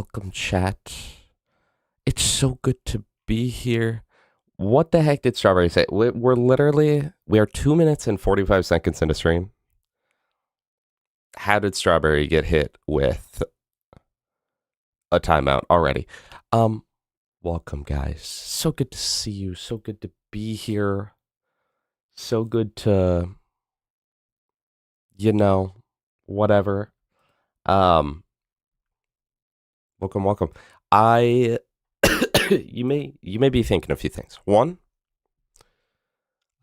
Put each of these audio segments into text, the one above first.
Welcome, chat. It's so good to be here. What the heck did Strawberry say? We are 2 minutes and 45 seconds into stream. How did Strawberry get hit with a timeout already? Welcome, guys. So good to see you. So good to be here. So good to, whatever. Welcome. You may be thinking a few things. One,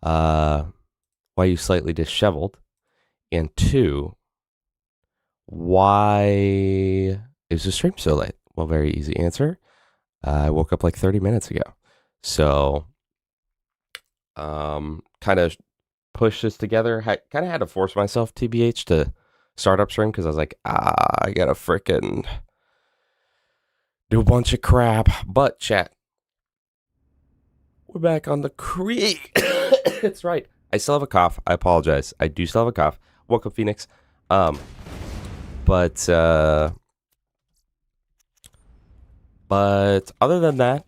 why are you slightly disheveled? And two, why is the stream so late? Well, very easy answer. I woke up like 30 minutes ago. So, kind of pushed this together. Kind of had to force myself, TBH, to start up stream because I was like, I gotta frickin' do a bunch of crap. But chat, we're back on the Krieg. That's right. I still have a cough. I apologize. I do still have a cough. Welcome, Phoenix. But other than that,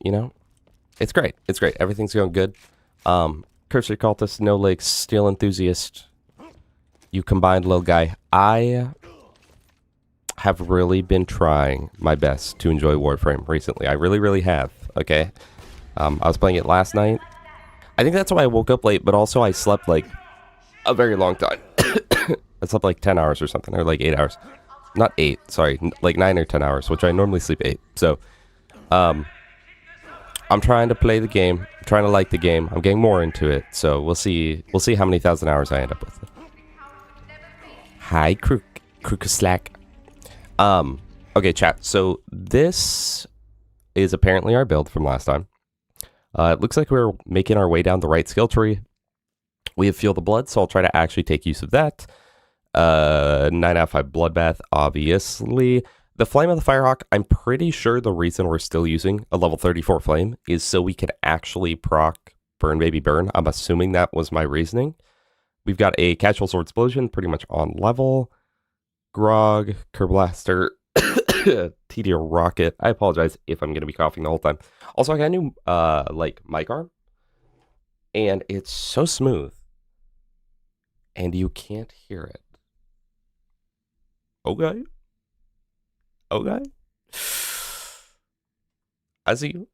it's great. It's great. Everything's going good. Cursory Cultist, No Legs, Steel Enthusiast, you combined little guy. I have really been trying my best to enjoy Warframe recently. I really, really have, okay? I was playing it last night. I think that's why I woke up late, but also I slept like a very long time. I slept like 10 hours or something, or like 8 hours. Not 8, sorry, like 9 or 10 hours, which I normally sleep 8. So, I'm trying to play the game. I'm trying to like the game. I'm getting more into it. So we'll see how many thousand hours I end up with. Hi, Crook Slack. Okay, chat. So this is apparently our build from last time. It looks like we're making our way down the right skill tree. We have Feel the Blood, so I'll try to actually take use of that. 9 out of 5 Bloodbath, obviously. The Flame of the Firehawk, I'm pretty sure the reason we're still using a level 34 Flame is so we can actually proc Burn Baby Burn. I'm assuming that was my reasoning. We've got a Casual Sword Explosion, pretty much on level. Grog, Kerblaster, TDR Rocket. I apologize if I'm going to be coughing the whole time. Also, I got a new, mic arm. And it's so smooth. And you can't hear it. Okay. I see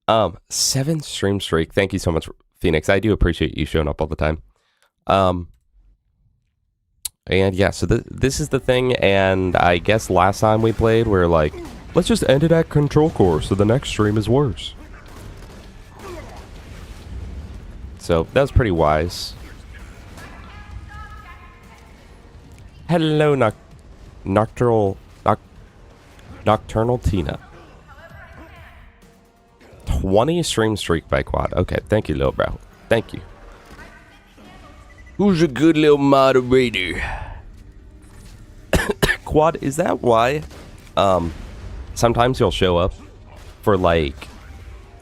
you. 7 stream streak. Thank you so much, Phoenix. I do appreciate you showing up all the time. And yeah, so this is the thing, and I guess last time we played, we were like, let's just end it at Control Core, so the next stream is worse. So that was pretty wise. Hello, Nocturnal Tina. 20 stream streak by Quad. Okay, thank you, little bro. Thank you. Who's a good little moderator? Quad, is that why sometimes you'll show up for like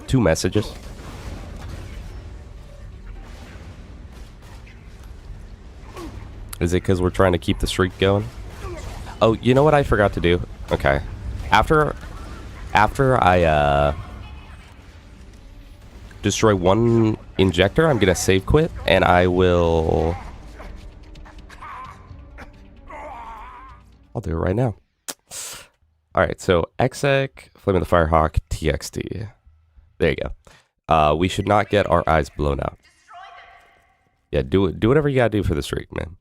2 messages? Is it because we're trying to keep the streak going? Oh, you know what I forgot to do? Okay. After I destroy 1 injector, I'm gonna save quit, and I will... I'll do it right now. Alright, so Exec, Flame of the Firehawk, TXT. There you go. We should not get our eyes blown out. Yeah, do whatever you gotta do for the streak, man.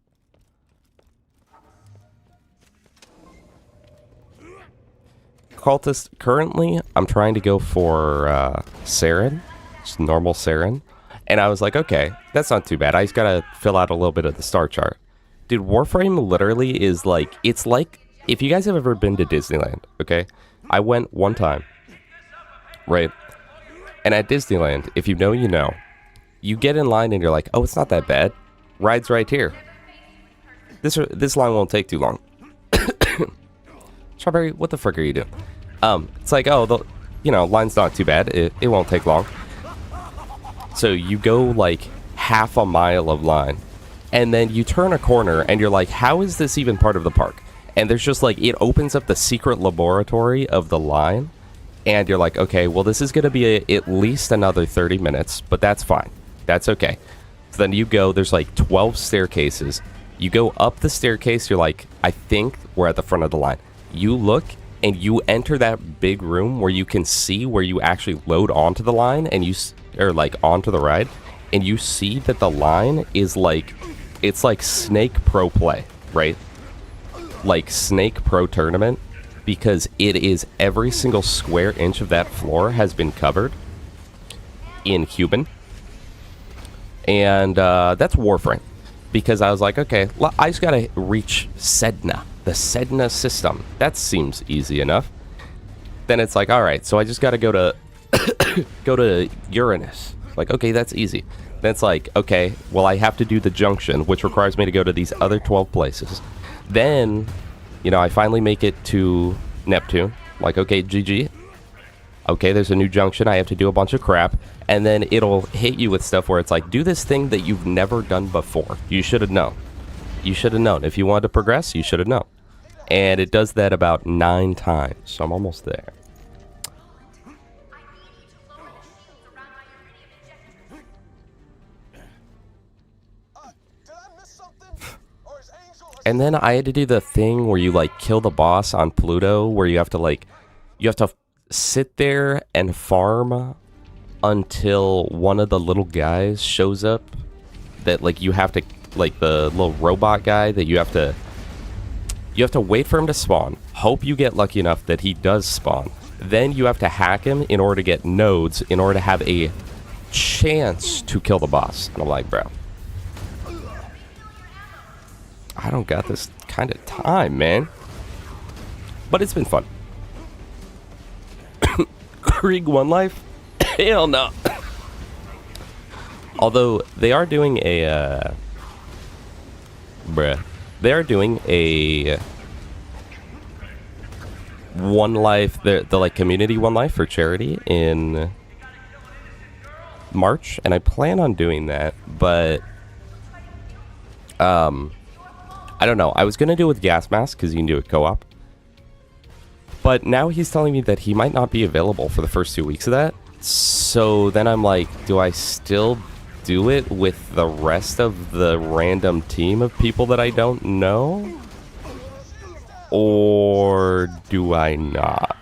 Cultist, currently, I'm trying to go for Saren. Just normal Saren. And I was like, okay, that's not too bad. I just gotta fill out a little bit of the star chart. Dude, Warframe literally is like, it's like, if you guys have ever been to Disneyland, okay? I went one time, right? And at Disneyland, if you know, you know. You get in line and you're like, oh, it's not that bad. Ride's right here. This line won't take too long. Strawberry, what the frick are you doing? It's like, oh, line's not too bad. It won't take long. So you go like half a mile of line, and then you turn a corner, and you're like, how is this even part of the park? And there's just like, it opens up the secret laboratory of the line. And you're like, okay, well, this is going to be at least another 30 minutes, but that's fine. That's okay. So then you go, there's like 12 staircases. You go up the staircase, you're like, I think we're at the front of the line. You look, and you enter that big room where you can see where you actually load onto the line, and or like onto the ride, and you see that the line is like, it's like Snake Pro Play, right? Like Snake Pro Tournament. Because it is every single square inch of that floor has been covered in human. And that's Warframe. Because I was like, okay, I just gotta reach Sedna. The Sedna system. That seems easy enough. Then it's like, alright, so I just gotta go to go to Uranus. Like, okay, that's easy. Then it's like, okay, well, I have to do the junction, which requires me to go to these other 12 places. Then, you know, I finally make it to Neptune. Like, okay, GG. Okay, there's a new junction. I have to do a bunch of crap. And then it'll hit you with stuff where it's like, do this thing that you've never done before. You should have known. You should have known. If you wanted to progress, you should have known. And it does that about 9 times. So I'm almost there. And then I had to do the thing where you like kill the boss on Pluto, where you have to sit there and farm until one of the little guys shows up. That like you have to, like the little robot guy that you have to wait for him to spawn. Hope you get lucky enough that he does spawn. Then you have to hack him in order to get nodes in order to have a chance to kill the boss. And I'm like, bro, I don't got this kind of time, man. But it's been fun. Krieg One Life? Hell no. Although they are doing a they are doing a One Life, the like community One Life for charity in March, and I plan on doing that, but I don't know. I was going to do it with Gas Mask because you can do it co-op. But now he's telling me that he might not be available for the first 2 weeks of that. So then I'm like, do I still do it with the rest of the random team of people that I don't know? Or do I not?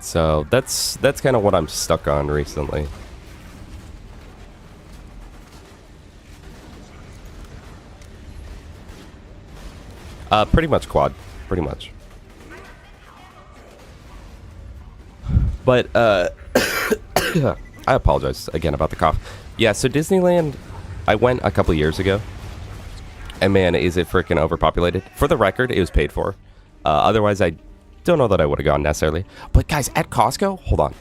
So that's kind of what I'm stuck on recently. Pretty much quad, pretty much. But I apologize again about the cough. Yeah, so Disneyland, I went a couple years ago, and man, is it freaking overpopulated. For the record, it was paid for. Otherwise, I don't know that I would have gone necessarily. But guys, at Costco, hold on,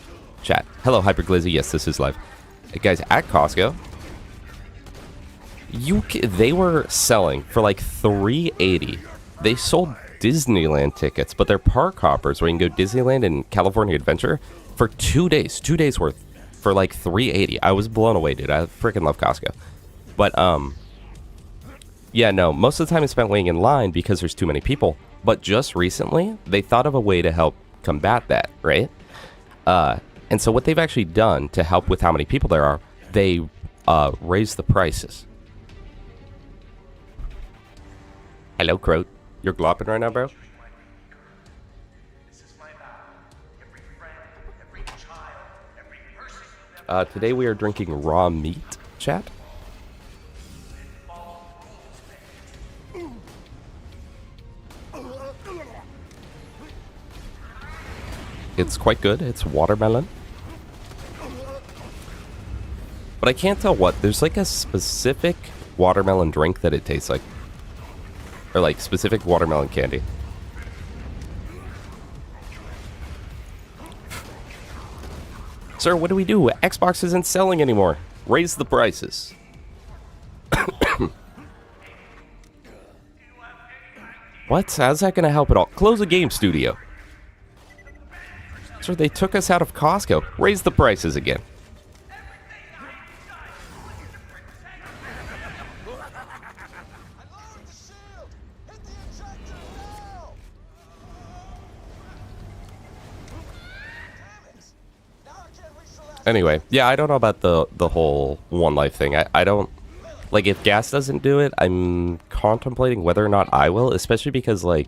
chat. Hello, Hyperglizzy. Yes, this is live. Guys, at Costco, they were selling for like $3.80. They sold Disneyland tickets, but they're park hoppers where you can go Disneyland and California Adventure for 2 days, 2 days worth for like $3.80. I was blown away, dude. I freaking love Costco. But yeah, no, most of the time it's spent waiting in line because there's too many people. But just recently, they thought of a way to help combat that, right? And so what they've actually done to help with how many people there are, they raised the prices. Hello, Croat. You're glopping right now, bro? Today we are drinking raw meat, chat. It's quite good. It's watermelon. But I can't tell what. There's like a specific watermelon drink that it tastes like. Or like specific watermelon candy. Sir, what do we do? Xbox isn't selling anymore. Raise the prices. What? How's that going to help at all? Close a game studio. Sir, they took us out of Costco. Raise the prices again. Anyway, yeah, I don't know about the whole one life thing. I don't like if Gas doesn't do it. I'm contemplating whether or not I will, especially because like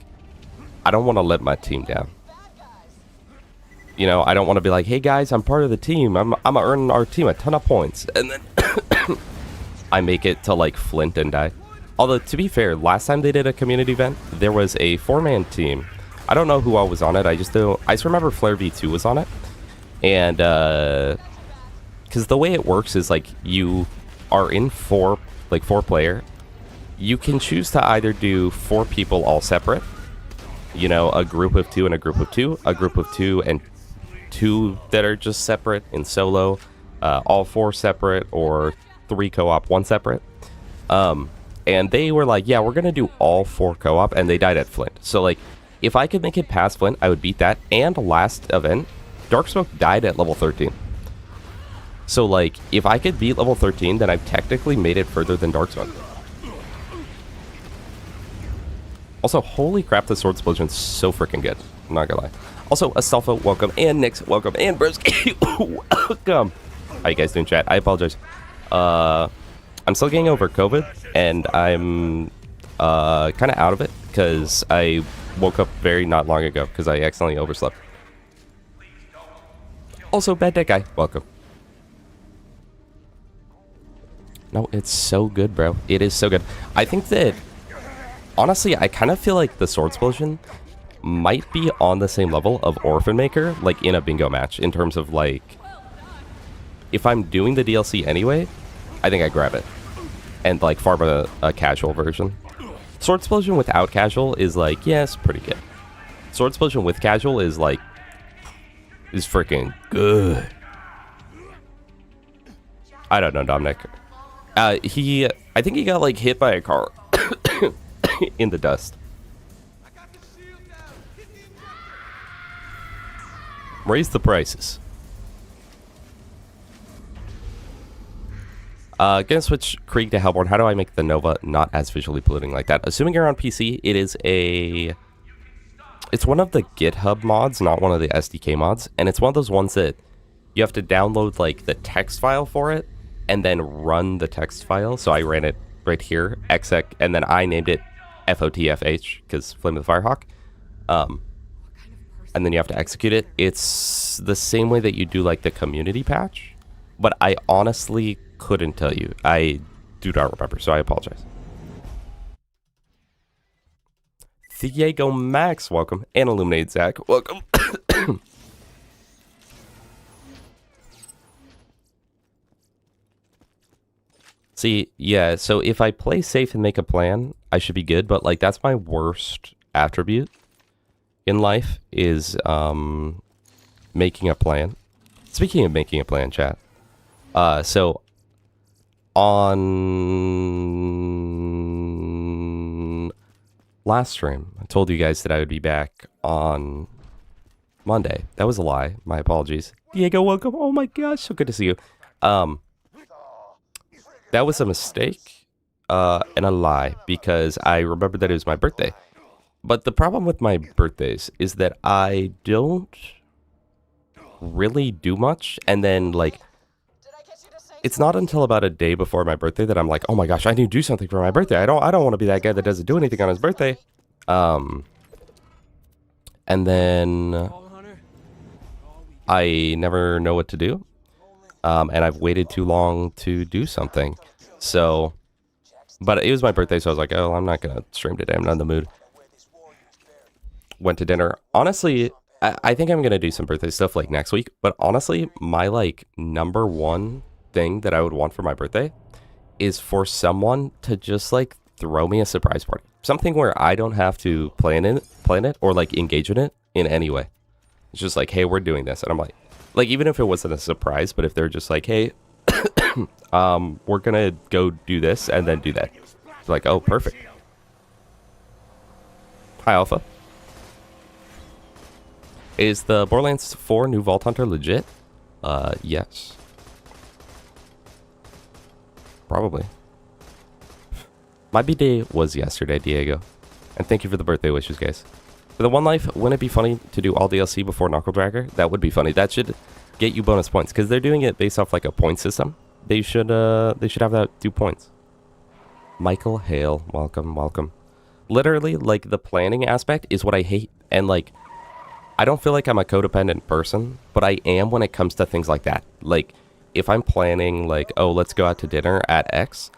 I don't want to let my team down. You know, I don't want to be like, hey guys, I'm part of the team. I'm gonna earn our team a ton of points, and then I make it to like Flint and die. Although to be fair, last time they did a community event, there was a 4-man team. I don't know who all was on it. I just remember Flare V2 was on it, and because the way it works is like you are in four player. You can choose to either do 4 people all separate, you know, a group of 2 and a group of 2, a group of 2 and 2 that are just separate in solo, all 4 separate, or 3 co-op, 1 separate. And they were like, yeah, we're gonna do all 4 co-op, and they died at Flint. So like, if I could make it past Flint, I would beat that. And last event, Darksmoke died at level 13. So like, if I could beat level 13, then I've technically made it further than Darksmoke. Also, holy crap, the Sword Explosion's so freaking good. I'm not gonna lie. Also, Astolfo, welcome, and Nix, welcome, and Broski, welcome. How you guys doing, chat? I apologize. I'm still getting over COVID, and I'm kind of out of it because I woke up very not long ago because I accidentally overslept. Also, Bad Deck Guy, welcome. No, it's so good, bro. It is so good. I think that, honestly, I kind of feel like the Sword Explosion might be on the same level of Orphan Maker, like in a bingo match, in terms of like, if I'm doing the DLC anyway, I think I grab it and like farm a casual version. Sword Explosion without casual is like, yes, pretty good. Sword Explosion with casual is like, is freaking good. I don't know, Dominic. I think he got like hit by a car in the dust. Raise the prices. Gonna switch Krieg to Hellborn. How do I make the Nova not as visually polluting like that? Assuming you're on PC, it's one of the GitHub mods, not one of the SDK mods, and it's one of those ones that you have to download like the text file for it and then run the text file. So I ran it right here, exec, and then I named it FOTFH because Flame of the Firehawk. And then you have to execute it. It's the same way that you do like the community patch, but I honestly couldn't tell you. I do not remember, so I apologize. Diego Max, welcome. And Illuminate Zach, welcome. See, yeah, so if I play safe and make a plan, I should be good, but like that's my worst attribute in life is making a plan. Speaking of making a plan, chat. So on last stream, I told you guys that I would be back on Monday. That was a lie. My apologies. Diego, welcome. Oh my gosh, so good to see you. That was a mistake and a lie because I remembered that it was my birthday. But the problem with my birthdays is that I don't really do much, and then like it's not until about a day before my birthday that I'm like, oh my gosh, I need to do something for my birthday. I don't want to be that guy that doesn't do anything on his birthday. And then I never know what to do. And I've waited too long to do something. So, but it was my birthday, so I was like, oh, I'm not gonna stream today. I'm not in the mood. Went to dinner. Honestly, I think I'm gonna do some birthday stuff like next week. But honestly, my like #1 thing that I would want for my birthday is for someone to just like throw me a surprise party. Something where I don't have to plan it or like engage in it in any way. It's just like, hey, we're doing this, and I'm like even if it wasn't a surprise, but if they're just like, hey, we're gonna go do this and then do that. It's like, oh, perfect. Hi, Alpha. Is the Borderlands 4 new Vault Hunter legit? Yes. Probably. My B-Day was yesterday, Diego. And thank you for the birthday wishes, guys. For the one life, wouldn't it be funny to do all DLC before Knuckle Dragger? That would be funny. That should... get you bonus points because they're doing it based off like a point system. They should have that 2 points. Michael Hale, welcome, welcome. Literally, like, the planning aspect is what I hate. And, like, I don't feel like I'm a codependent person, but I am when it comes to things like that. Like, if I'm planning, like, oh, let's go out to dinner at X,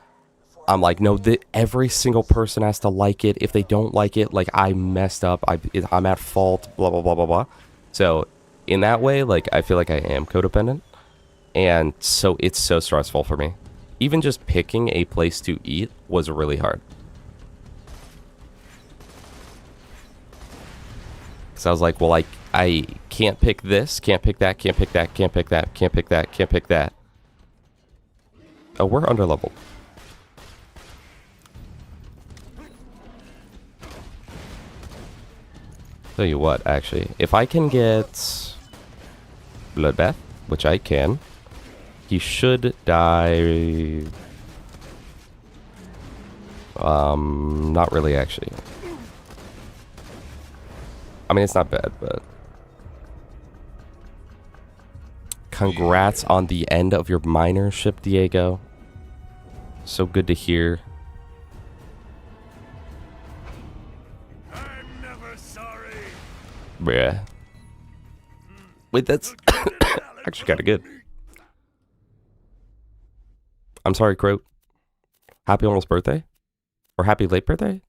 I'm like, no, every single person has to like it. If they don't like it, like, I messed up. I'm at fault, blah, blah, blah, blah, blah. So, in that way, like, I feel like I am codependent. And so, it's so stressful for me. Even just picking a place to eat was really hard. So I was like, well, I can't pick this, can't pick that, can't pick that, can't pick that, can't pick that, can't pick that. Oh, we're underleveled. Tell you what, actually, if I can get Bloodbath, which I can, he should die. Not really, actually. I mean, it's not bad, but... Congrats on the end of your minorship, Diego. So good to hear. I'm never sorry. Bruh. Wait, that's actually kind of good. I'm sorry, Croat. Happy almost birthday? Or happy late birthday?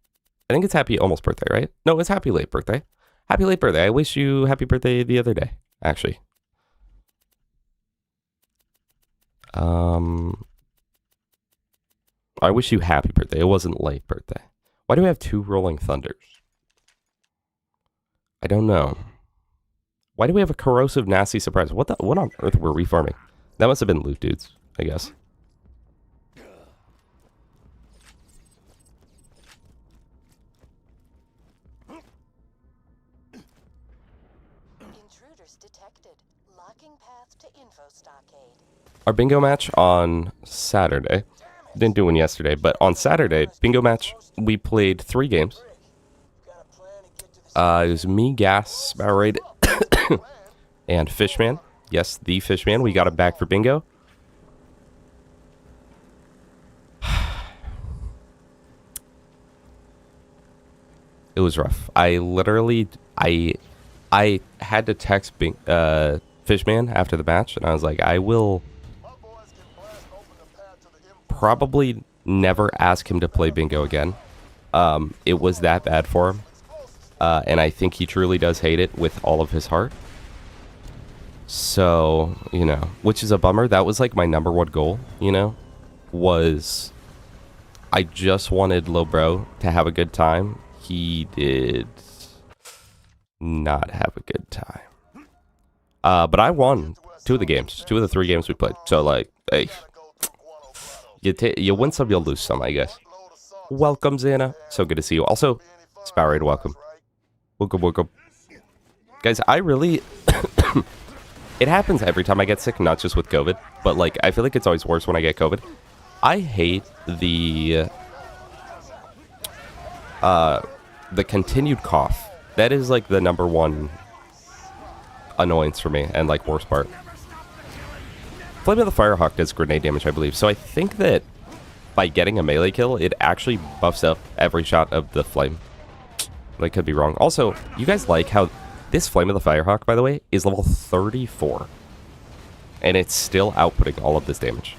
I think it's happy almost birthday, right? No, it's happy late birthday. Happy late birthday. I wish you happy birthday the other day, actually. I wish you happy birthday. It wasn't late birthday. Why do we have 2 rolling thunders? I don't know. Why do we have a corrosive nasty surprise? What on earth were we farming? That must have been loot dudes, I guess. Detected. Locking path to info stockade. Our bingo match on Saturday. Didn't do one yesterday, but on Saturday, bingo match, we played 3 games. It was me, Gas, Sparrow, and Fishman. Yes, the Fishman. We got him back for bingo. It was rough. I literally, I had to text Fishman after the match, and I was like, I will probably never ask him to play bingo again. It was that bad for him, and I think he truly does hate it with all of his heart. So, you know, which is a bummer. That was like my #1 goal, you know, was I just wanted Lobro to have a good time. He did not have a good time. But I won 2 of the games, 2 of the 3 games we played. So, like, hey, you win some, you'll lose some, I guess. Welcome, Xana. So good to see you. Also, Sparrow, welcome. Welcome, welcome. Guys, I really... It happens every time I get sick, not just with COVID. But, like, I feel like it's always worse when I get COVID. I hate the continued cough. That is, like, the #1 annoyance for me, and, like, worst part. Flame of the Firehawk does grenade damage, I believe. So I think that by getting a melee kill, it actually buffs up every shot of the flame. But I could be wrong. Also, you guys like how this Flame of the Firehawk, by the way, is level 34. And it's still outputting all of this damage.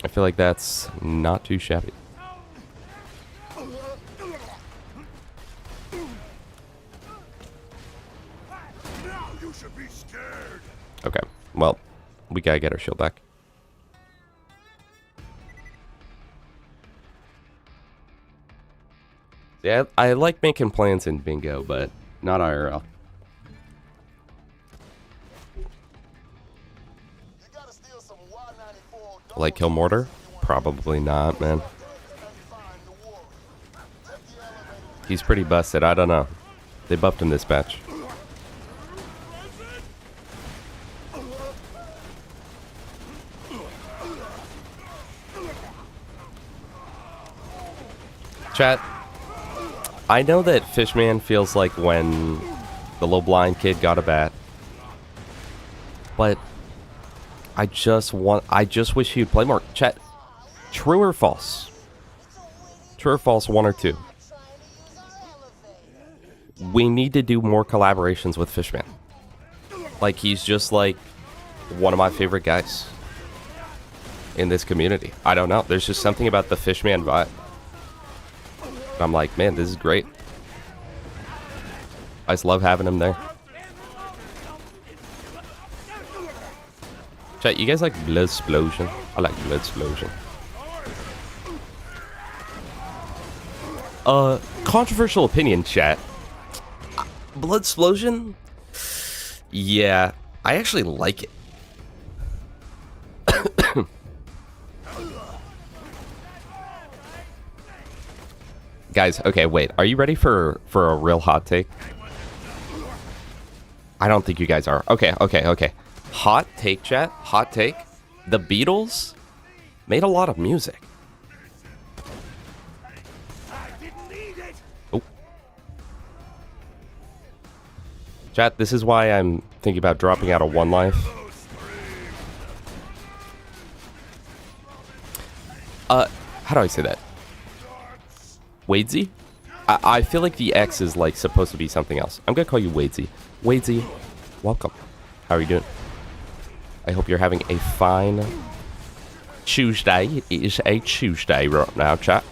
I feel like that's not too shabby. Okay, well, we gotta get our shield back. Yeah, I like making plans in bingo, but not IRL. Like kill mortar? Probably not, man. He's pretty busted. I don't know. They buffed him this batch. Chat, I know that Fishman feels like when the little blind kid got a bat, but I just wish he'd play more. Chat, true or false? True or false, 1 or 2? We need to do more collaborations with Fishman. Like, he's just like one of my favorite guys in this community. I don't know. There's just something about the Fishman vibe. I'm like, man, this is great. I just love having him there. Chat, you guys like Blood Explosion? I like Blood Explosion. Controversial opinion, chat. Blood Explosion? Yeah, I actually like it. Guys, okay, wait. Are you ready for a real hot take? I don't think you guys are. Okay. Hot take, chat. Hot take. The Beatles made a lot of music. Oh. Chat, this is why I'm thinking about dropping out of One Life. How do I say that? Wadesy? I feel like the X is like supposed to be something else. I'm gonna call you Wadesy. Wadesy, welcome. How are you doing? I hope you're having a fine Tuesday. It is a Tuesday right now, chat.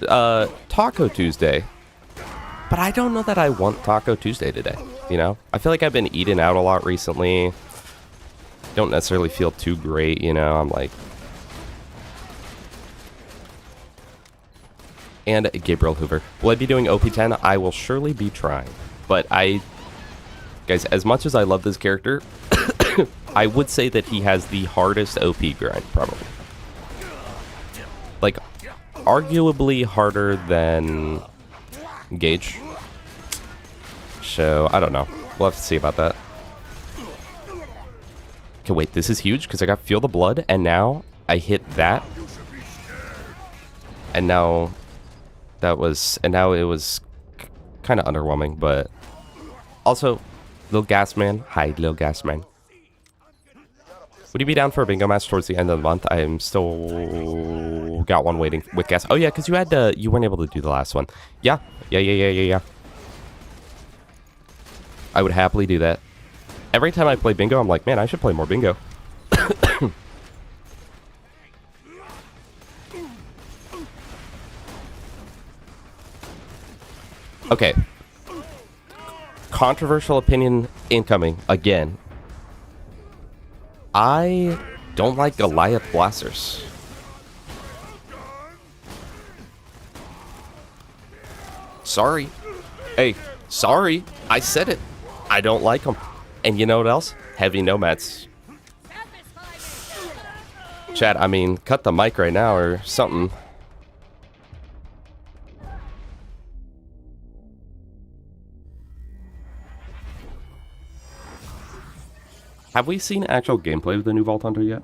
Taco Tuesday. But I don't know that I want Taco Tuesday today, you know? I feel like I've been eating out a lot recently. Don't necessarily feel too great, you know? I'm like... And Gabriel Hoover. Will I be doing OP10? I will surely be trying. But guys, as much as I love this character, I would say that he has the hardest OP grind, probably. Like, arguably harder than Gage. So, I don't know. We'll have to see about that. Okay, wait, this is huge, because I got Feel the Blood, and now I hit that. And now... now it was kind of underwhelming, but also, Lil Gas Man. Hi, Lil Gas Man. Would you be down for a bingo match towards the end of the month? I am still got one waiting with Gas. Oh yeah, because you weren't able to do the last one. Yeah. I would happily do that. Every time I play bingo, I'm like, man, I should play more bingo. Okay. Controversial opinion incoming again. I don't like Goliath blasters. Sorry. Hey, sorry. I said it. I don't like them. And you know what else? Heavy nomads. Chat, I mean, cut the mic right now or something. Have we seen actual gameplay of the new Vault Hunter yet?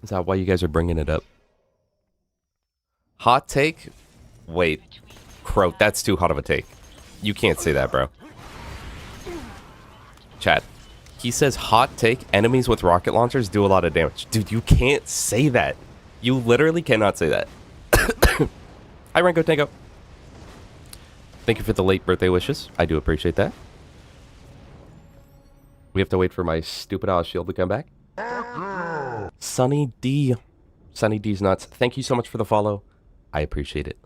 Is that why you guys are bringing it up? Hot take? Wait. Crow, that's too hot of a take. You can't say that, bro. Chat. He says hot take, enemies with rocket launchers do a lot of damage. Dude, you can't say that. You literally cannot say that. Hi, Ranko Tango. Thank you for the late birthday wishes. I do appreciate that. We have to wait for my stupid ass shield to come back. Sunny D. Sunny D's nuts. Thank you so much for the follow. I appreciate it.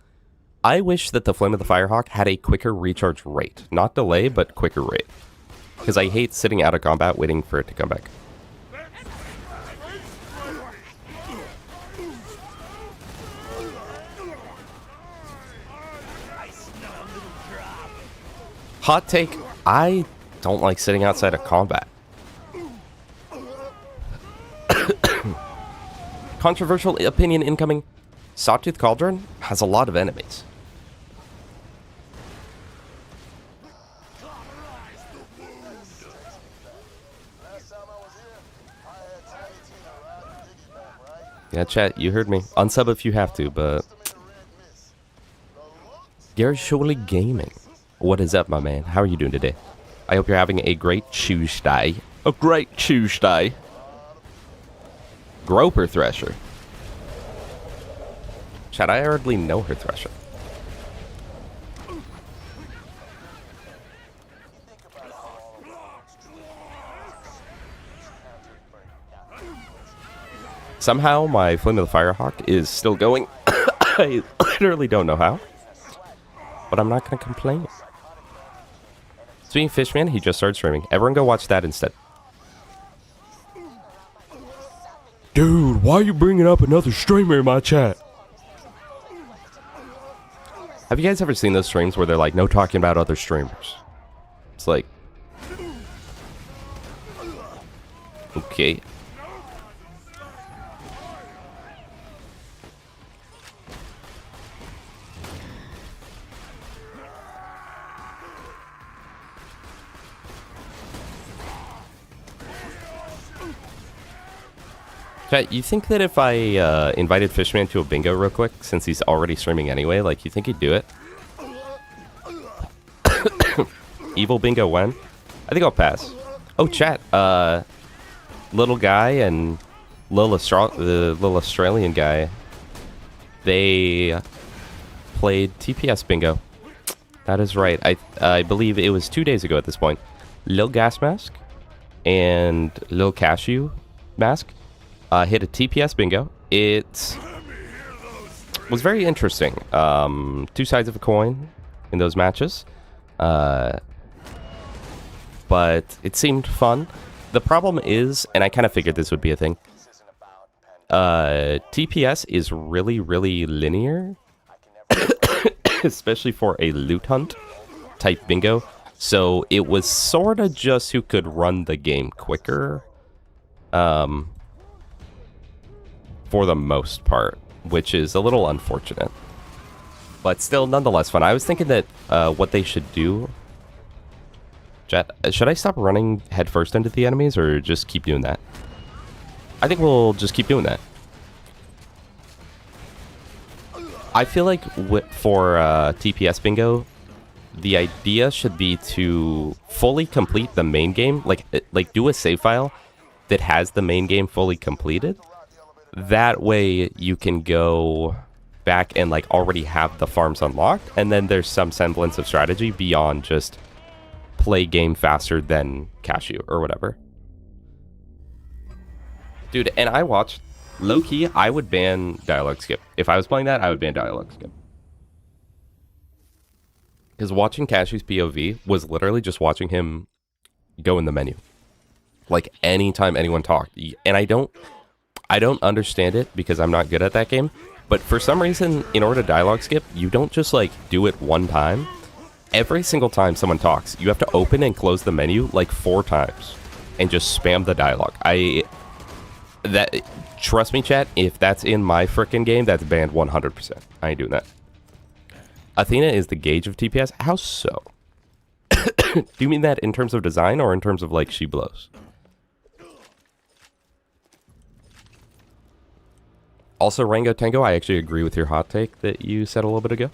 I wish that the Flame of the Firehawk had a quicker recharge rate. Not delay, but quicker rate. Because I hate sitting out of combat waiting for it to come back. Hot take. I don't like sitting outside of combat. Controversial opinion incoming. Sawtooth Cauldron has a lot of enemies. Yeah, chat, you heard me. Unsub if you have to, but... Gary's surely gaming. What is up, my man? How are you doing today? I hope you're having a great Tuesday. A great Tuesday. Groper Thresher. Chat, I hardly know her Thresher. Somehow my Flame of the Firehawk is still going. I literally don't know how. But I'm not going to complain. Speaking of Fishman, he just started streaming. Everyone go watch that instead. Dude, why are you bringing up another streamer in my chat? Have you guys ever seen those streams where they're like, no talking about other streamers? It's like... Okay. Chat, you think that if I invited Fishman to a bingo real quick, since he's already streaming anyway, like, you think he'd do it? Evil bingo when? I think I'll pass. Oh, chat, little guy and the little Australian guy, they played TPS bingo. That is right. I believe it was 2 days ago at this point. Lil Gas Mask and Lil Cashew Mask hit a TPS bingo. It was very interesting. Two sides of a coin in those matches. But it seemed fun. The problem is, and I kind of figured this would be a thing, TPS is really, really linear. Especially for a loot hunt type bingo. So it was sort of just who could run the game quicker. For the most part, which is a little unfortunate, but still nonetheless fun. I was thinking that what they should do, chat, should I stop running headfirst into the enemies or just keep doing that? I think we'll just keep doing that. I feel like for TPS bingo, the idea should be to fully complete the main game, like do a save file that has the main game fully completed. That way you can go back and like already have the farms unlocked, and then there's some semblance of strategy beyond just play game faster than Cashew or whatever. Dude, and I watched, low-key, I would ban dialogue skip. If I was playing that, I would ban dialogue skip. Because watching Cashew's POV was literally just watching him go in the menu. Like anytime anyone talked. And I don't understand it because I'm not good at that game, but for some reason, in order to dialogue skip, you don't just like do it one time. Every single time someone talks, you have to open and close the menu like 4 times and just spam the dialogue. Trust me, chat, if that's in my frickin' game, that's banned 100%. I ain't doing that. Athena is the gauge of TPS. How so? Do you mean that in terms of design or in terms of like she blows? Also, Rango Tango, I actually agree with your hot take that you said a little bit ago.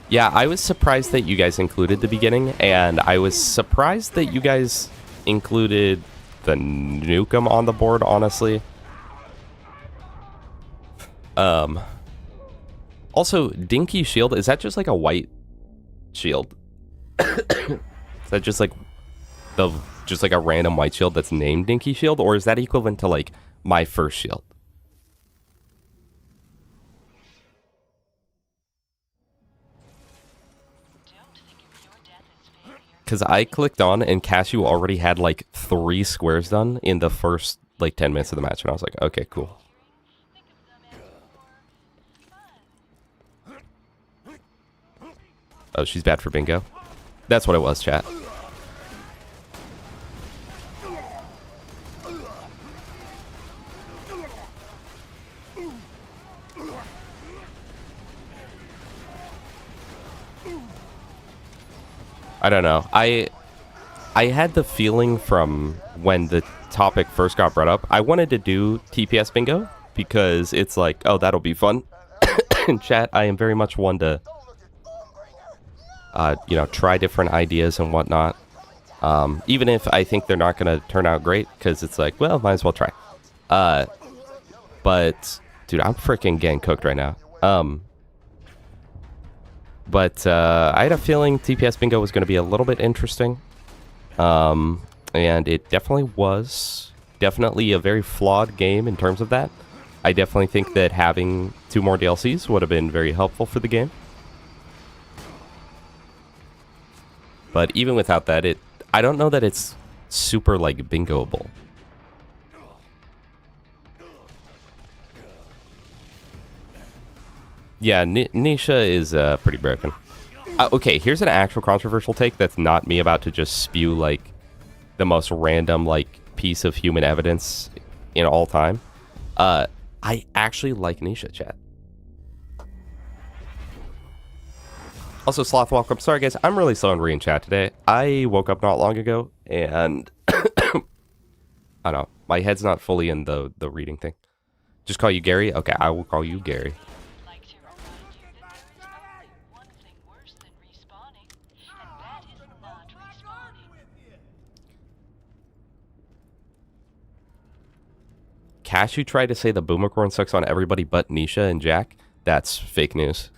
Yeah, I was surprised that you guys included the beginning, and I was surprised that you guys included the Nukem on the board, honestly. Also, Dinky Shield, is that just like a white shield? Is that just like a random white shield that's named Dinky Shield, or is that equivalent to like my first shield? Because I clicked on and Cashew already had like 3 squares done in the first like 10 minutes of the match, and I was like, okay, cool. Oh, she's bad for bingo. That's what it was, chat. I don't know. I had the feeling from when the topic first got brought up, I wanted to do TPS bingo because it's like, oh, that'll be fun. In chat, I am very much one to, you know, try different ideas and whatnot. Even if I think they're not going to turn out great, because it's like, well, might as well try. But, dude, I'm freaking getting cooked right now. But I had a feeling TPS bingo was going to be a little bit interesting. And it definitely was. Definitely a very flawed game in terms of that. I definitely think that having 2 more DLCs would have been very helpful for the game. But even without that, I don't know that it's super, like, bingoable. Yeah, Nisha is pretty broken. Okay, here's an actual controversial take that's not me about to just spew, like, the most random, like, piece of human evidence in all time. I actually like Nisha, chat. Also, Sloth, welcome. Sorry, guys, I'm really slow in reading chat today. I woke up not long ago, and I don't know. My head's not fully in the reading thing. Just call you Gary? Okay, I will call you Gary. Cashew tried to say the boomercorn sucks on everybody but Nisha and Jack. That's fake news.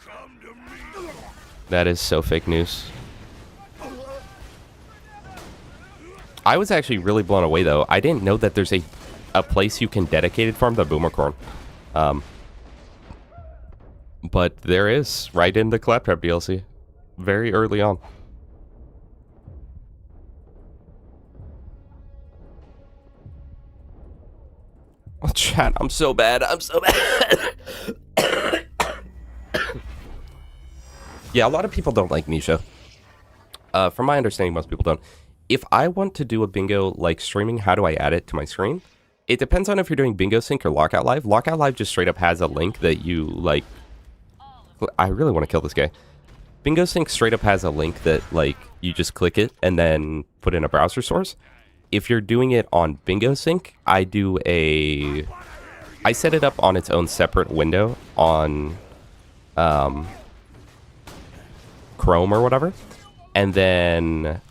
That is so fake news. I was actually really blown away, though. I didn't know that there's a place you can dedicated farm the boomercorn. But there is, right in the Claptrap DLC. Very early on. Oh, chat, I'm so bad. I'm so bad. Yeah, a lot of people don't like Nisha. From my understanding, most people don't. If I want to do a bingo like streaming, how do I add it to my screen? It depends on if you're doing Bingo Sync or Lockout Live. Lockout Live just straight up has a link that you, like... I really want to kill this guy. Bingo Sync straight up has a link that, like, you just click it and then put in a browser source. If you're doing it on Bingo Sync, I set it up on its own separate window on Chrome or whatever. And then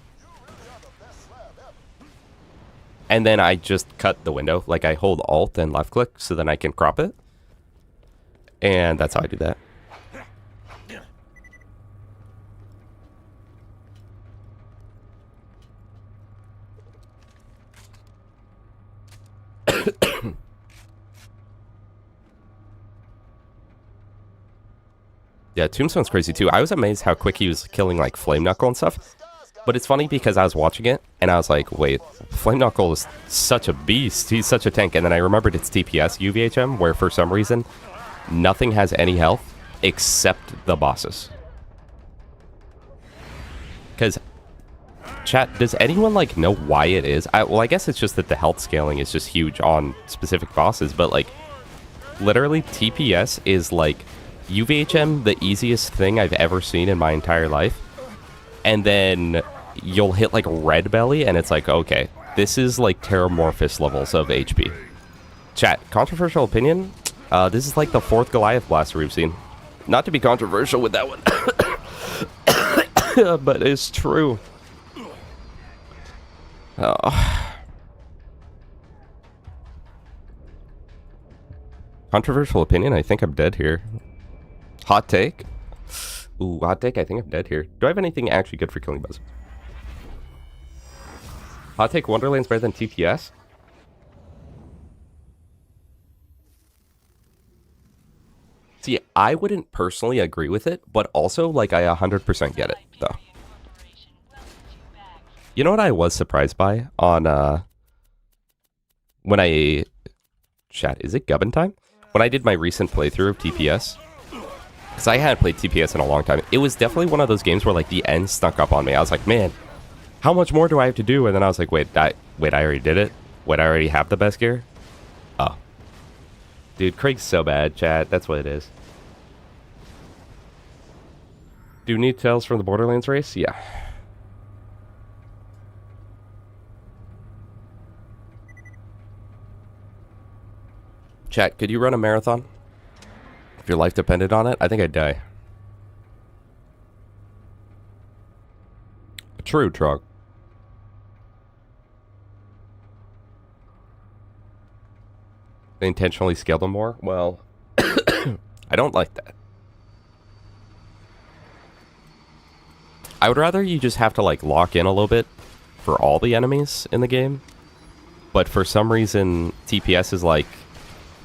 I just cut the window. Like, I hold Alt and left click so then I can crop it. And that's how I do that. Yeah, Tombstone's crazy too. I was amazed how quick he was killing like Flame Knuckle and stuff. But it's funny because I was watching it and I was like, wait, Flame Knuckle is such a beast. He's such a tank. And then I remembered it's TPS UVHM, where for some reason nothing has any health except the bosses. Because, chat, does anyone like know why it is? Well, I guess it's just that the health scaling is just huge on specific bosses. But like, literally TPS is like UVHM, the easiest thing I've ever seen in my entire life. And then you'll hit like Red Belly and it's like, okay, this is like Terramorphous levels of HP. Chat, controversial opinion, this is like the 4th Goliath blaster we've seen. Not to be controversial with that one, but it's true. Controversial opinion, I think I'm dead here. Hot take? Ooh, hot take, I think I'm dead here. Do I have anything actually good for killing buzzards? Hot take, Wonderland's better than TPS? See, I wouldn't personally agree with it, but also, like, I 100% get it, though. You know what I was surprised by on, when I... Chat, is it Gubbin time? When I did my recent playthrough of TPS, because I hadn't played TPS in a long time, it was definitely one of those games where, like, the end snuck up on me. I was like, man, how much more do I have to do? And then I was like, wait, I already did it? Wait, I already have the best gear? Oh. Dude, Krieg's so bad, chat. That's what it is. Do you need tales from the Borderlands race? Yeah. Chat, could you run a marathon? If your life depended on it, I think I'd die. True, Trog. They intentionally scaled them more? Well, I don't like that. I would rather you just have to, like, lock in a little bit for all the enemies in the game. But for some reason, TPS is like,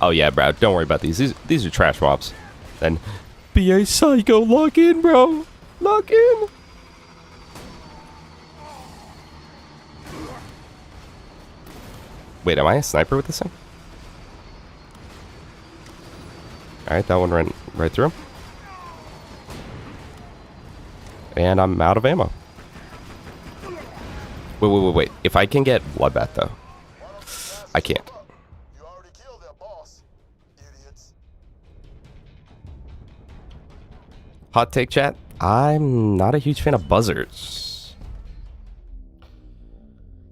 oh yeah, bro, don't worry about these. These are trash mobs. Then, BA Psycho, lock in, bro. Lock in. Wait, am I a sniper with this thing? Alright, that one ran right through him. And I'm out of ammo. Wait. If I can get Bloodbath, though. I can't. You already killed their boss, idiots. Hot take, chat. I'm not a huge fan of buzzards.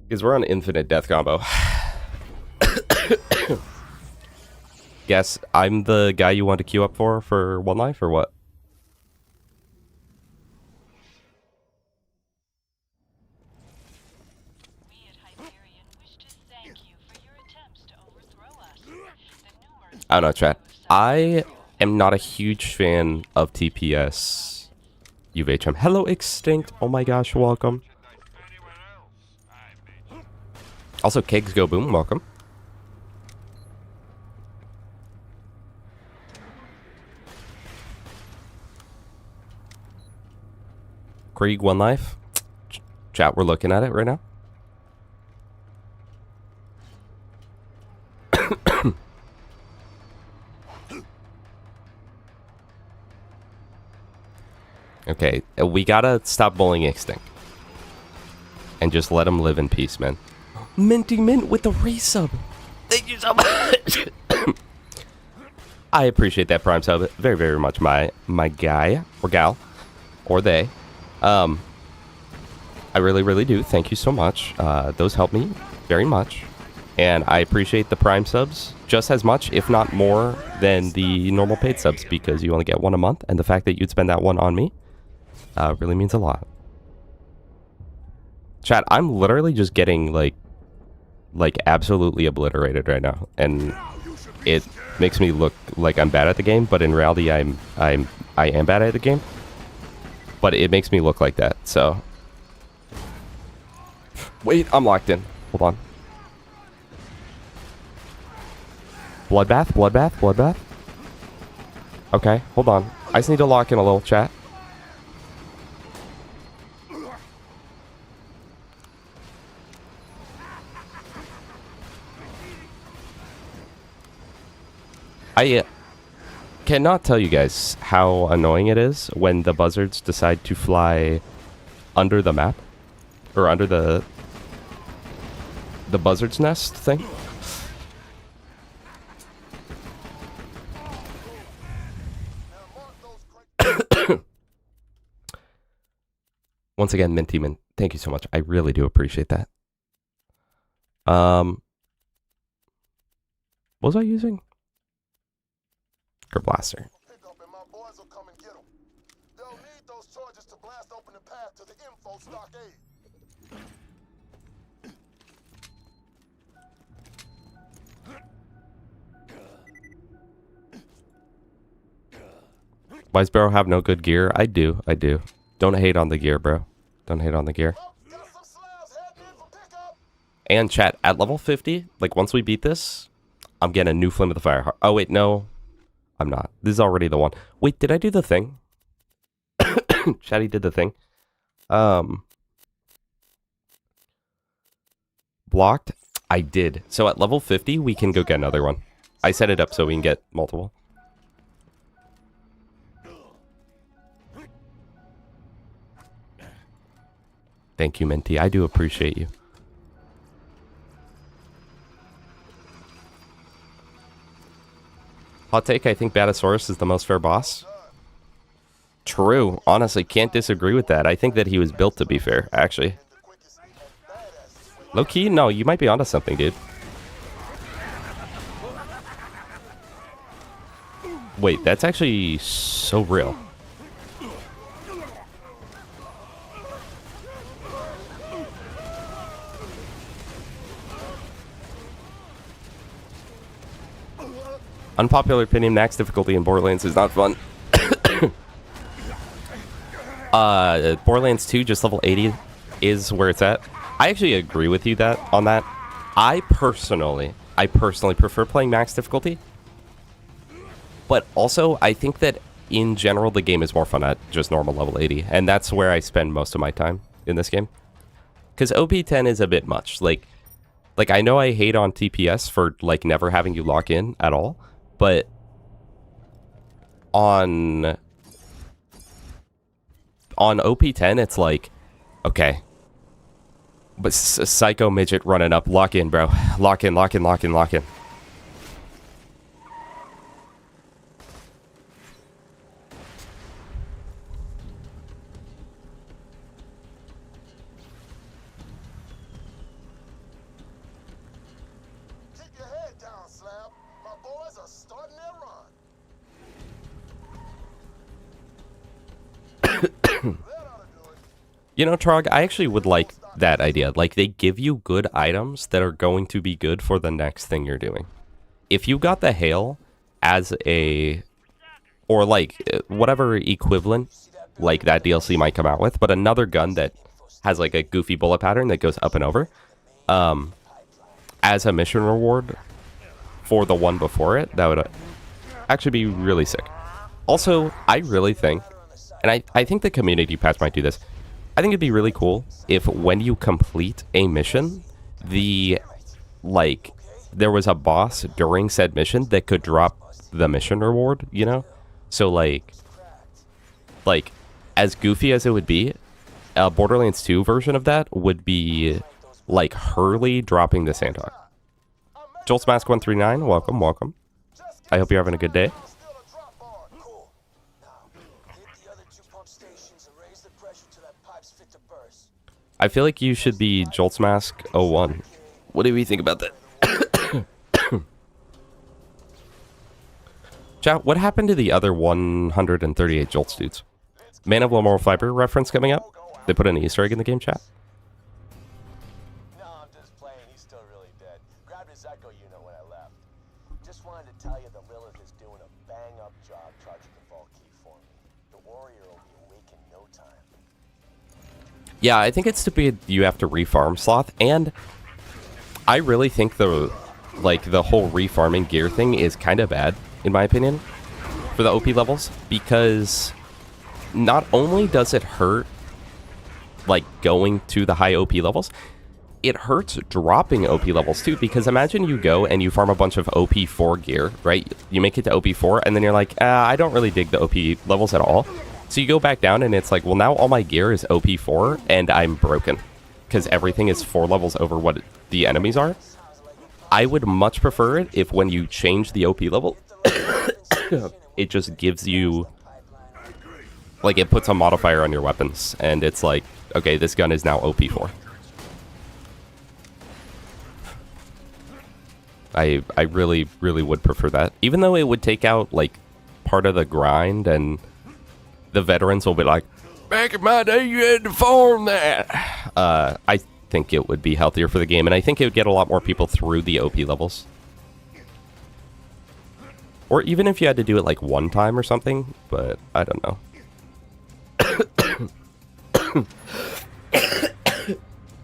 Because we're on infinite death combo. Guess I'm the guy you want to queue up for one life, or what? I don't know, chat. I am not a huge fan of TPS UVHM. Hello, Extinct. Oh my gosh, welcome. Also, Kegs Go Boom, welcome. Krieg, one life. Chat, we're looking at it right now. Okay, we gotta stop bullying Extinct. And just let him live in peace, man. Minty Mint with the resub. Thank you so much. I appreciate that Prime sub very, very much, my guy or gal or they. I really, really do. Thank you so much. Those help me very much. And I appreciate the Prime subs just as much, if not more, than the normal paid subs, because you only get one a month. And the fact that you'd spend that one on me really means a lot. Chat, I'm literally just getting, like absolutely obliterated right now. And it makes me look like I'm bad at the game, but in reality, I am bad at the game. But it makes me look like that, so... Wait, I'm locked in. Hold on. Bloodbath. Okay, hold on. I just need to lock in a little, chat. I cannot tell you guys how annoying it is when the buzzards decide to fly under the map. Or under the buzzard's nest thing. Once again, Minty Mint, thank you so much. I really do appreciate that. What was I using? Blaster. Pick up and my boys will come and get them. They'll need those charges to blast open the path to the info stockade. Why does Barrow have no good gear? I do. Don't hate on the gear, bro. Don't hate on the gear. Got some slabs heading in for pickup. And chat, at level 50, like once we beat this, I'm getting a new Flame of the Fire. Oh wait, no. I'm not. This is already the one. Wait, did I do the thing? Chatty did the thing. Blocked? I did. So at level 50, we can go get another one. I set it up so we can get multiple. Thank you, Minty. I do appreciate you. Hot take, I think Batasaurus is the most fair boss. True. Honestly, can't disagree with that. I think that he was built to be fair, actually. Low-key? No, you might be onto something, dude. Wait, that's actually so real. Unpopular opinion, max difficulty in Borderlands is not fun. Borderlands 2, just level 80 is where it's at. I actually agree with you on that. I personally prefer playing max difficulty. But also, I think that in general, the game is more fun at just normal level 80. And that's where I spend most of my time in this game. Because OP10 is a bit much. Like I know I hate on TPS for, like, never having you lock in at all. But on OP10, it's like, okay. But Psycho Midget running up. Lock in, bro. Lock in, lock in, lock in, lock in. Keep your head down, Slab. My boys are starting their run. That ought to do it. You know, Trog, I actually would like that idea. Like, they give you good items that are going to be good for the next thing you're doing. If you got the Hail as a... or, like, whatever equivalent, like, that DLC might come out with, but another gun that has, like, a goofy bullet pattern that goes up and over, as a mission reward for the one before it, that would actually be really sick. Also, I really think, and I think the community patch might do this, I think it'd be really cool if when you complete a mission, there was a boss during said mission that could drop the mission reward, you know? So, like, as goofy as it would be, a Borderlands 2 version of that would be, like, Hurley dropping the Sandhawk. Jolt's Mask 139, welcome, welcome. I hope you're having a good day. I feel like you should be Jolt's Mask 01. What do we think about that? Chat, what happened to the other 138 Jolts dudes? Man of Lamoral Fiber reference coming up? They put an Easter egg in the game chat? No, I'm just playing. He's still really dead. Grabbed his Echo unit when I left. Just wanted to tell you that Lilith is doing a bang-up job charging the vault key for me. The warrior will be awake in no time. Yeah, I think it's stupid you have to refarm Sloth, and I really think the whole refarming gear thing is kind of bad, in my opinion, for the OP levels, because not only does it hurt, like, going to the high OP levels, it hurts dropping OP levels too, because imagine you go and you farm a bunch of OP4 gear, right? You make it to OP4, and then you're like, I don't really dig the OP levels at all. So you go back down and it's like, well, now all my gear is OP4 and I'm broken because everything is 4 levels over what the enemies are. I would much prefer it if when you change the OP level, it just gives you, like, it puts a modifier on your weapons and it's like, okay, this gun is now OP4. I really, really would prefer that. Even though it would take out, like, part of the grind and the veterans will be like, back in my day, you had to farm that. I think it would be healthier for the game, and I think it would get a lot more people through the OP levels. Or even if you had to do it, like, one time or something, but I don't know.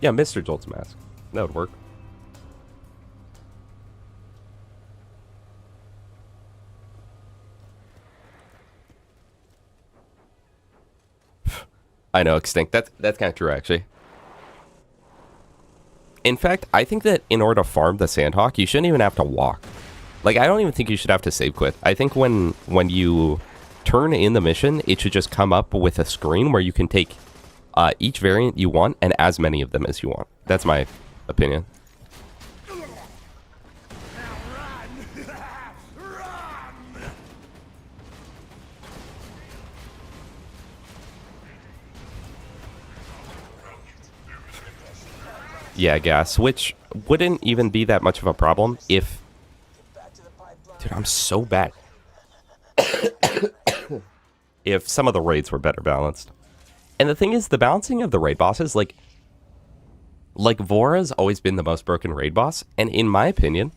Yeah, Mr. Jolt's Mask. That would work. I know, Extinct. That's kind of true, actually. In fact, I think that in order to farm the Sandhawk, you shouldn't even have to walk. Like, I don't even think you should have to save quit. I think when you turn in the mission, it should just come up with a screen where you can take each variant you want and as many of them as you want. That's my opinion. Yeah, gas, which wouldn't even be that much of a problem if... Dude, I'm so bad. if some of the raids were better balanced. And the thing is, the balancing of the raid bosses, like Vora's always been the most broken raid boss, and in my opinion,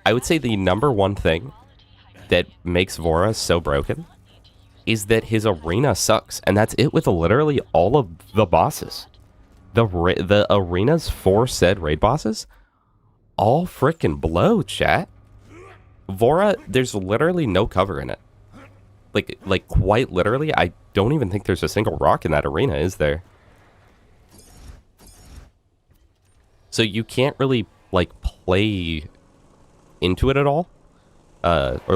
I would say the number one thing that makes Vora so broken is that his arena sucks, and that's it with literally all of the bosses. The arenas for said raid bosses all frickin' blow, chat. Vora, there's literally no cover in it. Like quite literally, I don't even think there's a single rock in that arena, is there? So you can't really, like, play into it at all. Or,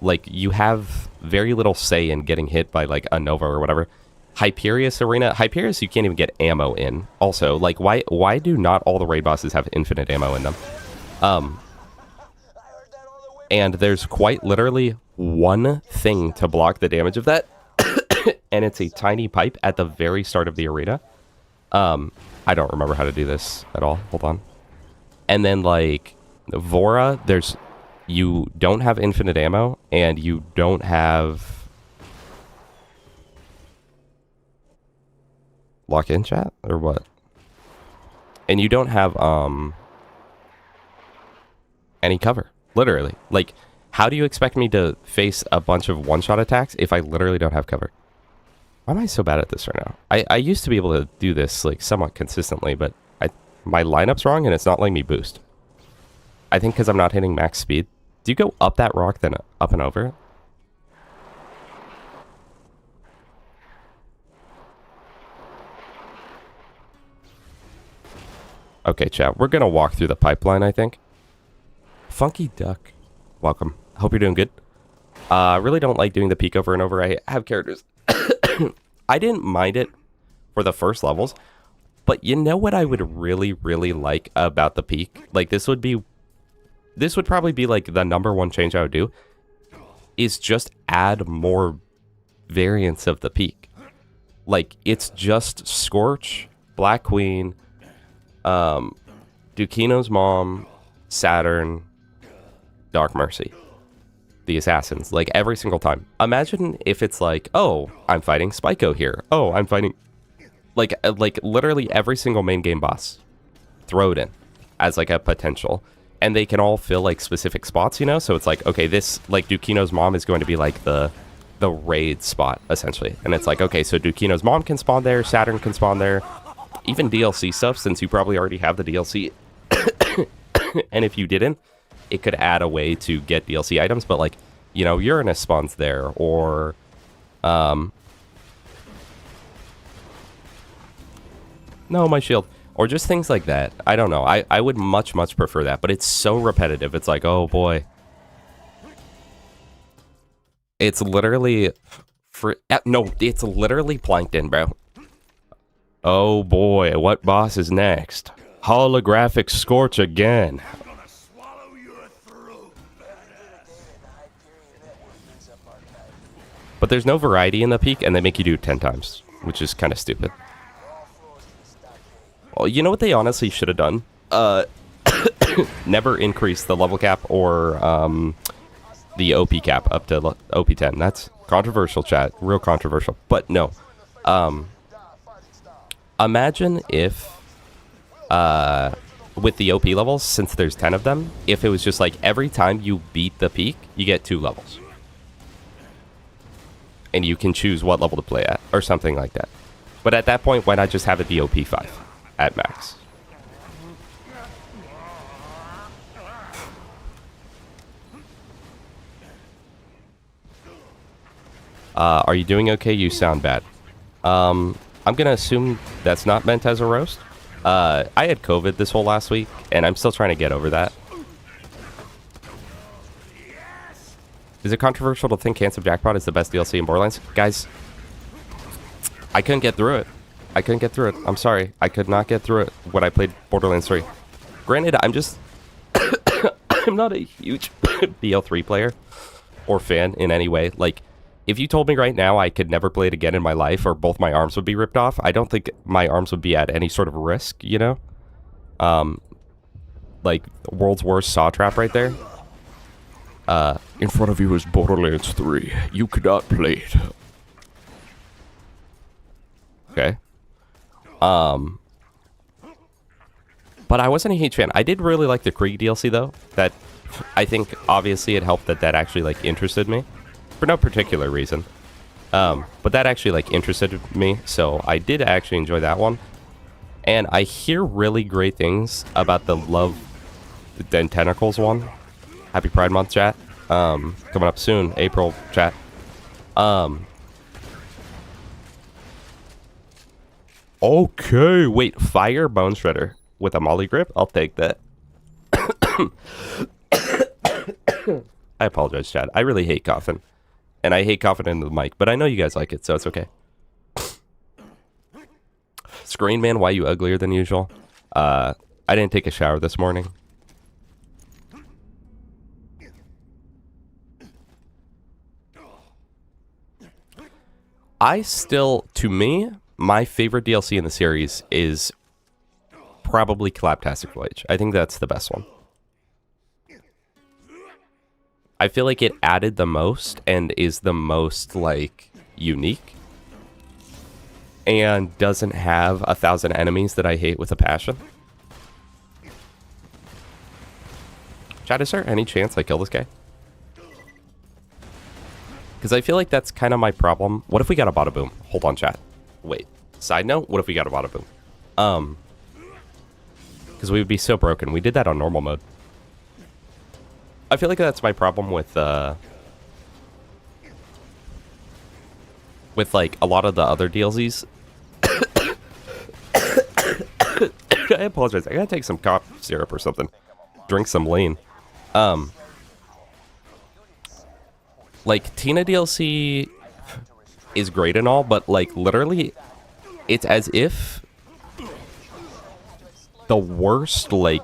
like you have very little say in getting hit by, like, a Nova or whatever. Hyperius arena, Hyperius you can't even get ammo in. Also, like, why do not all the raid bosses have infinite ammo in them? And there's quite literally one thing to block the damage of that. And it's a tiny pipe at the very start of the arena. I don't remember how to do this at all. Hold on. And then, like, Vora, you don't have infinite ammo, and you don't have... Lock-in chat? Or what? And you don't have, any cover. Literally. Like, how do you expect me to face a bunch of one-shot attacks if I literally don't have cover? Why am I so bad at this right now? I used to be able to do this, like, somewhat consistently, but my lineup's wrong and it's not letting me boost. I think because I'm not hitting max speed. Do you go up that rock, then up and over? Okay, chat. We're going to walk through the pipeline, I think. Funky Duck. Welcome. Hope you're doing good. I really don't like doing the peek over and over. I have characters. I didn't mind it for the first levels, but you know what I would really, really like about the peek? Like, this would probably be like the number one change I would do, is just add more variants of the peek. Like, it's just Scorch, Black Queen, Dukino's mom, Saturn, Dark Mercy. The assassins, like, every single time. Imagine if it's like, oh, I'm fighting Spyco here. Oh, I'm fighting... Like literally every single main game boss. Throw it in as, like, a potential. And they can all fill, like, specific spots, you know? So it's like, okay, this, like, Dukino's mom is going to be, like, the raid spot, essentially. And it's like, okay, so Dukino's mom can spawn there, Saturn can spawn there. Even DLC stuff, since you probably already have the DLC. And if you didn't, it could add a way to get DLC items, but, like, you know, Uranus spawns there, or, no, my shield, or just things like that. I don't know. I would much prefer that, but it's so repetitive. It's like, oh boy. It's literally, no, it's literally Plankton, bro. Oh boy, what boss is next? Holographic Scorch again. But there's no variety in the peak, and they make you do it 10 times, which is kind of stupid. Well, you know what they honestly should have done? Never increase the level cap or the OP cap up to OP 10. That's controversial, chat. Real controversial. But no. Imagine if, with the OP levels, since there's 10 of them, if it was just like every time you beat the peak, you get 2 levels. And you can choose what level to play at, or something like that. But at that point, why not just have it be OP 5 at max? Are you doing okay? You sound bad. I'm gonna assume that's not meant as a roast. I had COVID this whole last week, and I'm still trying to get over that. Is it controversial to think Handsome Jackpot is the best DLC in Borderlands? Guys, I couldn't get through it. I couldn't get through it. I'm sorry. I could not get through it when I played Borderlands 3. Granted, I'm just... I'm not a huge BL3 player or fan in any way. Like, if you told me right now I could never play it again in my life, or both my arms would be ripped off, I don't think my arms would be at any sort of risk, you know? Like, world's worst saw trap right there. In front of you is Borderlands 3. You cannot play it. Okay. But I wasn't a huge fan. I did really like the Krieg DLC though. That I think obviously it helped that actually like interested me for no particular reason. But that actually like interested me, so I did actually enjoy that one. And I hear really great things about the Love and Tentacles one. Happy Pride Month, chat. Coming up soon, April, chat. Okay, wait, Fire Bone Shredder with a Molly Grip? I'll take that. I apologize, chat. I really hate coughing. And I hate coughing into the mic, but I know you guys like it, so it's okay. Screen Man, why you uglier than usual? I didn't take a shower this morning. To me, my favorite DLC in the series is probably Collaptastic Voyage. I think that's the best one. I feel like it added the most and is the most, like, unique. And doesn't have 1,000 enemies that I hate with a passion. Chat, is there any chance I kill this guy? Because I feel like that's kind of my problem. What if we got a bada boom? Hold on, chat. Wait. Side note, what if we got a bada boom? Because we would be so broken. We did that on normal mode. I feel like that's my problem with like a lot of the other DLCs. I apologize. I gotta take some cough syrup or something. Drink some lean. Like Tina DLC is great and all, but like literally, it's as if the worst like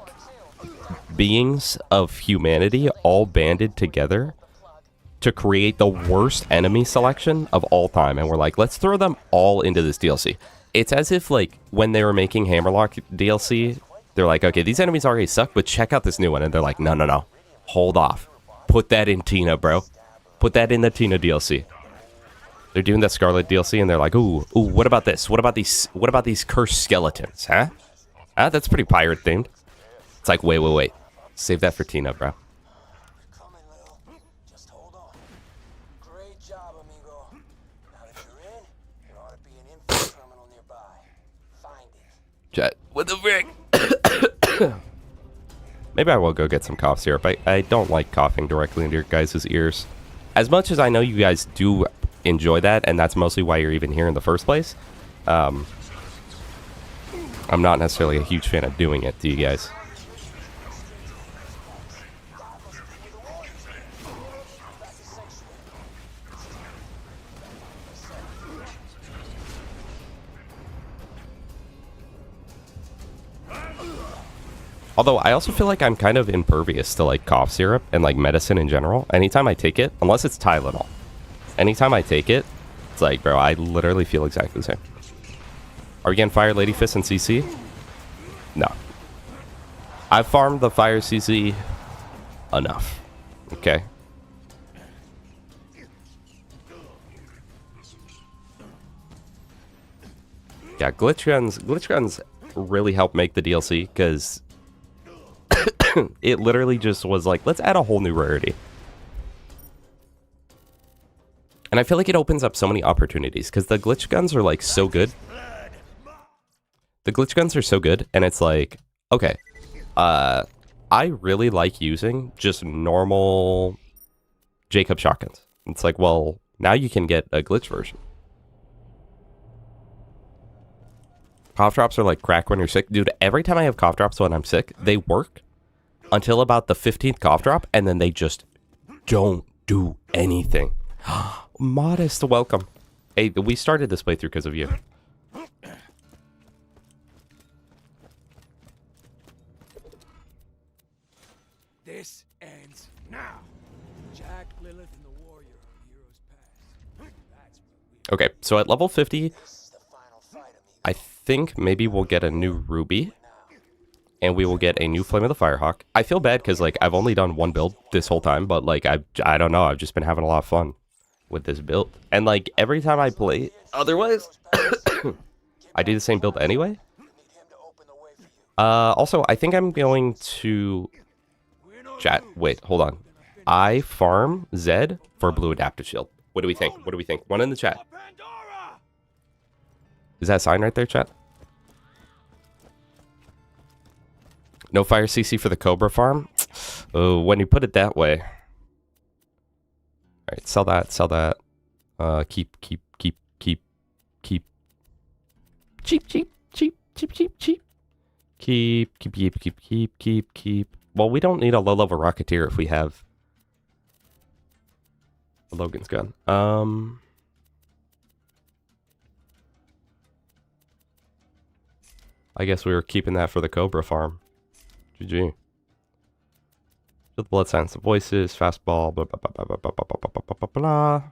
beings of humanity all banded together to create the worst enemy selection of all time, and we're like, let's throw them all into this DLC. It's as if like when they were making Hammerlock DLC, they're like, okay, these enemies already suck, but check out this new one, and they're like, no, hold off, put that in Tina, bro, put that in the Tina DLC. They're doing that Scarlet DLC, and they're like, ooh, what about this? What about these cursed skeletons, huh? That's pretty pirate themed. It's like, wait. Save that for Tina, bro. Coming, Lil. Just hold on. Great job, amigo. Now if you're in, there ought to be an info terminal nearby. Find it. Chat, what the frick? Maybe I will go get some cough syrup. I don't like coughing directly into your guys' ears. As much as I know you guys do enjoy that, and that's mostly why you're even here in the first place, I'm not necessarily a huge fan of doing it to you guys. Although I also feel like I'm kind of impervious to like cough syrup and like medicine in general. Anytime I take it, unless it's Tylenol, anytime I take it, it's like, bro, I literally feel exactly the same. Are we getting Fire Lady Fist and CC? No. I've farmed the Fire CC enough. Okay. Yeah, glitch guns really helped make the DLC because it literally just was like, let's add a whole new rarity. And I feel like it opens up so many opportunities because the glitch guns are like so good. The glitch guns are so good, and it's like, okay, I really like using just normal Jacob shotguns. It's like, well, now you can get a glitch version. Cough drops are like crack when you're sick. Dude, every time I have cough drops when I'm sick, they work until about the 15th cough drop, and then they just don't do anything. Modest welcome. Hey, we started this playthrough because of you. This ends now. Jack, Lilith, and the warrior are heroes past. That's what we Okay, so at level 50, This is the final fight, amigo. I think maybe we'll get a new ruby. and we will get a new Flame of the Firehawk. I feel bad because, like, I've only done one build this whole time, but, like, I don't know. I've just been having a lot of fun with this build. And, like, every time I play otherwise, I do the same build anyway. Also, I think I'm going to... Chat, wait, hold on. I farm Zed for blue adaptive shield. What do we think? What do we think? One in the chat. Is that a sign right there, chat? No fire CC for the Cobra farm? Oh, when you put it that way. Alright, sell that, sell that. Keep. Cheap. Keep. Well, we don't need a low-level Rocketeer if we have a Logan's gun. I guess we were keeping that for the Cobra farm. GG. The blood silence, the voices, fastball, blah, blah, blah, blah, blah, blah, blah, blah, blah, blah, blah.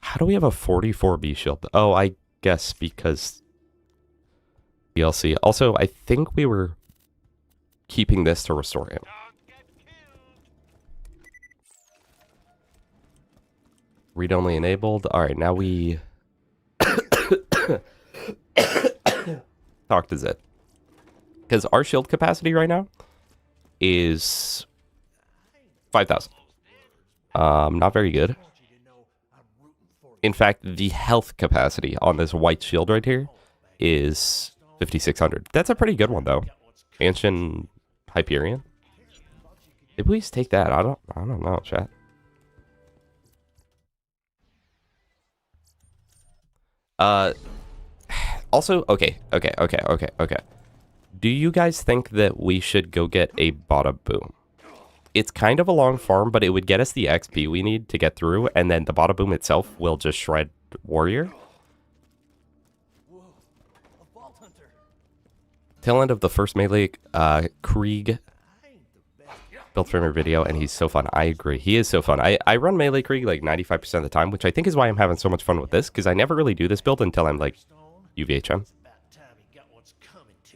How do we have a 44B shield? Oh, I guess because DLC. Also, I think we were keeping this to restore him. Read only enabled. Alright, now we talk to Zed. Because our shield capacity right now is 5,000. Not very good. In fact, the health capacity on this white shield right here is 5,600. That's a pretty good one, though. Ancient Hyperion. Did we just take that? I don't know, chat. Also, okay. Do you guys think that we should go get a Bada Boom? It's kind of a long farm, but it would get us the XP we need to get through, and then the Bada Boom itself will just shred Warrior. Tail end of the first melee Krieg build framer video, and he's so fun. I agree. He is so fun. I run melee Krieg like 95% of the time, which I think is why I'm having so much fun with this, because I never really do this build until I'm like UVHM.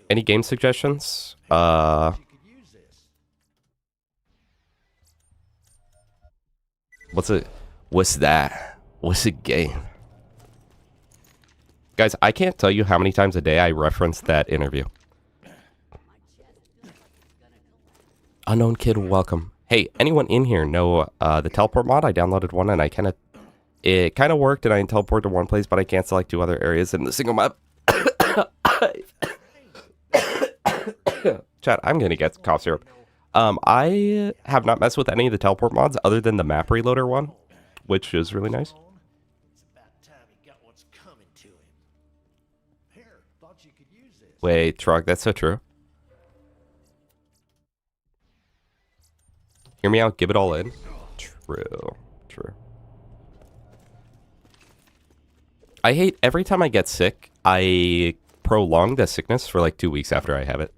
Any game suggestions? What's that? What's a game? Guys, I can't tell you how many times a day I reference that interview. Unknown kid, welcome. Hey, anyone in here know the teleport mod? I downloaded one and it kind of worked, and I can teleport to one place, but I can't select two other areas in the single map. Chat, I'm gonna get cough syrup. I have not messed with any of the teleport mods other than the map reloader one, which is really nice. Wait, Trog, that's so true. Hear me out, give it all in. True. I hate every time I get sick, I prolong the sickness for like 2 weeks after I have it.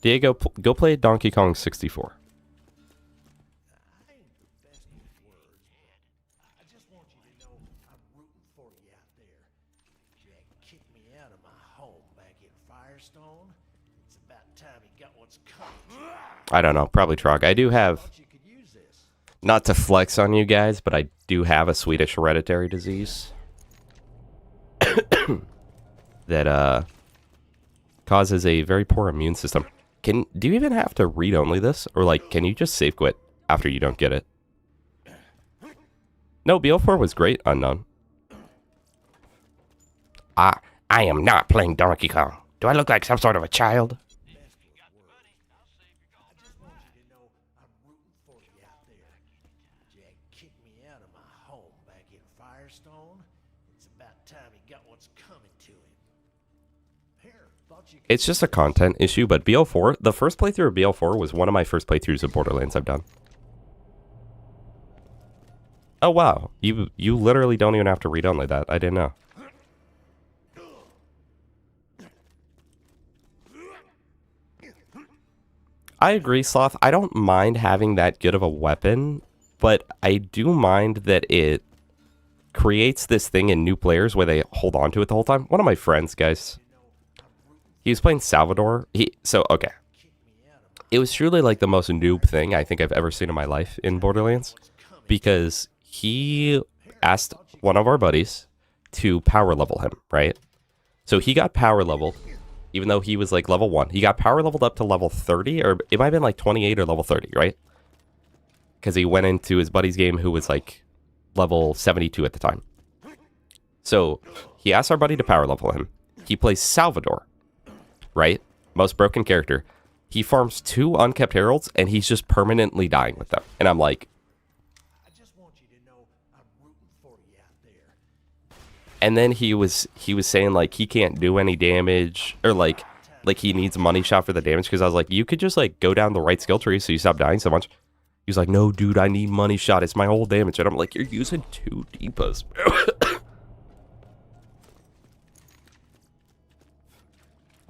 Diego, go play Donkey Kong 64. I don't know, probably Trog. I do have, not to flex on you guys, but I do have a Swedish hereditary disease that causes a very poor immune system. Do you even have to read only this, or like can you just save quit after you don't get it? No, BO4 was great, Unknown. I am not playing Donkey Kong. Do I look like some sort of a child? It's just a content issue, but BO4, the first playthrough of BO4 was one of my first playthroughs of Borderlands I've done. Oh wow, you literally don't even have to read only that. I didn't know. I agree, Sloth. I don't mind having that good of a weapon, but I do mind that it creates this thing in new players where they hold on to it the whole time. One of my friends, guys, he was playing Salvador. Okay. It was truly like the most noob thing I think I've ever seen in my life in Borderlands, because he asked one of our buddies to power level him, right? So he got power leveled, even though he was like level 1. He got power leveled up to level 30, or it might have been like 28 or level 30, right? Because he went into his buddy's game who was like level 72 at the time. So he asked our buddy to power level him. He plays Salvador, right? Most broken character. He farms 2 unkept heralds, and he's just permanently dying with them. And I'm like, I just want you to know I'm rooting for you out there. and then he was saying like he can't do any damage, or like he needs money shot for the damage, because I was like, you could just like go down the right skill tree so you stop dying so much. He's like, no, dude, I need money shot. It's my whole damage. And I'm like, you're using 2 deepas.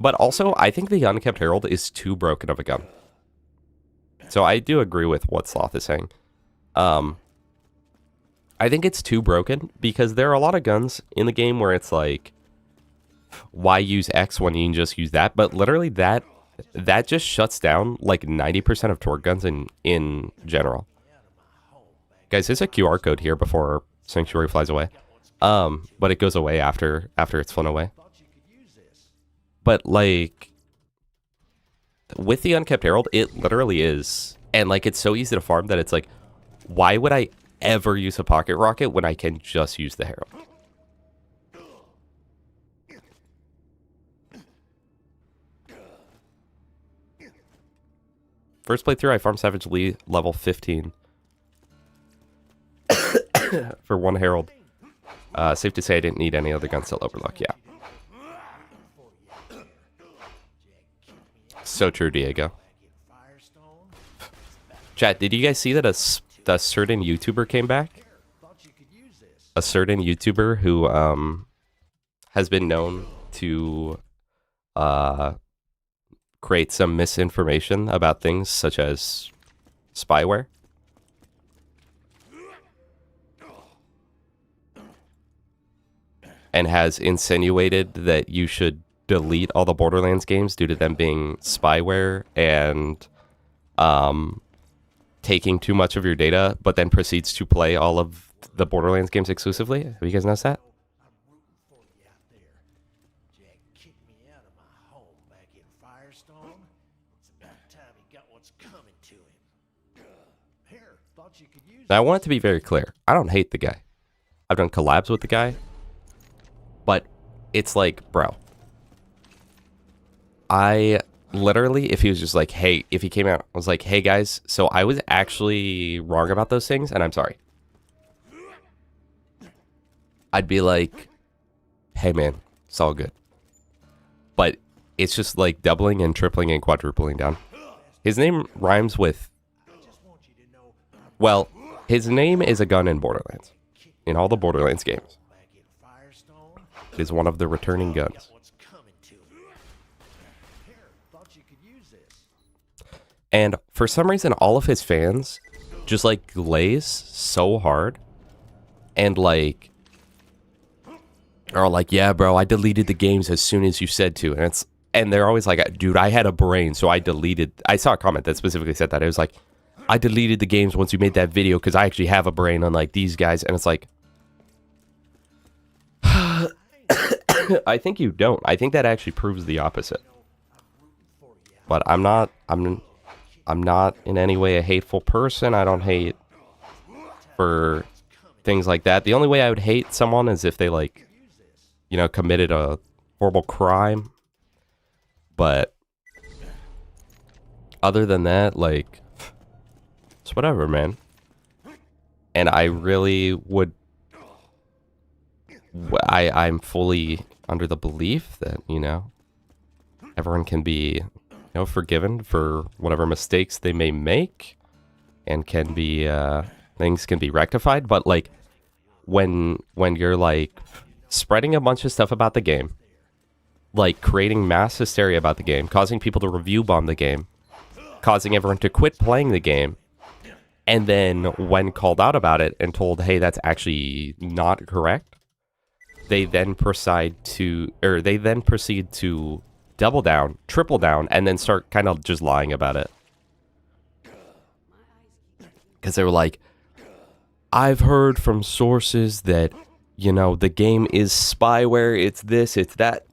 But also, I think the Unkept Herald is too broken of a gun. So I do agree with what Sloth is saying. I think it's too broken, because there are a lot of guns in the game where it's like, why use X when you can just use that? But literally that just shuts down like 90% of torque guns in general. Guys, there's a QR code here before Sanctuary flies away. But it goes away after it's flown away. But like with the Unkept Herald, it literally is, and like it's so easy to farm that it's like, why would I ever use a pocket rocket when I can just use the Herald? First playthrough, I farmed Savage Lee level 15 for 1 Herald. Safe to say I didn't need any other guns till Overlook, yeah. So true, Diego. Chat, did you guys see that a certain YouTuber came back? A certain YouTuber who has been known to create some misinformation about things such as spyware. And has insinuated that you should delete all the Borderlands games due to them being spyware and taking too much of your data, but then proceeds to play all of the Borderlands games exclusively. Have you guys noticed that? Now, I want it to be very clear. I don't hate the guy. I've done collabs with the guy. But it's like, bro. I literally, if he was just like, hey, if he came out, I was like, hey guys, so I was actually wrong about those things, and I'm sorry. I'd be like, hey man, it's all good. But it's just like doubling and tripling and quadrupling down. His name rhymes with, well, his name is a gun in Borderlands. In all the Borderlands games. It is one of the returning guns. And for some reason, all of his fans just like glaze so hard and like are like, yeah, bro, I deleted the games as soon as you said to. And they're always like, dude, I had a brain, so I deleted. I saw a comment that specifically said that. It was like, I deleted the games once you made that video because I actually have a brain, unlike these guys. And it's like, I think you don't. I think that actually proves the opposite. But I'm not in any way a hateful person. I don't hate for things like that. The only way I would hate someone is if they like, you know, committed a horrible crime. But other than that, like, it's whatever, man. And I really would, I'm fully under the belief that, you know, everyone can be, you know, forgiven for whatever mistakes they may make, and can be, things can be rectified. But like, when you're like spreading a bunch of stuff about the game, like creating mass hysteria about the game, causing people to review bomb the game, causing everyone to quit playing the game. And then when called out about it and told, hey, that's actually not correct, they then proceed to double down, triple down, and then start kind of just lying about it. Because they were like, I've heard from sources that, you know, the game is spyware, it's this, it's that.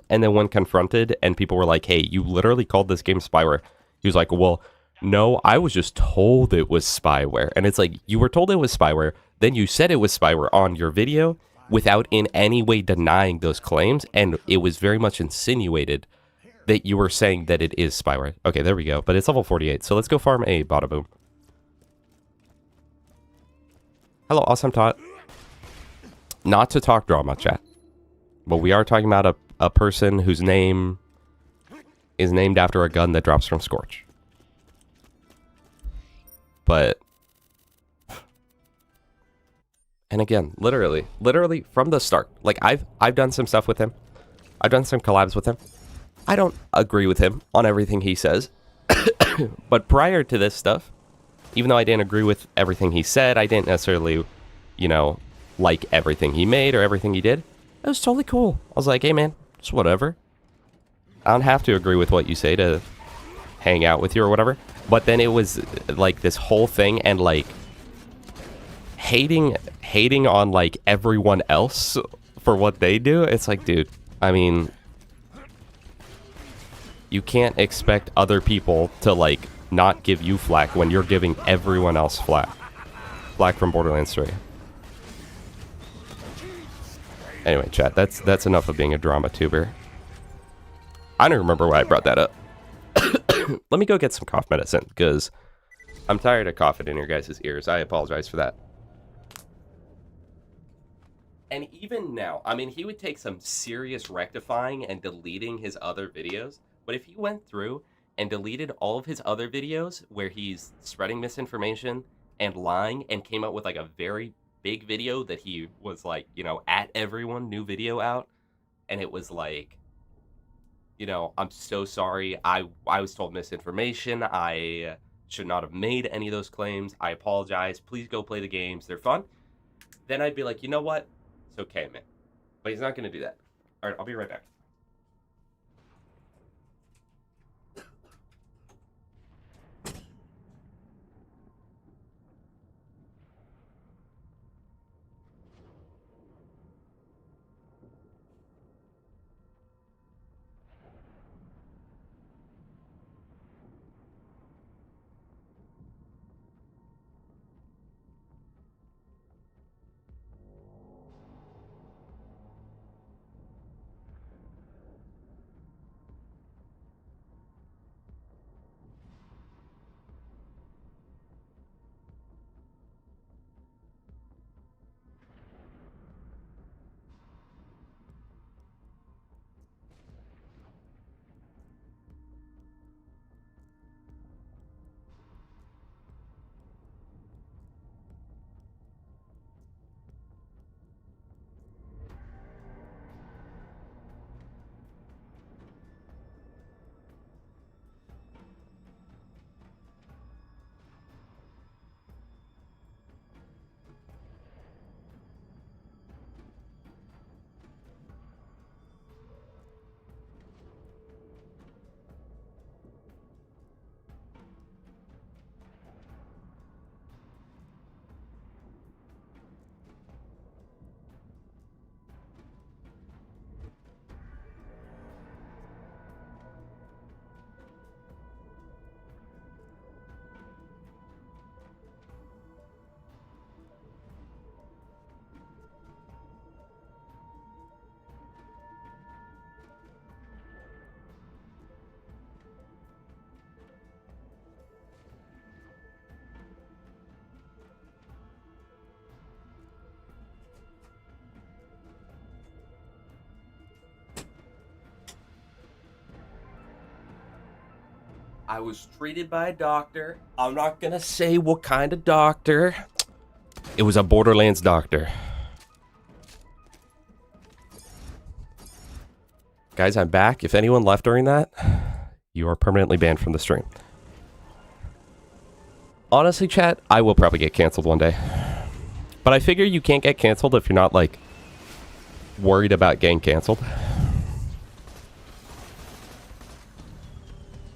And then when confronted and people were like, hey, you literally called this game spyware. He was like, well, no, I was just told it was spyware. And it's like, you were told it was spyware, then you said it was spyware on your video without in any way denying those claims, and it was very much insinuated that you were saying that it is spyware. Okay, there we go. But it's level 48, so let's go farm a Bada Boom. Hello, Awesome Tot. Not to talk drama, chat, but we are talking about a person whose name is named after a gun that drops from Scorch. But, and again, literally from the start, like I've done some stuff with him. I've done some collabs with him. I don't agree with him on everything he says. But prior to this stuff, even though I didn't agree with everything he said, I didn't necessarily, you know, like everything he made or everything he did. It was totally cool. I was like, hey man, just whatever. I don't have to agree with what you say to hang out with you or whatever. But then it was like this whole thing and like hating on like everyone else for what they do. It's like, dude, I mean, you can't expect other people to like not give you flack when you're giving everyone else flack. Flack from Borderlands 3. Anyway, chat, that's enough of being a drama tuber. I don't remember why I brought that up. Let me go get some cough medicine, because I'm tired of coughing in your guys' ears. I apologize for that. And even now, I mean, he would take some serious rectifying and deleting his other videos. But if he went through and deleted all of his other videos where he's spreading misinformation and lying and came up with like a very big video that he was like, you know, at everyone, new video out, and it was like, you know, I'm so sorry. I was told misinformation. I should not have made any of those claims. I apologize. Please go play the games. They're fun. Then I'd be like, you know what? It's okay, man. But he's not going to do that. All right, I'll be right back. I was treated by a doctor. I'm not gonna say what kind of doctor. It was a Borderlands doctor. Guys, I'm back. If anyone left during that, you are permanently banned from the stream. Honestly, chat, I will probably get canceled one day. But I figure you can't get canceled if you're not, like, worried about getting canceled.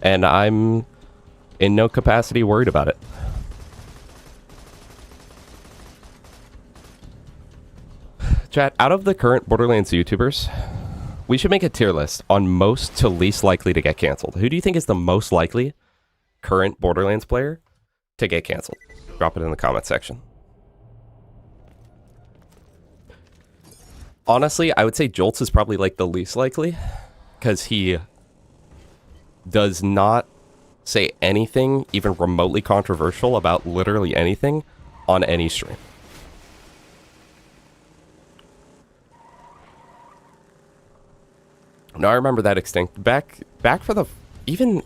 And I'm in no capacity worried about it. Chat, out of the current Borderlands YouTubers, we should make a tier list on most to least likely to get canceled. Who do you think is the most likely current Borderlands player to get canceled? Drop it in the comment section. Honestly, I would say Jolts is probably like the least likely, because he does not say anything even remotely controversial about literally anything on any stream. Now I remember that extinct back for the even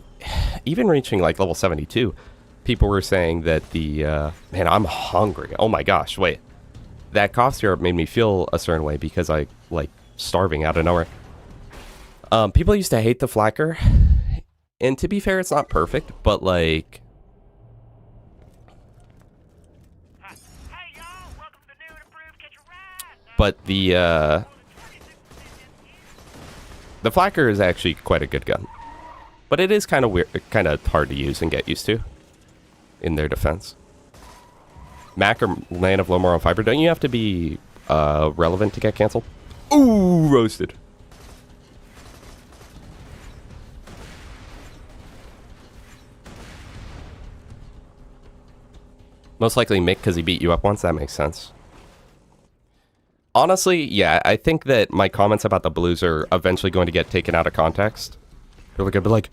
reaching like level 72, people were saying that the man, I'm hungry. Oh my gosh, wait. That cough syrup made me feel a certain way because I like starving out of nowhere. People used to hate the flacker, and to be fair, it's not perfect, but like but the flacker is actually quite a good gun. But it is kind of weird, kind of hard to use and get used to, in their defense. Mac or Land of Low on Fiber, don't you have to be relevant to get canceled? Ooh, roasted. Most likely Mick because he beat you up once, that makes sense. Honestly, yeah, I think that my comments about the blues are eventually going to get taken out of context. They're going to be like,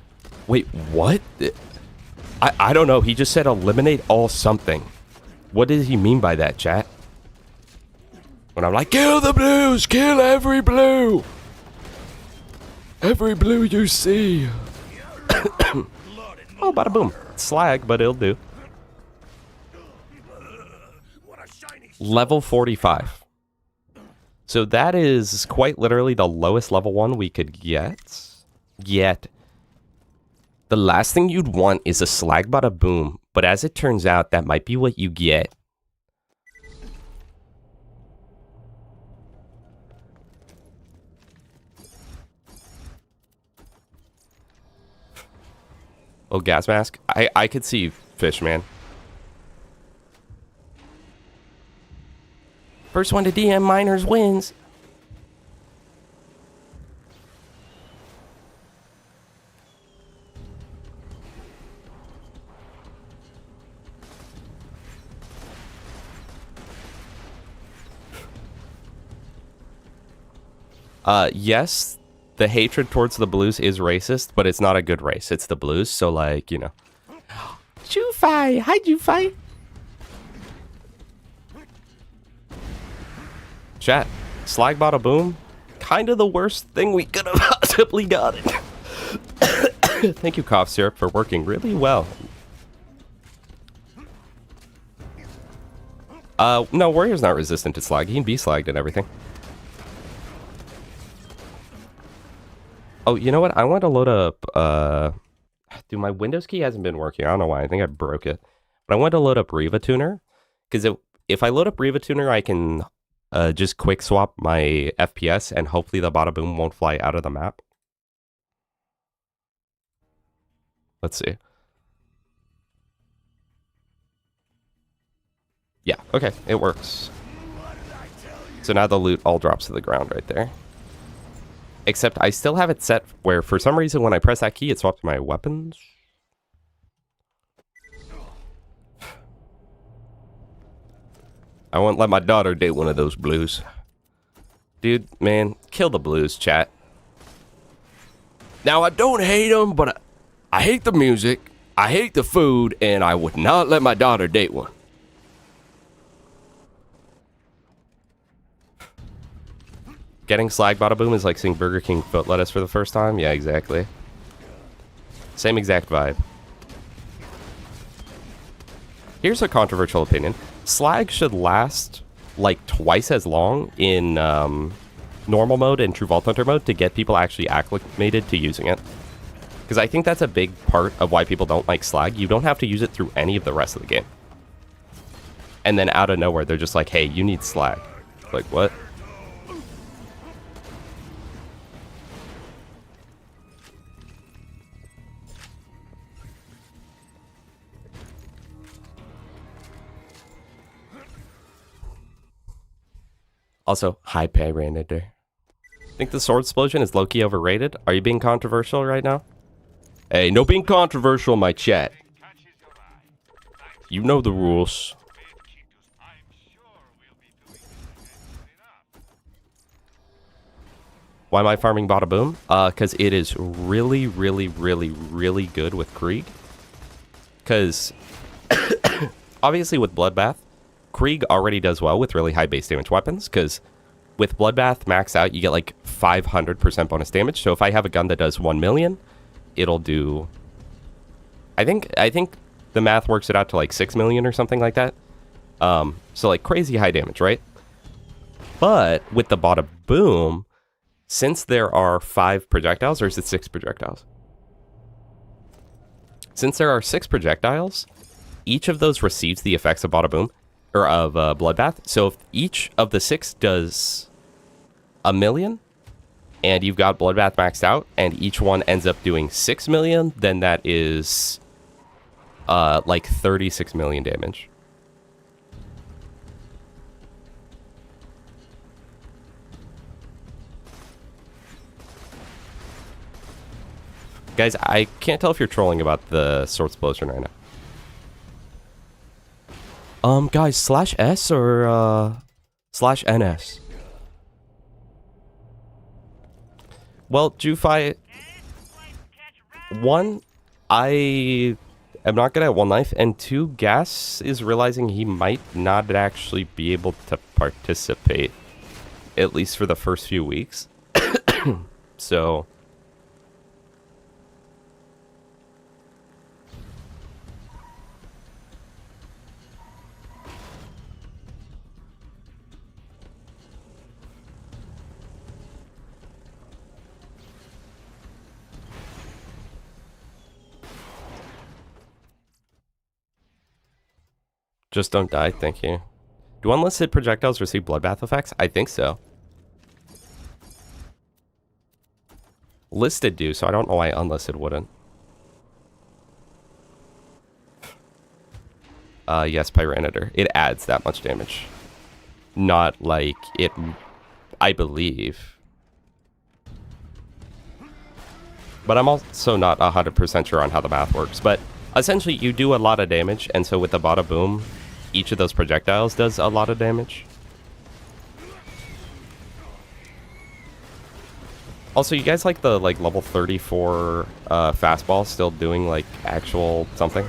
wait, what? I don't know, he just said eliminate all something. What did he mean by that, chat? When I'm like, kill the blues, kill every blue. Every blue you see. Oh, bada boom. Slag, but it'll do. Level 45. So that is quite literally the lowest level one we could get. Yet, the last thing you'd want is a slag bada boom. But as it turns out, that might be what you get. Oh, gas mask? I could see fish, man. First one to DM miners wins. Yes, the hatred towards the blues is racist, but it's not a good race. It's the blues, so like, you know. Jufi! Hi, Jufi! Chat, slag bada boom, kind of the worst thing we could have possibly gotten. Thank you, cough syrup, for working really well. No, Warrior's not resistant to slag. He can be slagged and everything. Oh, you know what? I want to load up, dude, my Windows key hasn't been working. I don't know why. I think I broke it. But I want to load up Riva Tuner, because if I load up Riva Tuner, I can just quick swap my FPS, and hopefully the bada boom won't fly out of the map. Let's see. Yeah, okay, it works. So now the loot all drops to the ground right there. Except I still have it set where, for some reason, when I press that key, it swaps my weapons. I won't let my daughter date one of those blues. Dude, man, kill the blues, chat. Now, I don't hate them, but I hate the music, I hate the food, and I would not let my daughter date one. Getting slag bada boom is like seeing Burger King foot lettuce for the first time. Yeah, exactly. Same exact vibe. Here's a controversial opinion. Slag should last like twice as long in normal mode and True Vault Hunter mode to get people actually acclimated to using it. Because I think that's a big part of why people don't like slag. You don't have to use it through any of the rest of the game. And then out of nowhere, they're just like, hey, you need slag. Like, what? Also, high pay Ranader. Think the sword explosion is low-key overrated? Are you being controversial right now? Hey, no being controversial in my chat. You know the rules. Why am I farming Bada Boom? Because it is really, really, really, really good with Krieg. Because, obviously with Bloodbath, Krieg already does well with really high base damage weapons. Because with Bloodbath max out, you get like 500% bonus damage. So if I have a gun that does 1 million, it'll do... I think the math works it out to like 6 million or something like that. So like crazy high damage, right? But with the Bada Boom... Since there are 5 projectiles, or is it 6 projectiles? Since there are 6 projectiles, each of those receives the effects of Bada Boom, or of Bloodbath. So if each of the 6 does 1 million, and you've got Bloodbath maxed out, and each one ends up doing 6 million, then that is like 36 million damage. Guys, I can't tell if you're trolling about the sword explosion right now. Guys, /S or /NS? Well, Jufi, one, I am not good at one knife, and two, Gas is realizing he might not actually be able to participate, at least for the first few weeks. So... Just don't die, thank you. Do unlisted projectiles receive bloodbath effects? I think so. Listed do, so I don't know why unlisted wouldn't. Yes, Pyranitor. It adds that much damage. Not like it, I believe. But I'm also not 100% sure on how the math works. But essentially, you do a lot of damage, and so with the Bada Boom, each of those projectiles does a lot of damage. Also, you guys like the level 34 fastball still doing like actual something?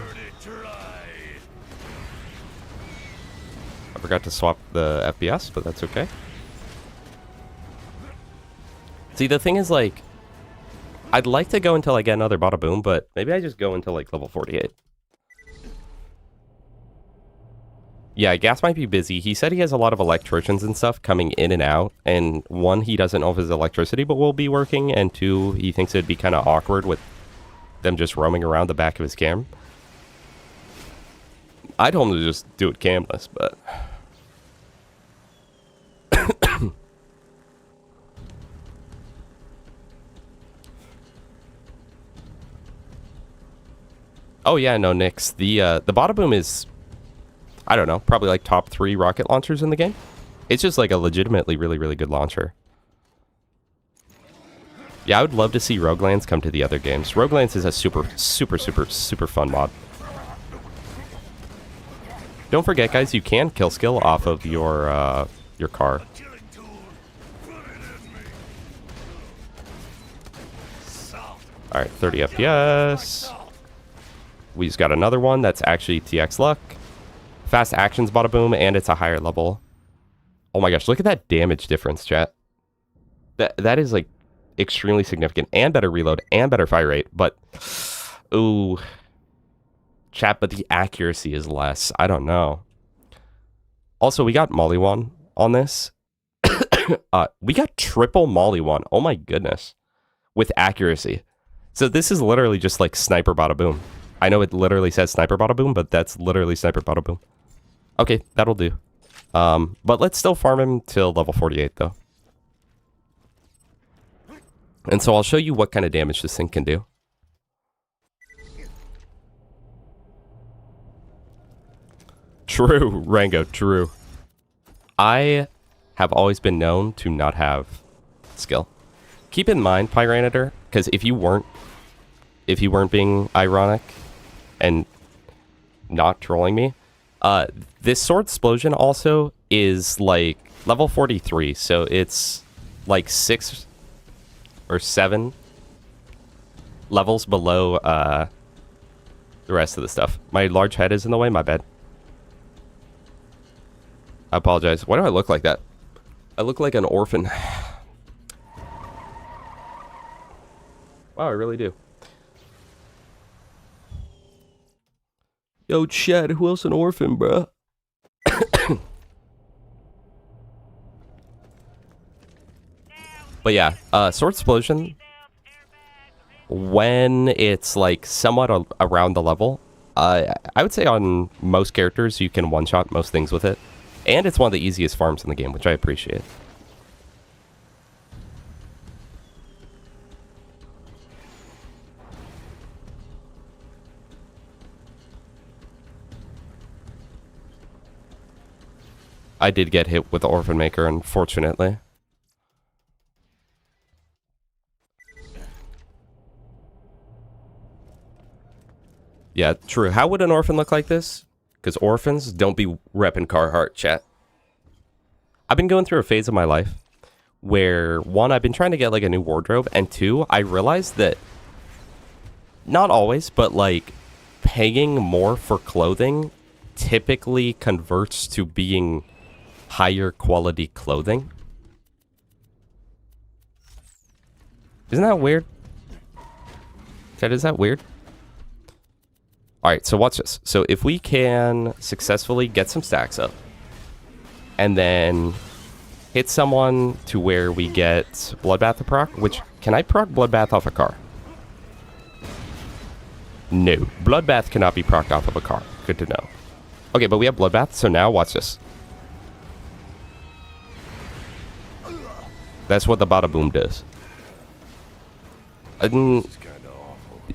I forgot to swap the FPS, but that's okay. See, the thing is, like, I'd like to go until I get another Bada Boom, but maybe I just go until like level 48. Yeah, Gas might be busy. He said he has a lot of electricians and stuff coming in and out. And one, he doesn't know if his electricity but will be working. And two, he thinks it'd be kind of awkward with them just roaming around the back of his cam. I told him to just do it camless, but... Oh yeah, no, Nyx. The Bada Boom is... I don't know, probably like top 3 rocket launchers in the game. It's just like a legitimately really, really good launcher. Yeah, I would love to see Roguelands come to the other games. Roguelands is a super, super, super, super fun mod. Don't forget, guys, you can kill skill off of your car. Alright, 30 FPS. We just got another one that's actually TX luck. Fast actions Bada Boom, and it's a higher level. Oh my gosh, look at that damage difference, chat. That is like extremely significant, and better reload, and better fire rate, but ooh, chat, but the accuracy is less. I don't know. Also, we got Mollywan on this. We got triple Mollywan. Oh my goodness. With accuracy. So this is literally just like sniper bada boom. I know it literally says sniper bada boom, but that's literally sniper bada boom. Okay, that'll do. But let's still farm him till level 48 though. And so I'll show you what kind of damage this thing can do. True, Rango, true. I have always been known to not have skill. Keep in mind, Pyranitor, because if you weren't being ironic and not trolling me, this sword explosion also is like level 43, so it's like 6 or 7 levels below the rest of the stuff. My large head is in the way, my bad. I apologize. Why do I look like that? I look like an orphan. Wow, I really do. Yo, Chad, who else an orphan, bruh? But yeah, sword explosion, when it's like somewhat around the level, I would say on most characters you can one-shot most things with it. And it's one of the easiest farms in the game, which I appreciate. I did get hit with the Orphan Maker, unfortunately. Yeah, true. How would an orphan look like this? Because orphans don't be repping Carhartt, chat. I've been going through a phase of my life where, one, I've been trying to get like a new wardrobe, and two, I realized that not always, but like paying more for clothing typically converts to being higher quality clothing. Isn't that weird? Chat, is that weird? Alright, so watch this. So if we can successfully get some stacks up, and then hit someone to where we get Bloodbath to proc, which, can I proc Bloodbath off a car? No. Bloodbath cannot be procced off of a car. Good to know. Okay, but we have Bloodbath, so now watch this. That's what the bada boom does.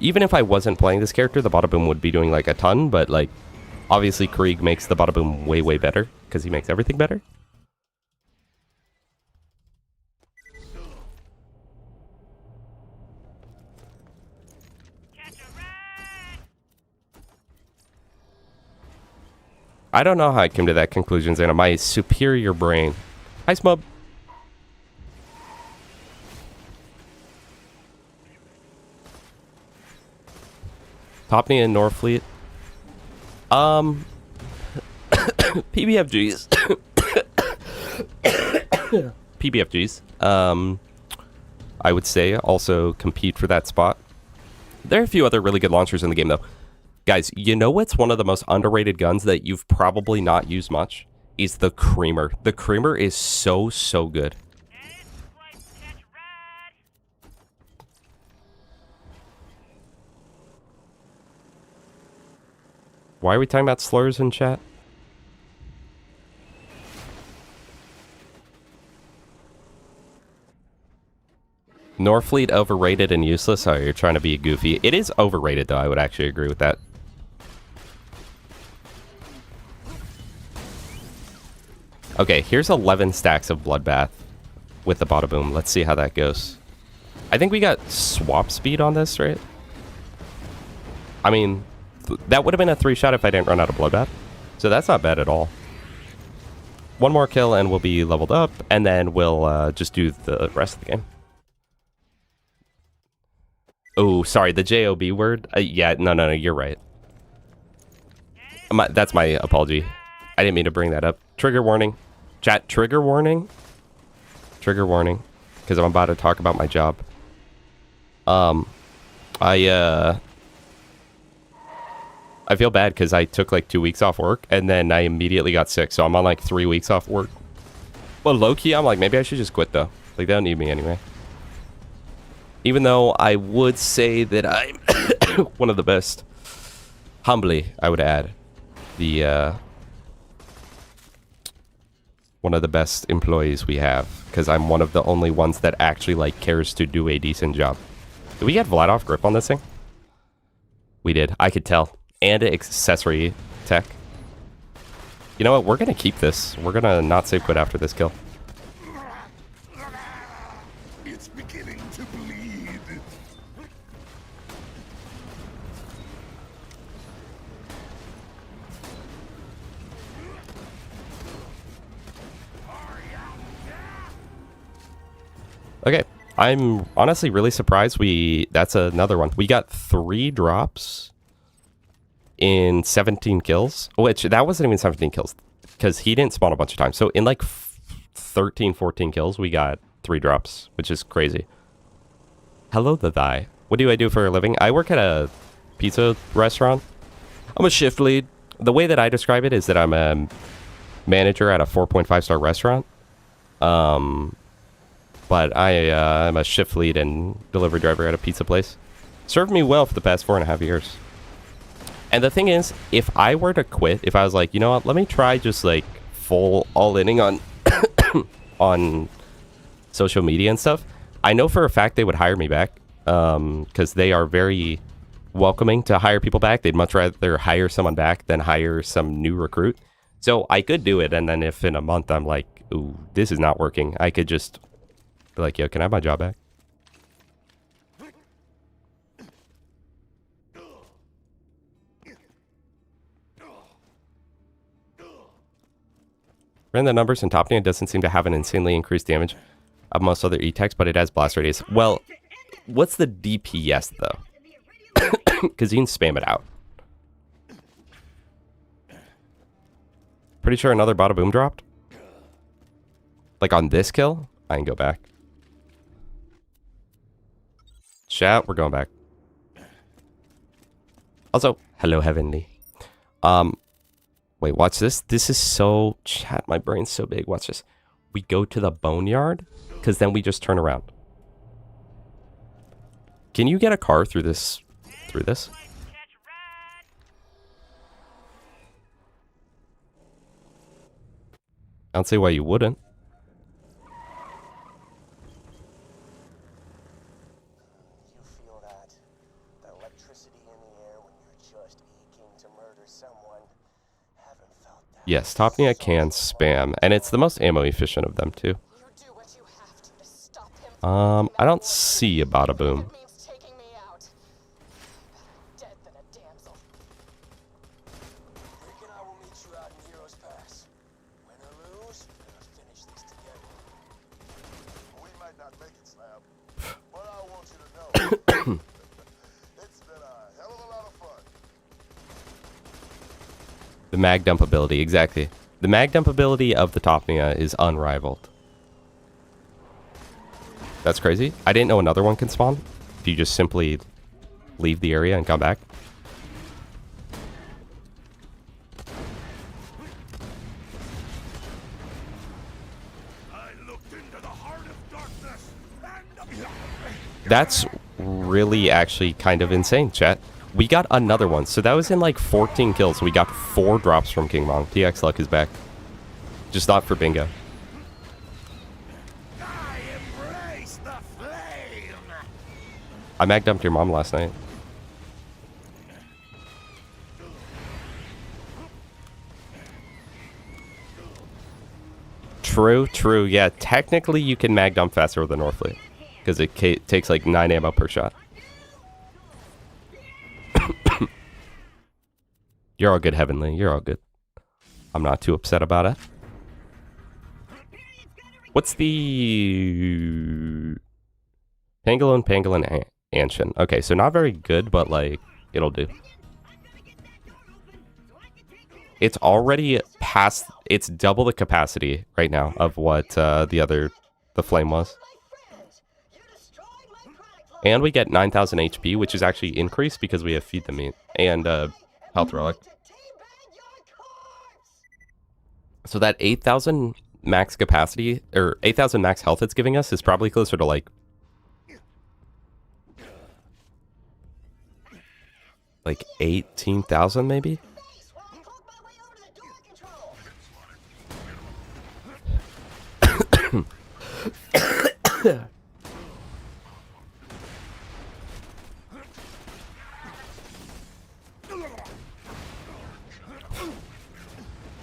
Even if I wasn't playing this character, the bada boom would be doing like a ton, but like obviously Krieg makes the bada boom way, way better because he makes everything better. I don't know how I came to that conclusion, Xana. My superior brain. Hi, Smub. Popney and Norfleet. PBFGs. PBFGs. I would say also compete for that spot. There are a few other really good launchers in the game, though. Guys, you know what's one of the most underrated guns that you've probably not used much? Is the Creamer. The Creamer is so, so good. Why are we talking about slurs in chat? Norfleet overrated and useless? Oh, you're trying to be goofy. It is overrated, though. I would actually agree with that. Okay, here's 11 stacks of Bloodbath with the bada boom. Let's see how that goes. I think we got swap speed on this, right? I mean, that would have been a 3-shot if I didn't run out of Bloodbath. So that's not bad at all. One more kill and we'll be leveled up, and then we'll just do the rest of the game. Oh, sorry, the JOB word? Yeah, no, you're right. That's my apology. I didn't mean to bring that up. Trigger warning. Chat, trigger warning. Trigger warning. Because I'm about to talk about my job. I feel bad because I took like 2 weeks off work and then I immediately got sick. So I'm on like 3 weeks off work. Well, low-key, I'm like, maybe I should just quit though. Like, they don't need me anyway. Even though I would say that I'm one of the best. Humbly, I would add. The, one of the best employees we have. Because I'm one of the only ones that actually, like, cares to do a decent job. Did we get Vladov grip on this thing? We did. I could tell. And accessory tech. You know what? We're going to keep this. We're going to not save quit after this kill. It's beginning to bleed. Okay. I'm honestly really surprised that's another one. We got 3 drops in 17 kills, which that wasn't even 17 kills because he didn't spawn a bunch of times. So in like 13, 14 kills, we got 3 drops, which is crazy. Hello, the thigh. What do I do for a living? I work at a pizza restaurant. I'm a shift lead. The way that I describe it is that I'm a manager at a 4.5-star restaurant. But I'm a shift lead and delivery driver at a pizza place. Served me well for the past 4.5 years. And the thing is, if I were to quit, if I was like, you know what, let me try just like full all-inning on on social media and stuff, I know for a fact they would hire me back because they are very welcoming to hire people back. They'd much rather hire someone back than hire some new recruit. So I could do it, and then if in a month I'm like, ooh, this is not working, I could just be like, yo, can I have my job back? Ran the numbers in Topnia. It doesn't seem to have an insanely increased damage of most other E-Techs, but it has blast radius. Well, what's the DPS, though? Because you can spam it out. Pretty sure another bada boom dropped. Like on this kill? I can go back. Chat, we're going back. Also, hello, Heavenly. Wait, watch this. This is so... Chat, my brain's so big. Watch this. We go to the boneyard, because then we just turn around. Can you get a car through this? Through this? I don't see why you wouldn't. You feel that? That electricity in the air when you're just aching to murder someone? Haven't felt that. Yes, Topnia can spam, and it's the most ammo efficient of them too. You do what you have to stop him from I don't see a bada boom. It means taking me out. Better dead than a damsel. Rick and I will meet you out in Heroes Pass. Win or lose, we're gonna finish this together. We might not make it, Slab, but I want you to know it's been a hell of a lot of fun. The mag dump ability, exactly. The mag dump ability of the Topnia is unrivaled. That's crazy. I didn't know another one can spawn. If you just simply leave the area and come back. I looked into the heart of darkness and That's really actually kind of insane, chat. We got another one. So that was in like 14 kills. We got 4 drops from King Mong. TX luck is back. Just not for bingo. I embrace the flame. I mag dumped your mom last night. True, true. Yeah, technically you can mag dump faster with the Northfleet. Because it takes like 9 ammo per shot. You're all good, Heavenly. You're all good. I'm not too upset about it. What's the... Pangolin Anshin. Okay, so not very good, but like, it'll do. It's already past... It's double the capacity right now of what the flame was. And we get 9,000 HP, which is actually increased because we have Feed the Meat and Health Relic. So that 8,000 max capacity, or 8,000 max health it's giving us is probably closer to like like 18,000 maybe.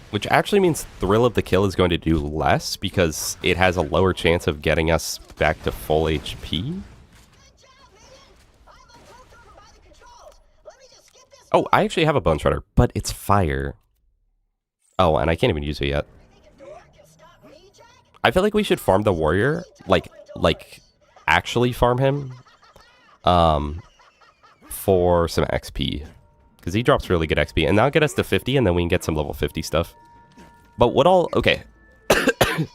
Which actually means Thrill of the Kill is going to do less because it has a lower chance of getting us back to full HP. Oh, I actually have a Bone Shredder, but it's fire. Oh, and I can't even use it yet. I feel like we should farm the warrior, like actually farm him, for some XP, because he drops really good XP, and that'll get us to 50, and then we can get some level 50 stuff. But what all? Okay,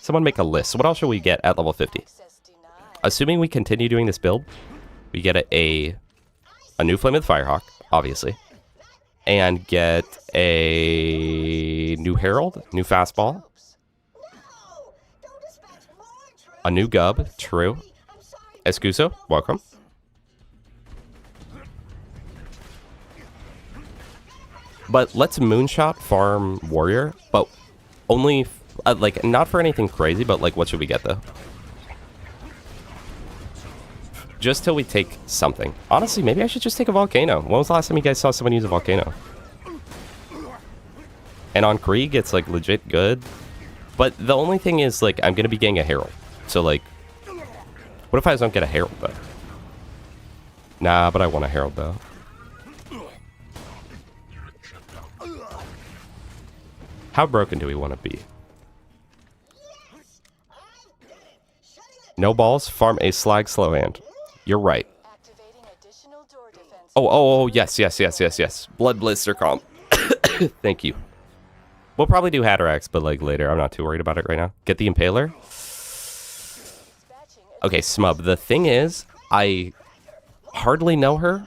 someone make a list. What else should we get at level 50? Assuming we continue doing this build, we get a new Flame of the Firehawk, obviously, and get a new Herald, new Fastball, a new Gub, true. Escuso, welcome. But let's Moonshot farm Warrior, but only, like, not for anything crazy, but, like, what should we get, though? Just till we take something. Honestly, maybe I should just take a Volcano. When was the last time you guys saw someone use a Volcano? And on Krieg, it's, like, legit good. But the only thing is, like, I'm going to be getting a Herald. So, like, what if I don't get a Herald, though? Nah, but I want a Herald, though. How broken do we want to be? No balls, farm a Slag Slow Hand. You're right. Oh, yes. Blood Blister comp. Thank you. We'll probably do Hatterax, but like later. I'm not too worried about it right now. Get the Impaler. Okay, Smub. The thing is, I hardly know her.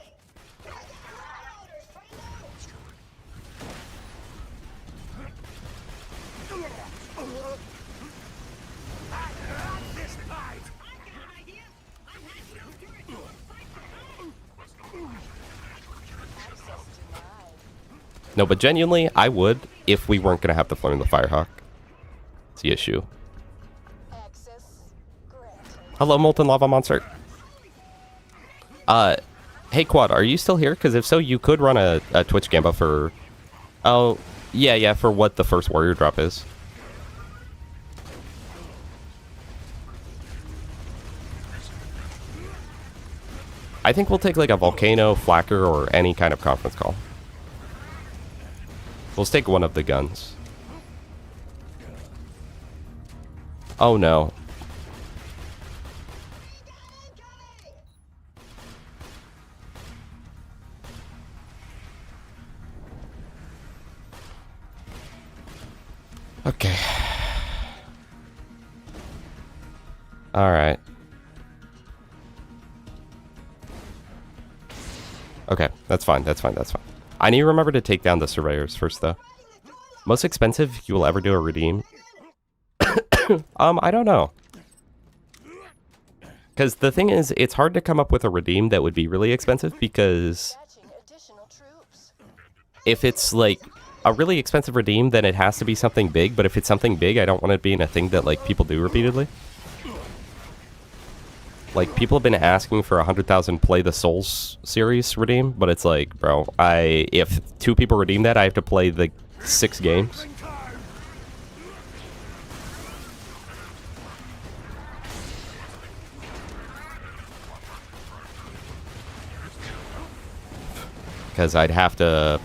No, but genuinely, I would if we weren't going to have to Flame the Firehawk. It's the issue. Hello, Molten Lava Monster. Hey, Quad, are you still here? Because if so, you could run a Twitch Gamba for... Oh, yeah, for what the first Warrior drop is. I think we'll take like a Volcano, Flacker, or any kind of conference call. We'll take one of the guns. Oh no. Okay. All right. Okay, that's fine. I need to remember to take down the surveyors first, though. Most expensive you will ever do a redeem? I don't know. Because the thing is, it's hard to come up with a redeem that would be really expensive, because if it's like a really expensive redeem, then it has to be something big, but if it's something big, I don't want it being a thing that like people do repeatedly. Like, people have been asking for 100,000 Play the Souls series redeem, but it's like, bro, if 2 people redeem that, I have to play the 6 games. Because I'd have to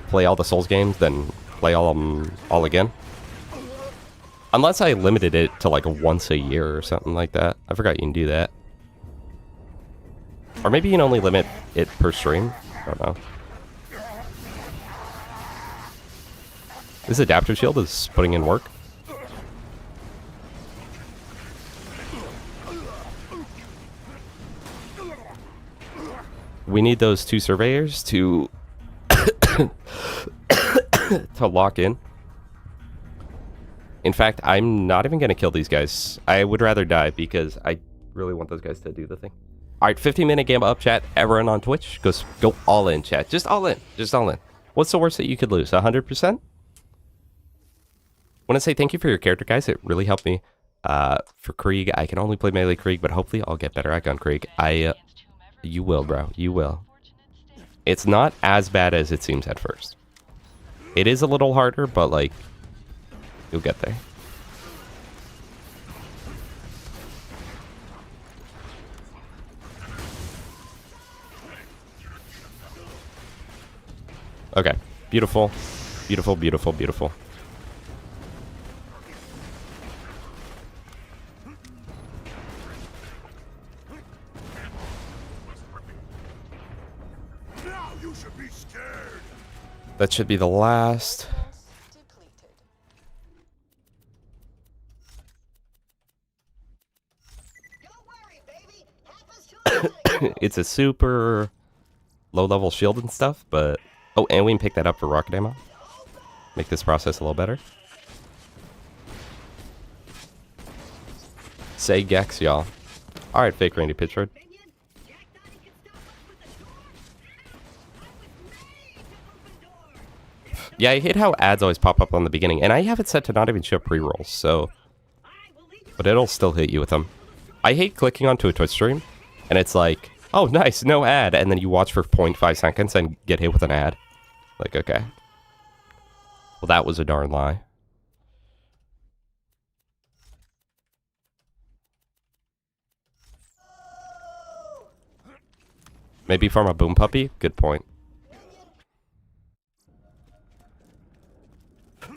play all the Souls games, then play all of them all again. Unless I limited it to like once a year or something like that. I forgot you can do that. Or maybe you can only limit it per stream. I don't know. This adaptive shield is putting in work. We need those 2 surveyors to to lock in. In fact, I'm not even going to kill these guys. I would rather die because I really want those guys to do the thing. All right, 15-minute game up, chat. Everyone on Twitch, go all in, chat. Just all in. Just all in. What's the worst that you could lose? 100%? I want to say thank you for your character, guys. It really helped me. For Krieg, I can only play melee Krieg, but hopefully I'll get better at gun Krieg. You will, bro. You will. It's not as bad as it seems at first. It is a little harder, but, like, you'll get there. Okay. Beautiful. Beautiful, beautiful, beautiful. Now you should be scared. That should be the last. Depleted. Don't worry, baby. Happens to us. It's a super low-level shield and stuff, but... Oh, and we can pick that up for rocket ammo. Make this process a little better. Say Gex, y'all. Alright, fake Randy Pitchford. Yeah, I hate how ads always pop up on the beginning, and I have it set to not even show pre-rolls, so... But it'll still hit you with them. I hate clicking onto a Twitch stream, and it's like, oh, nice, no ad, and then you watch for 0.5 seconds and get hit with an ad. Like, okay. Well, that was a darn lie. Maybe farm a boom puppy? Good point.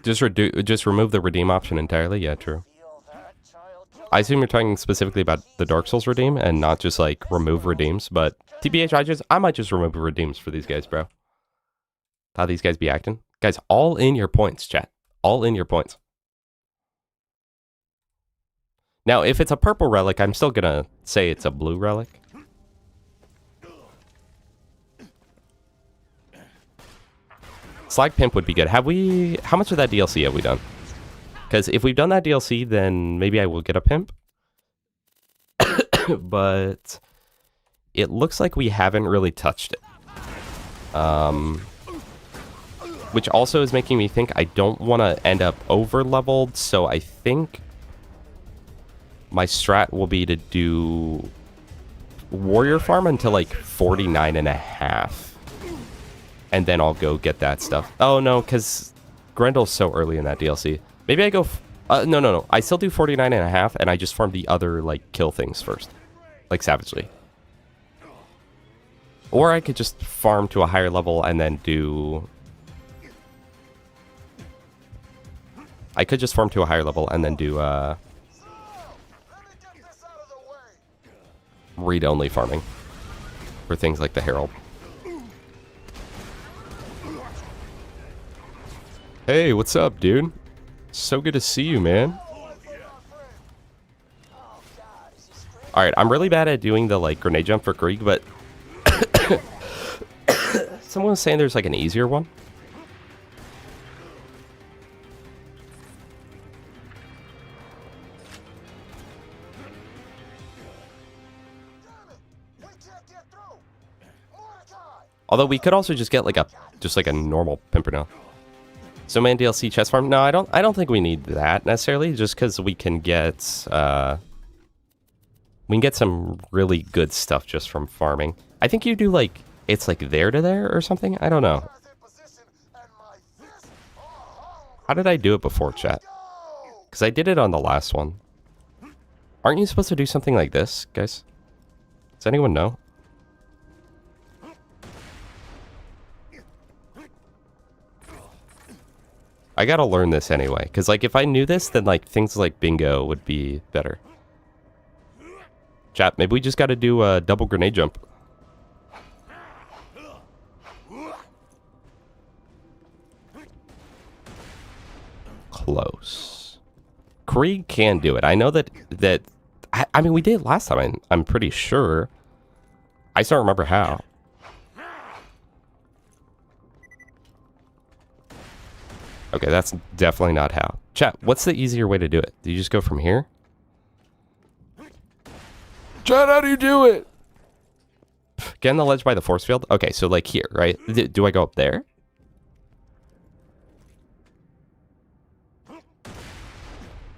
Just remove the redeem option entirely? Yeah, true. I assume you're talking specifically about the Dark Souls redeem and not just like remove redeems, but TBH, I might just remove redeems for these guys, bro. How these guys be acting. Guys, all in your points, chat. All in your points. Now, if it's a purple relic, I'm still gonna say it's a blue relic. Slag Pimp would be good. How much of that DLC have we done? Because if we've done that DLC, then maybe I will get a Pimp. But it looks like we haven't really touched it. Which also is making me think I don't want to end up over-leveled, so I think my strat will be to do warrior farm until like 49.5. And then I'll go get that stuff. Oh no, because Grendel's so early in that DLC. Maybe I go... no. I still do 49.5 and I just farm the other, like, kill things first. Like, savagely. Or I could just farm to a higher level and then do... I could just farm to a higher level and then do, read-only farming. For things like the Herald. Hey, what's up, dude? So good to see you, man. Alright, I'm really bad at doing the, like, grenade jump for Krieg, but... Someone was saying there's, like, an easier one. Although we could also just get, like, a normal Pimpernel. So man DLC chest farm? No, I don't think we need that necessarily, just because we can get some really good stuff just from farming. I think you do like it's like there to there or something. I don't know. How did I do it before, chat? Because I did it on the last one. Aren't you supposed to do something like this, guys? Does anyone know? I gotta learn this anyway, because, like, if I knew this, then, like, things like bingo would be better. Chat, maybe we just gotta do a double grenade jump. Close. Krieg can do it. I know that I mean, we did it last time, I'm pretty sure. I just don't remember how. Okay, that's definitely not how. Chat, what's the easier way to do it? Do you just go from here? Chat, how do you do it? Get on the ledge by the force field. Okay, so like here, right? Do I go up there?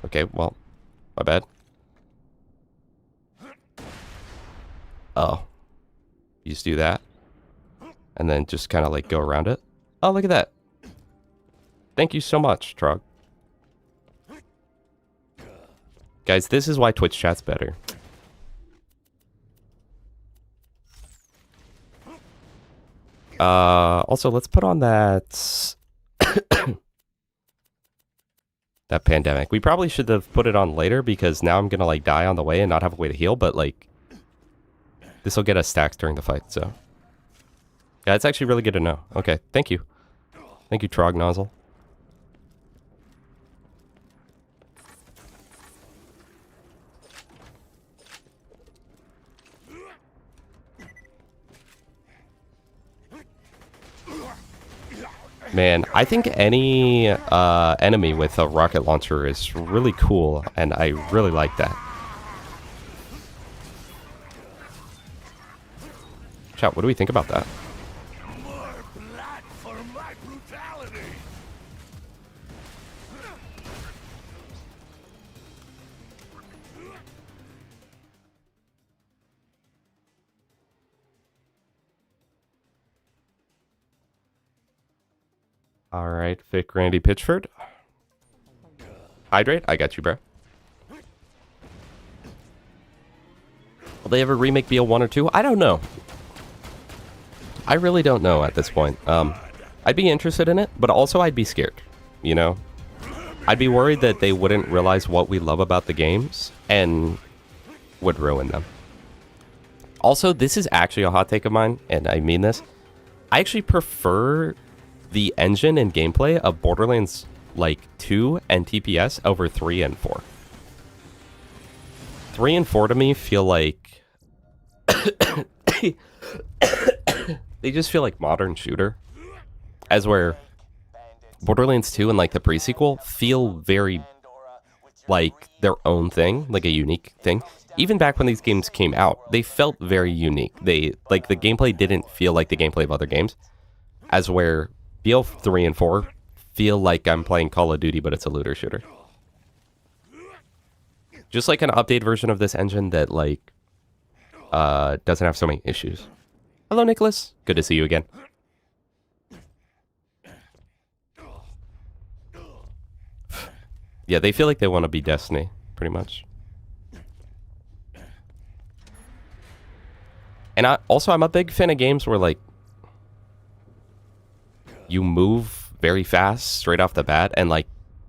Okay, well, my bad. Oh. You just do that. And then just kind of like go around it. Oh, look at that. Thank you so much, Trog. Guys, this is why Twitch chat's better. Also, let's put on that... that pandemic. We probably should have put it on later because now I'm gonna like die on the way and not have a way to heal, but like... this will get us stacks during the fight, so... yeah, it's actually really good to know. Okay, thank you. Thank you, Trog Nozzle. Man, I think any enemy with a rocket launcher is really cool, and I really like that. Chat, what do we think about that? More blood for my brutality. Alright, Vic Randy Pitchford. Hydrate? I got you, bro. Will they ever remake BO1 or 2? I don't know. I really don't know at this point. I'd be interested in it, but also I'd be scared, you know? I'd be worried that they wouldn't realize what we love about the games and would ruin them. Also, this is actually a hot take of mine, and I mean this. I actually prefer the engine and gameplay of Borderlands like 2 and TPS over 3 and 4. 3 and 4 to me feel like they just feel like modern shooter, as where Borderlands 2 and like the pre-sequel feel very like their own thing, like a unique thing. Even back when these games came out, they felt very unique. They like the gameplay didn't feel like the gameplay of other games, as where BO3 and 4 feel like I'm playing Call of Duty, but it's a looter shooter. Just like an updated version of this engine that like doesn't have so many issues. Hello, Nicholas. Good to see you again. Yeah, they feel like they want to be Destiny, pretty much. And I'm a big fan of games where like you move very fast straight off the bat and like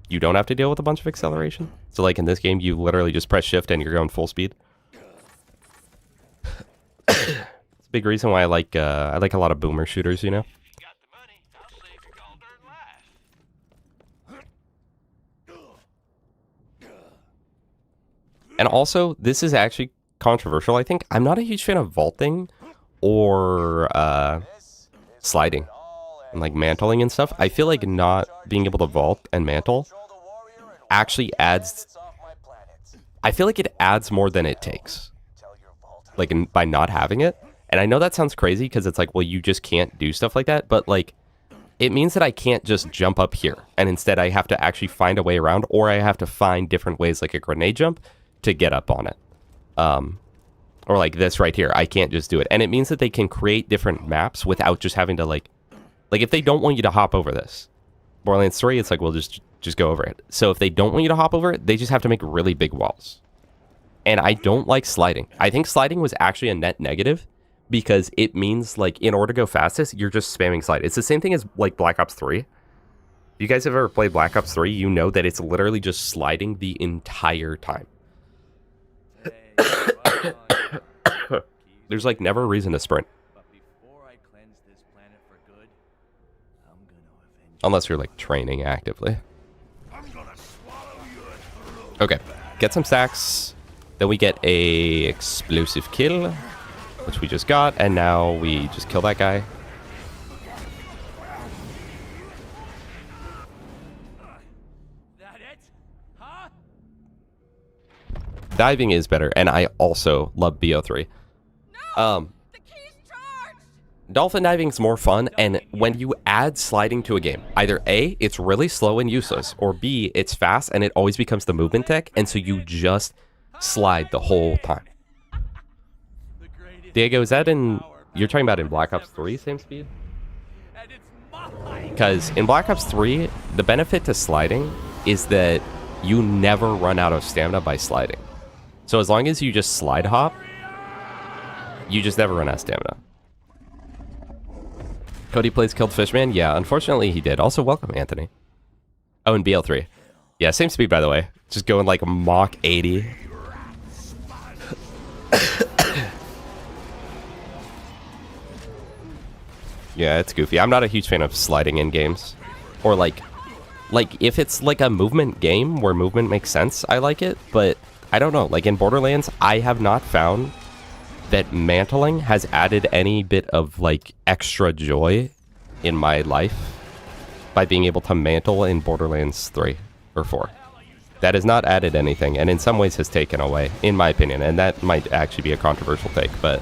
you don't have to deal with a bunch of acceleration. So like in this game, you literally just press shift and you're going full speed. It's a big reason why I like a lot of boomer shooters, you know? And also, this is actually controversial, I think. I'm not a huge fan of vaulting or sliding and like mantling and stuff. I feel like not being able to vault and mantle actually adds... I feel like it adds more than it takes. Like by not having it. And I know that sounds crazy because it's like, well, you just can't do stuff like that. But like, it means that I can't just jump up here. And instead I have to actually find a way around, or I have to find different ways like a grenade jump to get up on it. Or like this right here, I can't just do it. And it means that they can create different maps without just having to like if they don't want you to hop over this, Borderlands 3, it's like, well, just go over it. So if they don't want you to hop over it, they just have to make really big walls. And I don't like sliding. I think sliding was actually a net negative because it means like in order to go fastest, you're just spamming slide. It's the same thing as like Black Ops 3. If you guys have ever played Black Ops 3, you know that it's literally just sliding the entire time. There's like never a reason to sprint. Unless you're like training actively. Okay, get some stacks. Then we get a explosive kill, which we just got, and now we just kill that guy. That it? Huh? Diving is better, and I also love BO3. The key's Dolphin diving's more fun, and when you add sliding to a game, either A, it's really slow and useless, or B, it's fast and it always becomes the movement tech, and so you just slide the whole time. Diego, is that in... You're talking about in Black Ops 3, same speed? Because in Black Ops 3, the benefit to sliding is that you never run out of stamina by sliding. So as long as you just slide hop, you just never run out of stamina. Cody plays Killed Fishman? Yeah, unfortunately he did. Also, welcome, Anthony. Oh, and BL3. Yeah, same speed, by the way. Just going like Mach 80. Yeah, it's goofy. I'm not a huge fan of sliding in games. Or like if it's like a movement game where movement makes sense, I like it. But I don't know. Like in Borderlands, I have not found that mantling has added any bit of like extra joy in my life by being able to mantle in Borderlands 3 or 4. That has not added anything, and in some ways has taken away, in my opinion. And that might actually be a controversial take, but...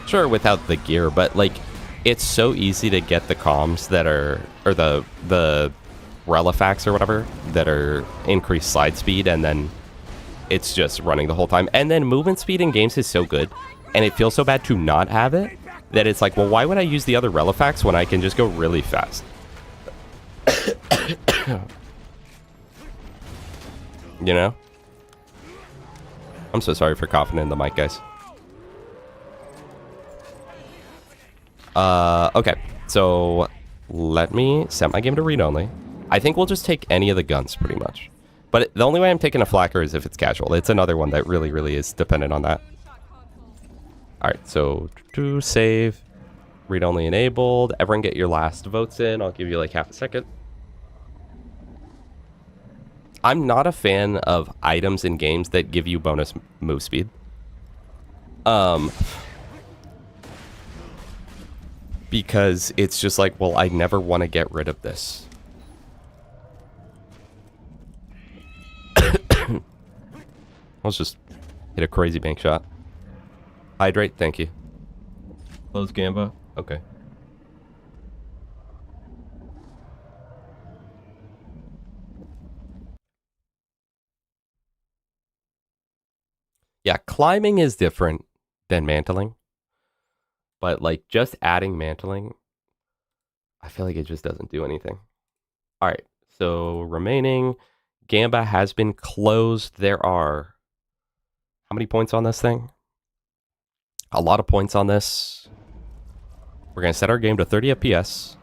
Sure, without the gear, but like it's so easy to get the comms that are, or the Relifax or whatever that are increased slide speed, and then it's just running the whole time. And then movement speed in games is so good, and it feels so bad to not have it, that it's like, well, why would I use the other Relifax when I can just go really fast? You know? I'm so sorry for coughing in the mic, guys. Okay, so let me set my game to read-only. I think we'll just take any of the guns, pretty much. But the only way I'm taking a flacker is if it's casual. It's another one that really, really is dependent on that. Alright, so to save, read-only enabled. Everyone get your last votes in. I'll give you like half a second. I'm not a fan of items in games that give you bonus move speed. Because it's just like, well, I never want to get rid of this. Let's just hit a crazy bank shot. Hydrate, thank you. Close Gamba, okay. Yeah, climbing is different than mantling. But, like, just adding mantling, I feel like it just doesn't do anything. Alright, so remaining. Gamba has been closed. There are... How many points on this thing? A lot of points on this. We're going to set our game to 30 FPS.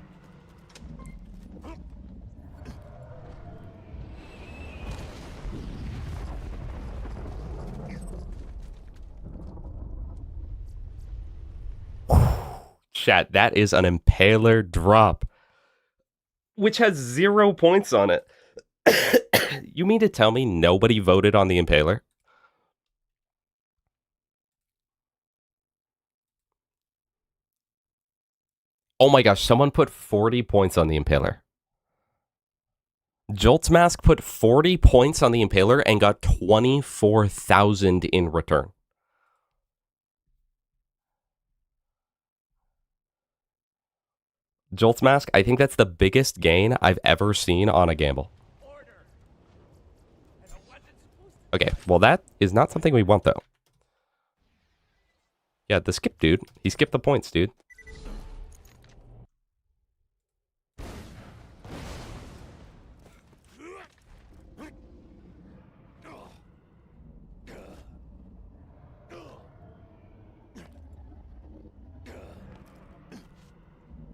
Chat, that is an Impaler drop, which has 0 points on it. You mean to tell me nobody voted on the Impaler? Oh my gosh, someone put 40 points on the Impaler. Jolt's Mask put 40 points on the Impaler and got 24,000 in return. Jolt's Mask, I think that's the biggest gain I've ever seen on a gamble. Okay, well that is not something we want though. Yeah, the skip dude. He skipped the points, dude.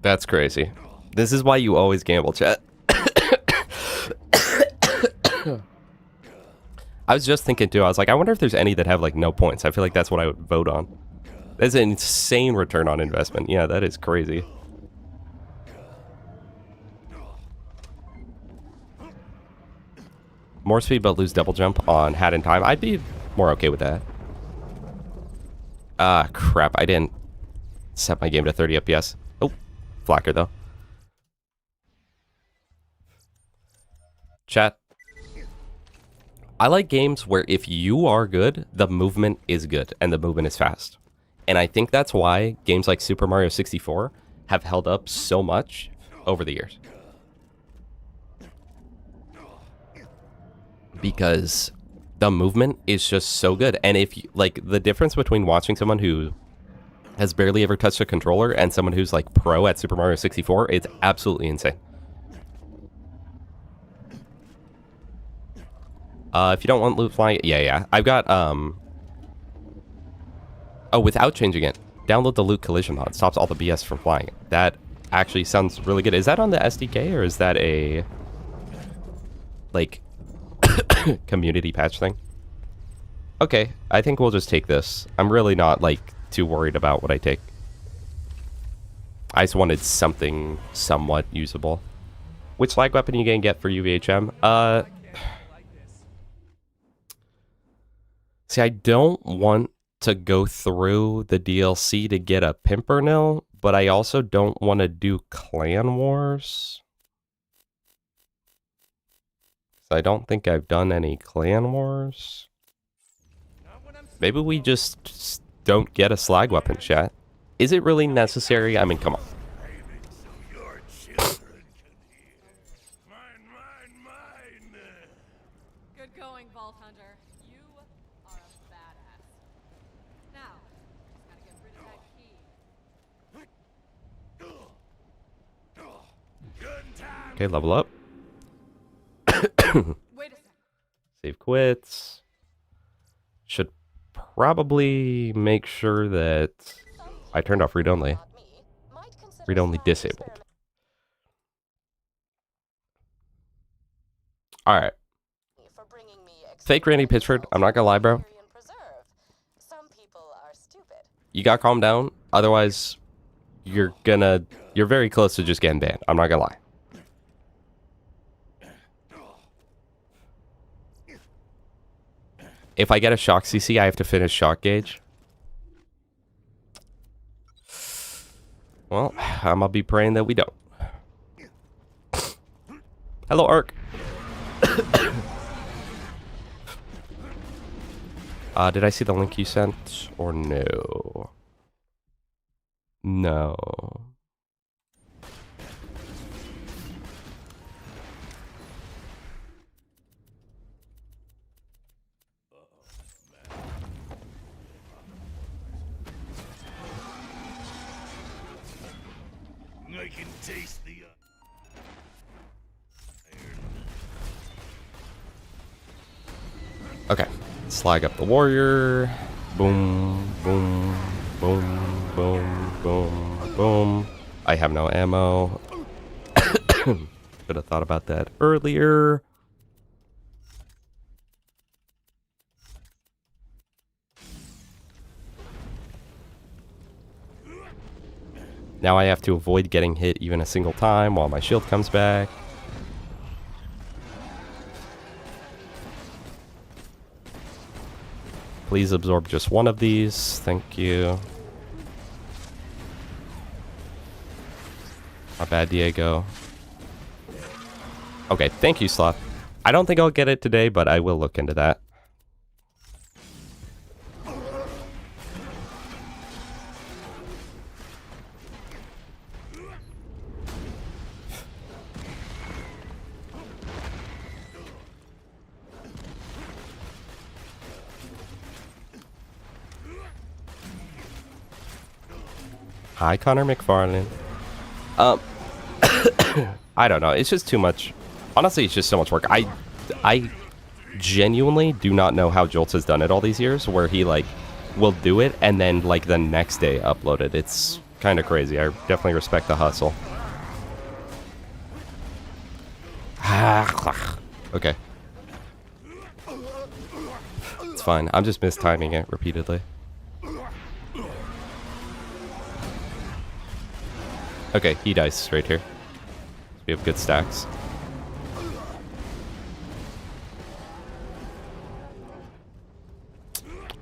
That's crazy. This is why you always gamble, chat. I was just thinking too, I was like, I wonder if there's any that have like no points. I feel like that's what I would vote on. That's an insane return on investment. Yeah, that is crazy. More speed but lose double jump on Hat in Time. I'd be more okay with that. Ah, crap. I didn't set my game to 30 FPS. Oh, flacker though. Chat. I like games where if you are good, the movement is good and the movement is fast. And I think that's why games like Super Mario 64 have held up so much over the years. Because the movement is just so good. And if you, like, the difference between watching someone who has barely ever touched a controller and someone who's like pro at Super Mario 64, it's absolutely insane. If you don't want loot flying, yeah. I've got, oh, without changing it, download the loot collision mod. It stops all the BS from flying. That actually sounds really good. Is that on the SDK or is that a, like, community patch thing? Okay, I think we'll just take this. I'm really not, like, too worried about what I take. I just wanted something somewhat usable. Which flag weapon are you gonna get for UVHM? See, I don't want to go through the DLC to get a Pimpernel, but I also don't want to do Clan Wars. I don't think I've done any Clan Wars. Maybe we just don't get a slag weapon, chat. Is it really necessary? I mean, come on. Good going, Vault Hunter. You are a badass. Now, just gotta get rid of that key. Okay, level up. Wait a second. Save quits. Should probably make sure that I turned off read only. Not me, might consider Read only small disabled. experiment. Alright. For bringing me Fake Randy Pitchford. I'm not gonna lie, bro. Syrian preserve. Some people are stupid. You gotta calm down. Otherwise, you're very close to just getting banned. I'm not gonna lie. If I get a shock CC, I have to finish shock gauge. Well, I'm gonna be praying that we don't. Hello, Ark. Did I see the link you sent or no? No. I can taste the Okay. Slag up the warrior. Boom, boom, boom, boom, boom, boom. I have no ammo. Should have thought about that earlier. Now I have to avoid getting hit even a single time while my shield comes back. Please absorb just one of these. Thank you. My bad, Diego. Okay, thank you, Sloth. I don't think I'll get it today, but I will look into that. Hi, Connor McFarlane. I don't know. It's just too much. Honestly, it's just so much work. I genuinely do not know how Jolts has done it all these years, where he, like, will do it and then, like, the next day upload it. It's kind of crazy. I definitely respect the hustle. Okay. It's fine. I'm just mistiming it repeatedly. Okay, he dies straight here. We have good stacks.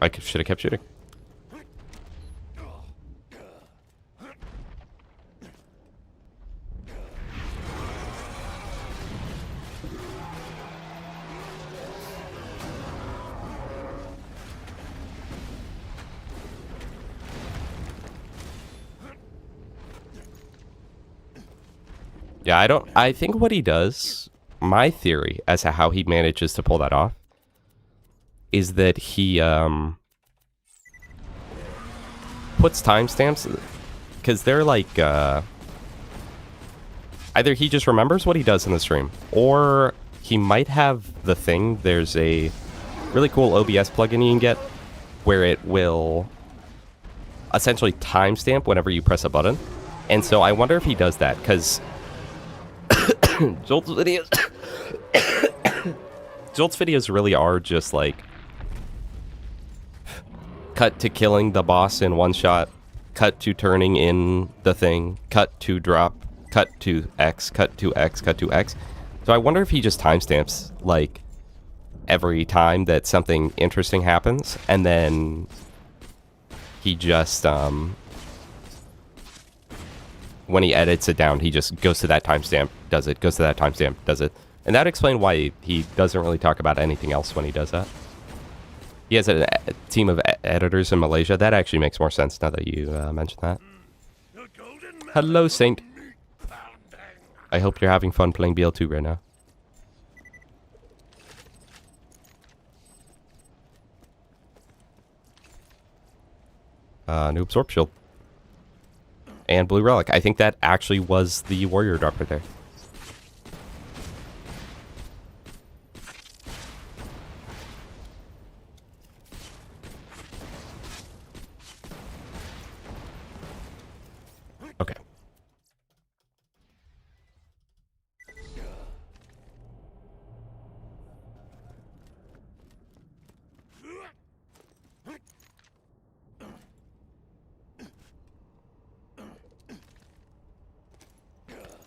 I should have kept shooting. Yeah, I think what he does, my theory as to how he manages to pull that off, is that he puts timestamps, because they're like, either he just remembers what he does in the stream, or he might have the thing. There's a really cool OBS plugin you can get where it will essentially timestamp whenever you press a button. And so I wonder if he does that, because Jolt's videos Jolt's videos really are just like cut to killing the boss in one shot, cut to turning in the thing, cut to drop, cut to X, cut to X, cut to X. So I wonder if he just timestamps like every time that something interesting happens, and then he just when he edits it down, he just goes to that timestamp, does it, goes to that timestamp, does it. And that explains why he doesn't really talk about anything else when he does that. He has a team of editors in Malaysia. That actually makes more sense now that you mentioned that. Hello, Saint. I hope you're having fun playing BL2 right now. New absorb shield. And blue relic. I think that actually was the warrior drop right there. Okay.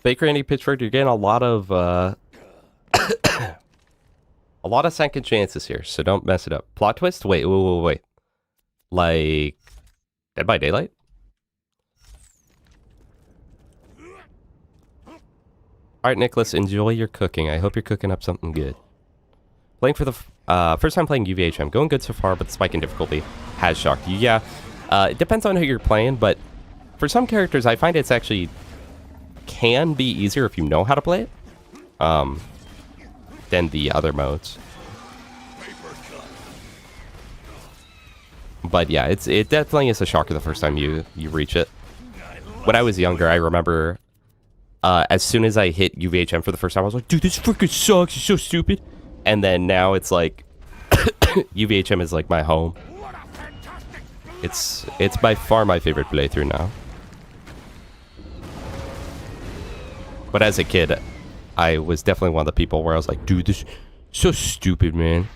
Baker Andy Pitchford, you're getting a lot of a lot of second chances here, so don't mess it up. Plot twist? Wait. Like Dead by Daylight? Alright, Nicholas, enjoy your cooking. I hope you're cooking up something good. Playing for the first time playing UVHM. Going good so far, but the spike in difficulty has shocked you. Yeah, it depends on who you're playing, but for some characters, I find it's actually can be easier if you know how to play it than the other modes. But yeah, it definitely is a shocker the first time you reach it. When I was younger, I remember as soon as I hit UVHM for the first time, I was like, dude, this freaking sucks, it's so stupid. And then now it's like UVHM is like my home. It's by far my favorite playthrough now. But as a kid, I was definitely one of the people where I was like, dude, this is so stupid, man.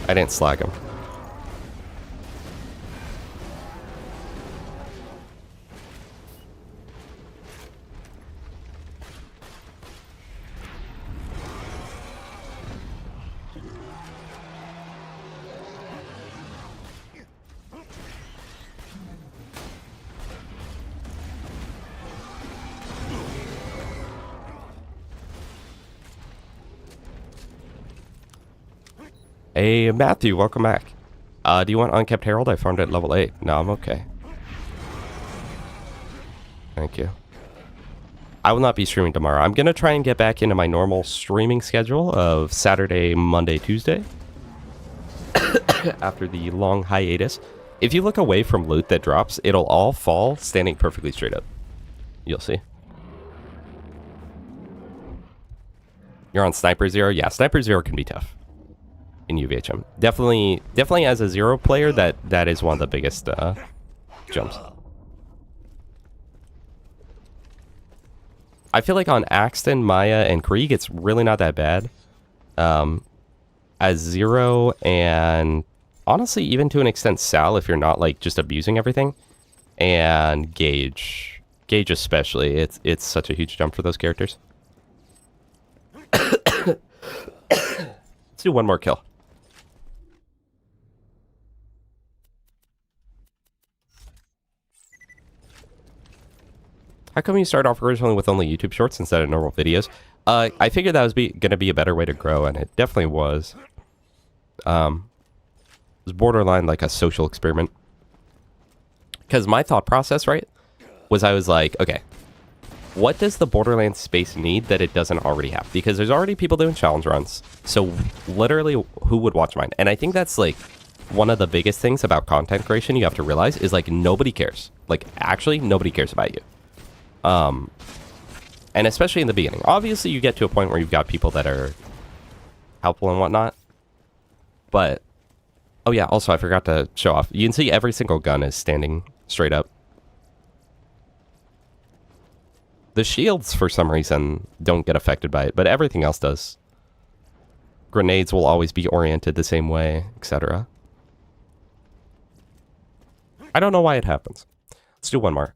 I didn't slag him. Hey, Matthew, welcome back. Do you want Unkept Herald? I farmed it at level 8. No, I'm okay. Thank you. I will not be streaming tomorrow. I'm going to try and get back into my normal streaming schedule of Saturday, Monday, Tuesday. After the long hiatus. If you look away from loot that drops, it'll all fall standing perfectly straight up. You'll see. You're on Sniper Zero? Yeah, Sniper Zero can be tough in UVHM. Definitely as a Zero player, that is one of the biggest jumps. I feel like on Axton, Maya, and Krieg, it's really not that bad. As Zero, and honestly, even to an extent, Sal, if you're not like just abusing everything, and Gage especially, it's such a huge jump for those characters. Let's do one more kill. How come you started off originally with only YouTube shorts instead of normal videos? I figured that was going to be a better way to grow, and it definitely was. It was borderline like a social experiment. Because my thought process, right, was I was like, okay, what does the Borderlands space need that it doesn't already have? Because there's already people doing challenge runs. So literally, who would watch mine? And I think that's like one of the biggest things about content creation you have to realize is like nobody cares. Like actually, nobody cares about you. And especially in the beginning. Obviously, you get to a point where you've got people that are helpful and whatnot. But, oh yeah, also I forgot to show off. You can see every single gun is standing straight up. The shields, for some reason, don't get affected by it, but everything else does. Grenades will always be oriented the same way, etc. I don't know why it happens. Let's do one more.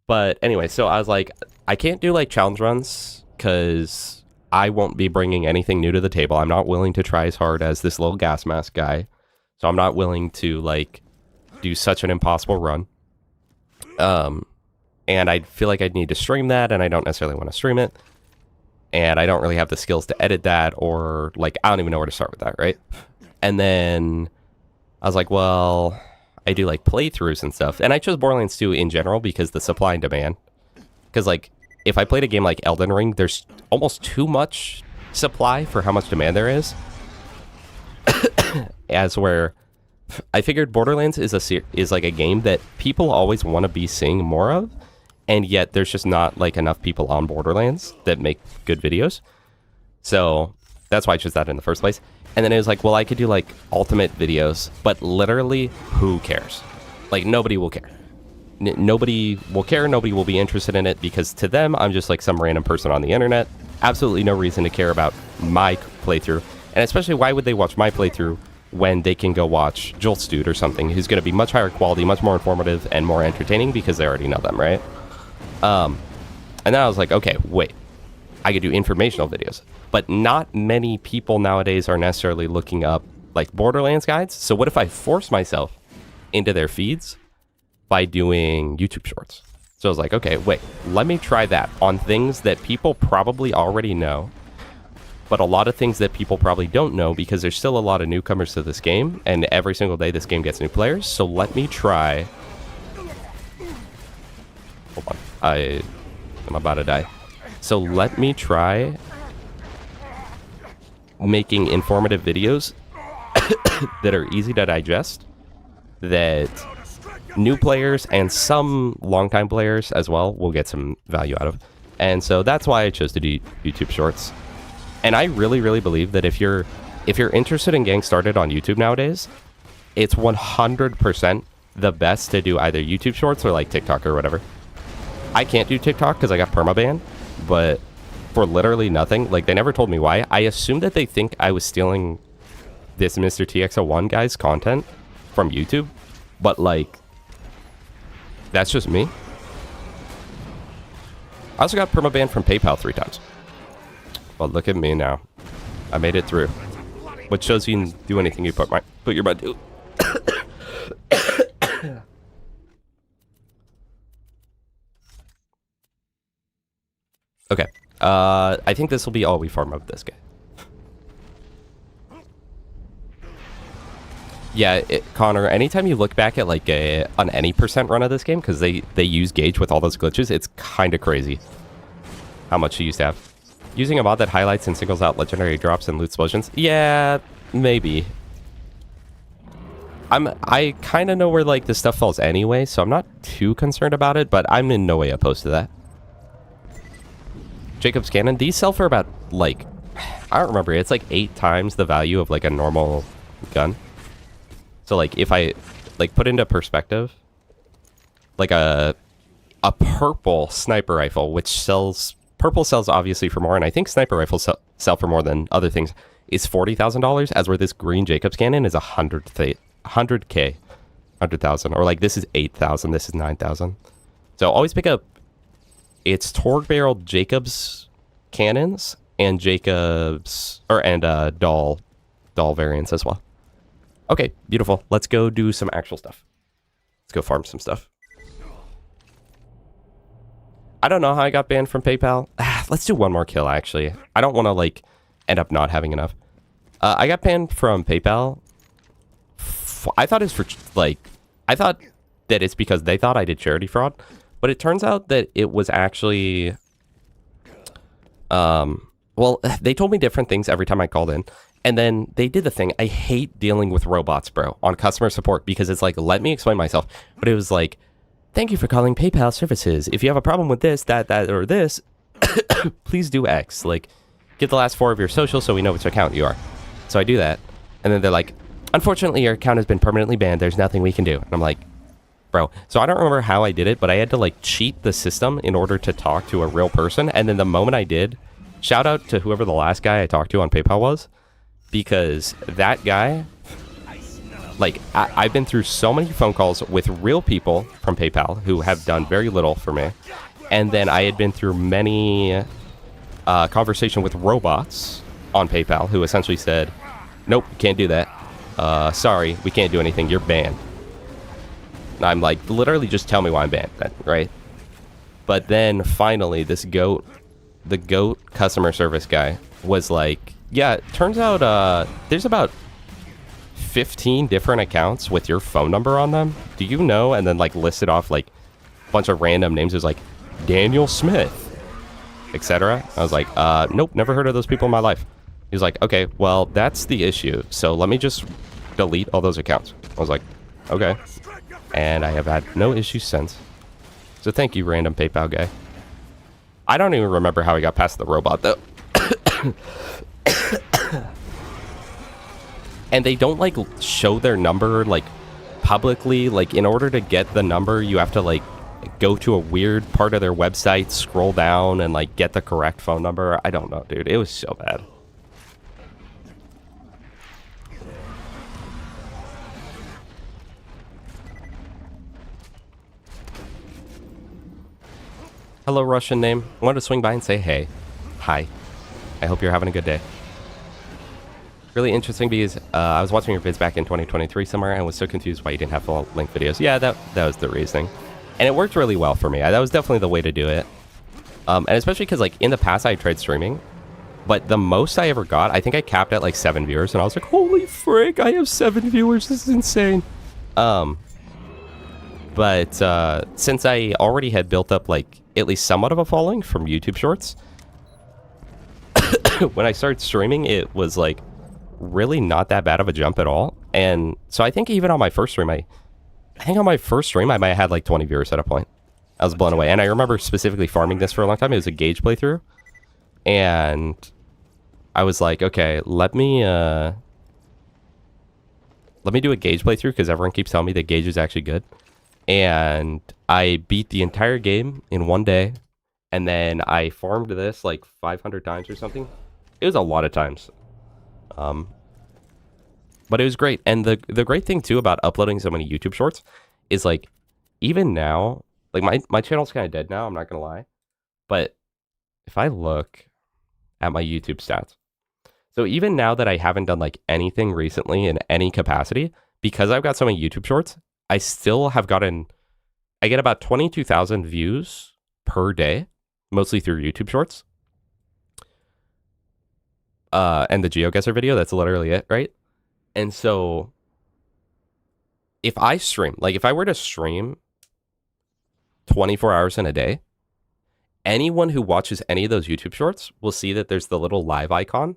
But anyway, so I was like, I can't do like challenge runs because I won't be bringing anything new to the table. I'm not willing to try as hard as this little gas mask guy. So I'm not willing to like do such an impossible run. And I feel like I'd need to stream that, and I don't necessarily want to stream it. And I don't really have the skills to edit that, or like, I don't even know where to start with that, right? And then I was like, well, I do like playthroughs and stuff. And I chose Borderlands 2 in general because the supply and demand. Because like, if I played a game like Elden Ring, there's almost too much supply for how much demand there is. As where I figured Borderlands is like a game that people always want to be seeing more of. And yet there's just not like enough people on Borderlands that make good videos. So that's why I chose that in the first place. And then it was like, well, I could do like ultimate videos, but literally who cares? Like nobody will care. Nobody will care. Nobody will be interested in it because to them, I'm just like some random person on the internet. Absolutely no reason to care about my playthrough. And especially why would they watch my playthrough when they can go watch Jolt's Dude or something who's going to be much higher quality, much more informative and more entertaining because they already know them, right? And then I was like, okay, wait, I could do informational videos, but not many people nowadays are necessarily looking up like Borderlands guides. So what if I force myself into their feeds by doing YouTube shorts? So I was like, okay, wait, let me try that on things that people probably already know, but a lot of things that people probably don't know because there's still a lot of newcomers to this game and every single day this game gets new players. So let me try. Hold on. I'm about to die. So let me try making informative videos that are easy to digest, that new players and some longtime players as well will get some value out of. And so that's why I chose to do YouTube shorts. And I really, really believe that if you're interested in getting started on YouTube nowadays, it's 100% the best to do either YouTube shorts or like TikTok or whatever. I can't do TikTok because I got permabanned, but for literally nothing, like they never told me why. I assume that they think I was stealing this Mr. TX01 guy's content from YouTube, but like, that's just me. I also got permabanned from PayPal 3 times. Well, look at me now. I made it through. Which shows you can do anything you put your mind to. Okay. I think this will be all we farm of this guy. Yeah, Connor, anytime you look back at like an any percent run of this game, because they use Gauge with all those glitches, it's kind of crazy how much you used to have. Using a mod that highlights and singles out legendary drops and loot explosions? Yeah, maybe. I kind of know where like this stuff falls anyway, so I'm not too concerned about it, but I'm in no way opposed to that. Jacob's Cannon, these sell for about like, I don't remember, it's like 8 times the value of like a normal gun. So like if I like put into perspective, like a purple sniper rifle, which sells, purple sells obviously for more, and I think sniper rifles sell for more than other things, is $40,000, as where this green Jacob's Cannon is 100K, 100,000, or like this is 8,000, this is 9,000. So always pick up, it's torque barreled Jacobs cannons and Jacobs, or and doll variants as well. Okay, beautiful. Let's go do some actual stuff. Let's go farm some stuff. I don't know how I got banned from PayPal. Let's do one more kill, actually. I don't want to, like, end up not having enough. I got banned from PayPal. I thought it's for, like... I thought that it's because they thought I did charity fraud. But it turns out that it was actually... well, they told me different things every time I called in. And then they did the thing. I hate dealing with robots, bro, on customer support. Because it's like, let me explain myself. But it was like... Thank you for calling PayPal services. If you have a problem with this, that, or this, please do X. Like, give the last 4 of your social so we know which account you are. So I do that. And then they're like, unfortunately, your account has been permanently banned. There's nothing we can do. And I'm like, bro. So I don't remember how I did it, but I had to, like, cheat the system in order to talk to a real person. And then the moment I did, shout out to whoever the last guy I talked to on PayPal was. Because that guy... Like, I've been through so many phone calls with real people from PayPal who have done very little for me. And then I had been through many conversation with robots on PayPal who essentially said, nope, you can't do that. Sorry, we can't do anything. You're banned. And I'm like, literally just tell me why I'm banned, right? But then finally, the GOAT customer service guy was like, yeah, it turns out there's about 15 different accounts with your phone number on them. Do you know? And then like listed off like a bunch of random names. It was like Daniel Smith, etc. I was like, nope, never heard of those people in my life. He was like, okay, well, that's the issue. So let me just delete all those accounts. I was like, okay. And I have had no issues since. So thank you, random PayPal guy. I don't even remember how I got past the robot though. And they don't, like, show their number, like, publicly. Like, in order to get the number, you have to, like, go to a weird part of their website, scroll down, and, like, get the correct phone number. I don't know, dude. It was so bad. Hello, Russian name. I wanted to swing by and say hey. Hi. I hope you're having a good day. Really interesting because I was watching your vids back in 2023 somewhere and was so confused why you didn't have full length videos. Yeah, that was the reasoning. And it worked really well for me. That was definitely the way to do it. And especially because, like, in the past I tried streaming, but the most I ever got, I think I capped at like 7 viewers, and I was like, holy frick, I have 7 viewers. This is insane. But since I already had built up, like, at least somewhat of a following from YouTube Shorts, when I started streaming, it was like really not that bad of a jump at all. And so I think even on my first stream, I might have had like 20 viewers at a point. I was blown away. And I remember specifically farming this for a long time. It was a gauge playthrough. And I was like, okay, let me do a gauge playthrough because everyone keeps telling me that gauge is actually good. And I beat the entire game in one day. And then I farmed this like 500 times or something. It was a lot of times. But it was great. And the great thing too about uploading so many YouTube shorts is like, even now, like my channel's kind of dead now, I'm not gonna lie. But if I look at my YouTube stats, so even now that I haven't done like anything recently in any capacity, because I've got so many YouTube shorts, I still have I get about 22,000 views per day, mostly through YouTube shorts. And the GeoGuessr video, that's literally it, right? And so if I stream, like if I were to stream 24 hours in a day, anyone who watches any of those YouTube shorts will see that there's the little live icon.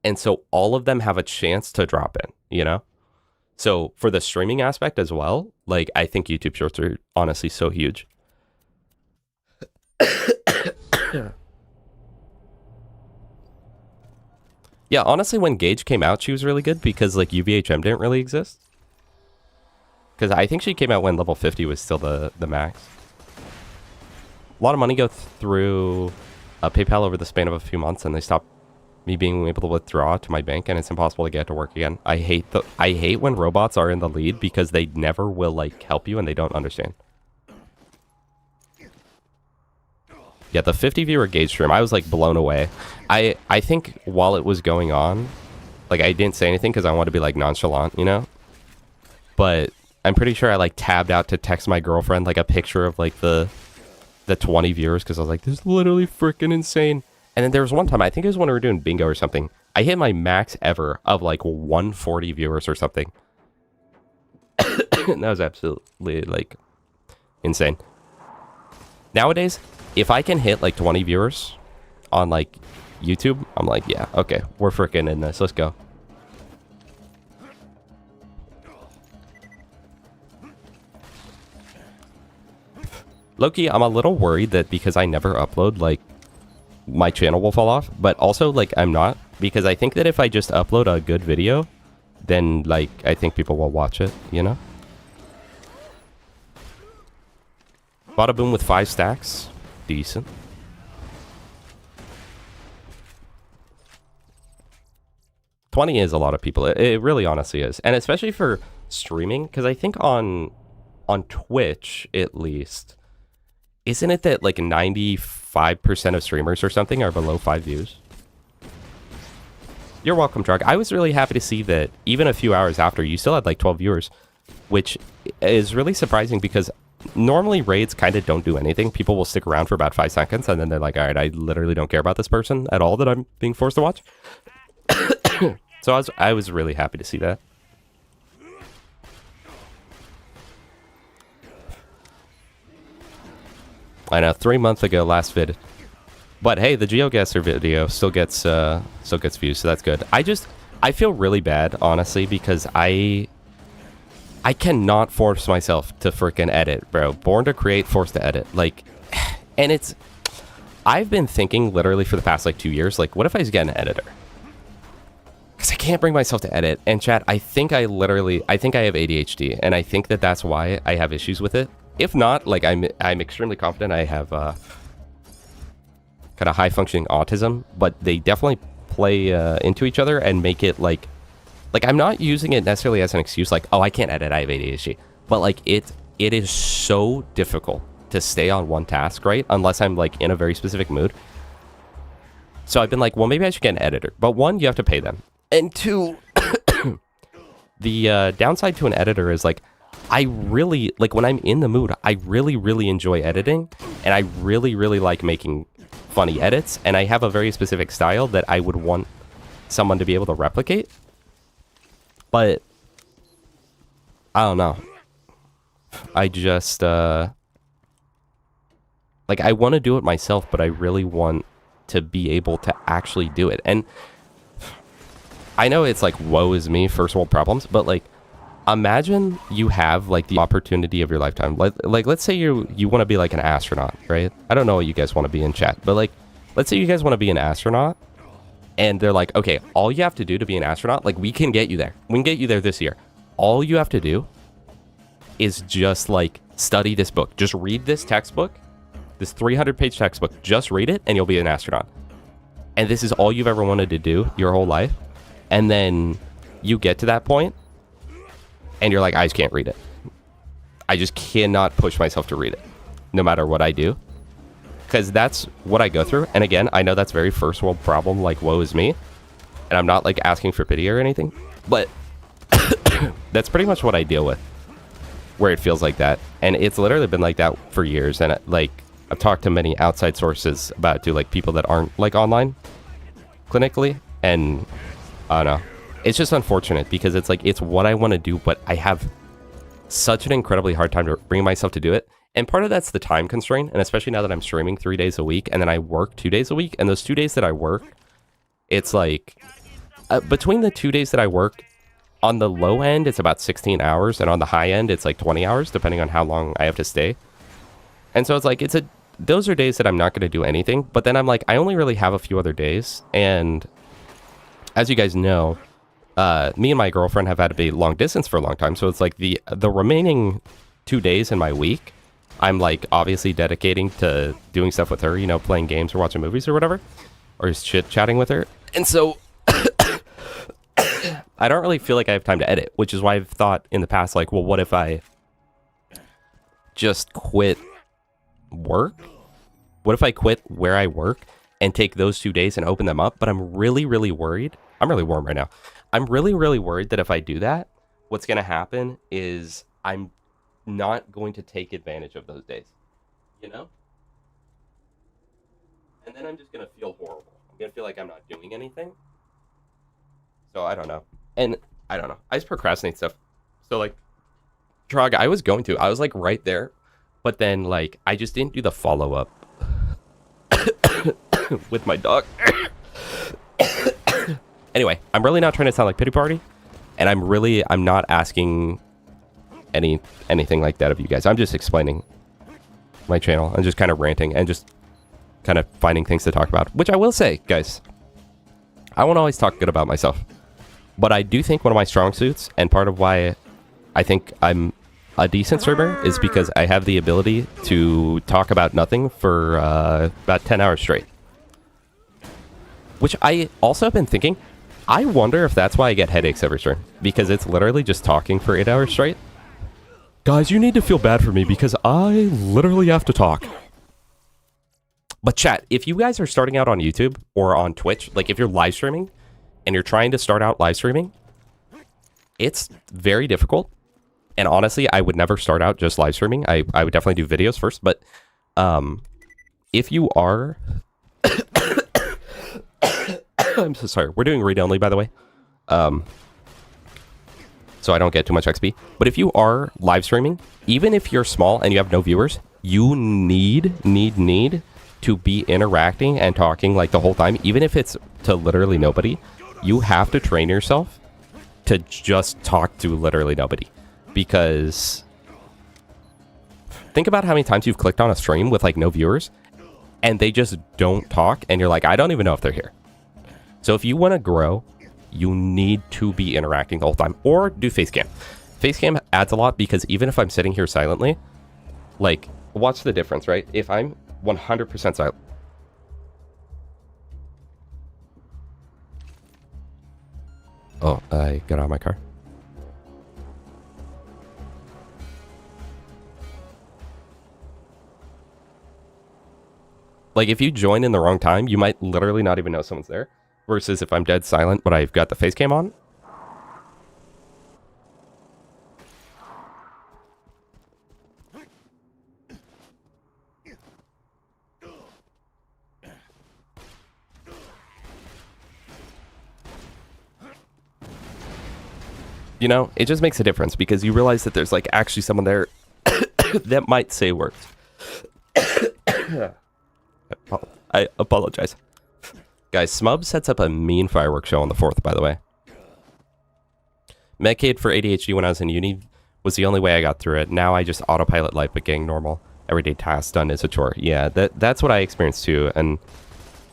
And so all of them have a chance to drop in, you know? So for the streaming aspect as well, like I think YouTube shorts are honestly so huge. Yeah, honestly, when Gage came out, she was really good because like UVHM didn't really exist. Because I think she came out when level 50 was still the max. A lot of money go through PayPal over the span of a few months, and they stopped me being able to withdraw to my bank, and it's impossible to get to work again. I hate when robots are in the lead because they never will like help you and they don't understand. Yeah, the 50 viewer Gage stream, I was like blown away. I think while it was going on, like I didn't say anything because I wanted to be like nonchalant, you know? But I'm pretty sure I like tabbed out to text my girlfriend like a picture of like the the 20 viewers because I was like, this is literally freaking insane. And then there was one time, I think it was when we were doing bingo or something, I hit my max ever of like 140 viewers or something. That was absolutely like insane. Nowadays, if I can hit like 20 viewers on like YouTube, I'm like, yeah, okay, we're freaking in this. Let's go. Loki, I'm a little worried that because I never upload, like, my channel will fall off. But also, like, I'm not. Because I think that if I just upload a good video, then, like, I think people will watch it, you know? Bada boom with 5 stacks. Decent. $20 is a lot of people. It really honestly is. And especially for streaming, because I think on Twitch, at least, isn't it that like 95% of streamers or something are below 5 views? You're welcome, Drug. I was really happy to see that even a few hours after, you still had like 12 viewers, which is really surprising because normally raids kind of don't do anything. People will stick around for about 5 seconds and then they're like, all right, I literally don't care about this person at all that I'm being forced to watch. So I was really happy to see that. I know, 3 months ago, last vid. But hey, the GeoGuessr video still gets views, so that's good. I feel really bad, honestly, because I cannot force myself to freaking edit, bro. Born to create, forced to edit. Like, and I've been thinking literally for the past like 2 years, like, what if I just get an editor? Because I can't bring myself to edit. And chat, I think I have ADHD, and I think that that's why I have issues with it. If not, like, I'm extremely confident I have kind of high functioning autism, but they definitely play into each other and make it like I'm not using it necessarily as an excuse, like, oh, I can't edit, I have ADHD. But like it is so difficult to stay on one task, right? Unless I'm like in a very specific mood. So I've been like, well, maybe I should get an editor. But one, you have to pay them. And two, the downside to an editor is like, I really, like when I'm in the mood, I really, really enjoy editing. And I really, really like making funny edits. And I have a very specific style that I would want someone to be able to replicate. But I don't know. I just, like, I want to do it myself, but I really want to be able to actually do it. And I know it's like, woe is me, first world problems, but like, imagine you have like the opportunity of your lifetime. Like let's say you want to be like an astronaut, right? I don't know what you guys want to be in chat, but like, let's say you guys want to be an astronaut and they're like, okay, all you have to do to be an astronaut, like, we can get you there. We can get you there this year. All you have to do is just like study this book. Just read this textbook, this 300-page textbook. Just read it and you'll be an astronaut. And this is all you've ever wanted to do your whole life. And then you get to that point and you're like, I just can't read it. I just cannot push myself to read it, no matter what I do. Because that's what I go through. And again, I know that's very first world problem, like, woe is me. And I'm not like asking for pity or anything. But that's pretty much what I deal with, where it feels like that. And it's literally been like that for years. And like, I've talked to many outside sources about it too, like people that aren't like online clinically. And I don't know. It's just unfortunate because it's like, it's what I want to do, but I have such an incredibly hard time to bring myself to do it. And part of that's the time constraint. And especially now that I'm streaming 3 days a week and then I work 2 days a week. And those 2 days that I work, it's like between the 2 days that I work, on the low end, it's about 16 hours. And on the high end, it's like 20 hours, depending on how long I have to stay. And so it's like, those are days that I'm not going to do anything. But then I'm like, I only really have a few other days. And as you guys know, me and my girlfriend have had to be long distance for a long time. So it's like the remaining 2 days in my week, I'm like obviously dedicating to doing stuff with her, you know, playing games or watching movies or whatever, or just chit-chatting with her. And so I don't really feel like I have time to edit, which is why I've thought in the past, like, well, what if I just quit work? What if I quit where I work and take those 2 days and open them up? But I'm really, really worried. I'm really warm right now. I'm really, really worried that if I do that, what's going to happen is I'm not going to take advantage of those days, you know? and then I'm just gonna feel horrible. I'm gonna feel like I'm not doing anything. So I don't know. And I don't know. I just procrastinate stuff. So like, Trog, I was like right there, but then like I just didn't do the follow up with my dog. Anyway, I'm really not trying to sound like pity party, and I'm not asking anything like that of you guys. I'm just explaining my channel. I'm just kind of ranting and just kind of finding things to talk about, which I will say, guys, I won't always talk good about myself, but I do think one of my strong suits, and part of why I think I'm a decent streamer, is because I have the ability to talk about nothing for about 10 hours straight. Which I also have been thinking, I wonder if that's why I get headaches every stream, because it's literally just talking for 8 hours straight. Guys, you need to feel bad for me because I literally have to talk. But chat, if you guys are starting out on YouTube or on Twitch, like if you're live streaming and you're trying to start out live streaming, it's very difficult. And honestly, I would never start out just live streaming. I would definitely do videos first. But if you are... I'm so sorry. We're doing read-only, by the way. So I don't get too much XP. But if you are live streaming, even if you're small and you have no viewers, you need to be interacting and talking like the whole time. Even if it's to literally nobody, you have to train yourself to just talk to literally nobody. Because think about how many times you've clicked on a stream with like no viewers and they just don't talk and you're like, I don't even know if they're here. So if you want to grow, you need to be interacting the whole time, or do facecam. Facecam adds a lot because even if I'm sitting here silently, like, watch the difference, right? If I'm 100% silent. Oh, I got out of my car. Like, if you join in the wrong time, you might literally not even know someone's there. Versus if I'm dead silent, but I've got the face cam on. You know, it just makes a difference because you realize that there's like actually someone there that might say words. I apologize. Guys, Smub sets up a mean fireworks show on the 4th, by the way. Medicaid for ADHD when I was in uni was the only way I got through it. Now I just autopilot life, but getting normal everyday tasks done is a chore. Yeah, that's what I experienced too. And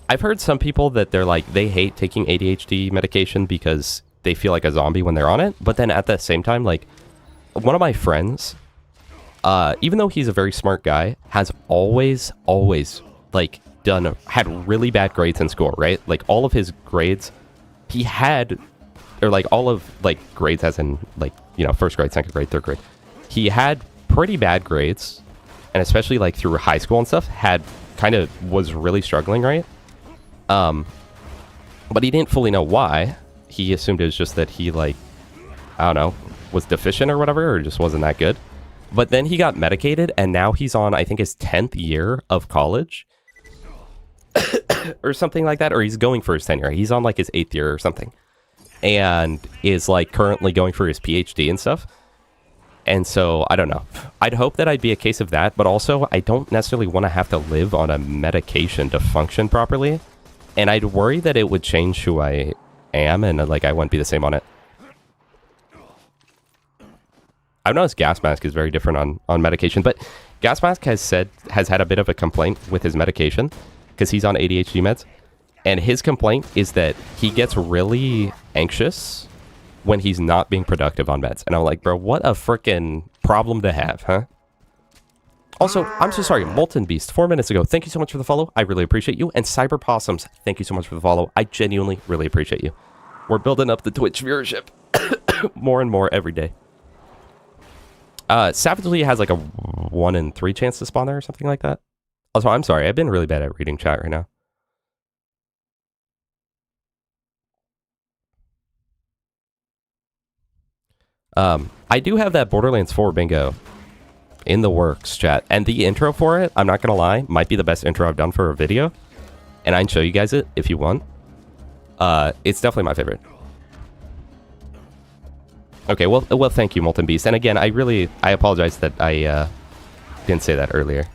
I've heard some people that they're like, they hate taking ADHD medication because they feel like a zombie when they're on it. But then at the same time, like, one of my friends, even though he's a very smart guy, has always, like, had really bad grades in school, right? Like, all of his grades, he had, or like all of, like, grades as in, like, you know, first grade, second grade, third grade. He had pretty bad grades, and especially, like, through high school and stuff, was really struggling, right? But he didn't fully know why. He assumed it was just that he, like, I don't know, was deficient or whatever, or just wasn't that good. But then he got medicated, and now he's on, I think, his 10th year of college. Or something like that, or he's going for his 10th year. He's on like his 8th year or something, and is like currently going for his PhD and stuff. And so I don't know. I'd hope that I'd be a case of that, but also I don't necessarily want to have to live on a medication to function properly, and I'd worry that it would change who I am, and like I wouldn't be the same on it. I've noticed Gas Mask is very different on medication, but Gas Mask has had a bit of a complaint with his medication because he's on ADHD meds, and his complaint is that he gets really anxious when he's not being productive on meds. And I'm like, bro, what a freaking problem to have, huh? Also, I'm so sorry, Molten Beast, 4 minutes ago, thank you so much for the follow. I really appreciate you. And Cyber Possums, thank you so much for the follow. I genuinely really appreciate you. We're building up the Twitch viewership more and more every day. Savagely has like a 1 in 3 chance to spawn there or something like that. Also, I'm sorry, I've been really bad at reading chat right now. I do have that Borderlands 4 bingo in the works, chat. And the intro for it, I'm not gonna lie, might be the best intro I've done for a video. and I can show you guys it if you want. It's definitely my favorite. Okay, well, thank you, Molten Beast. And again, I apologize that I didn't say that earlier.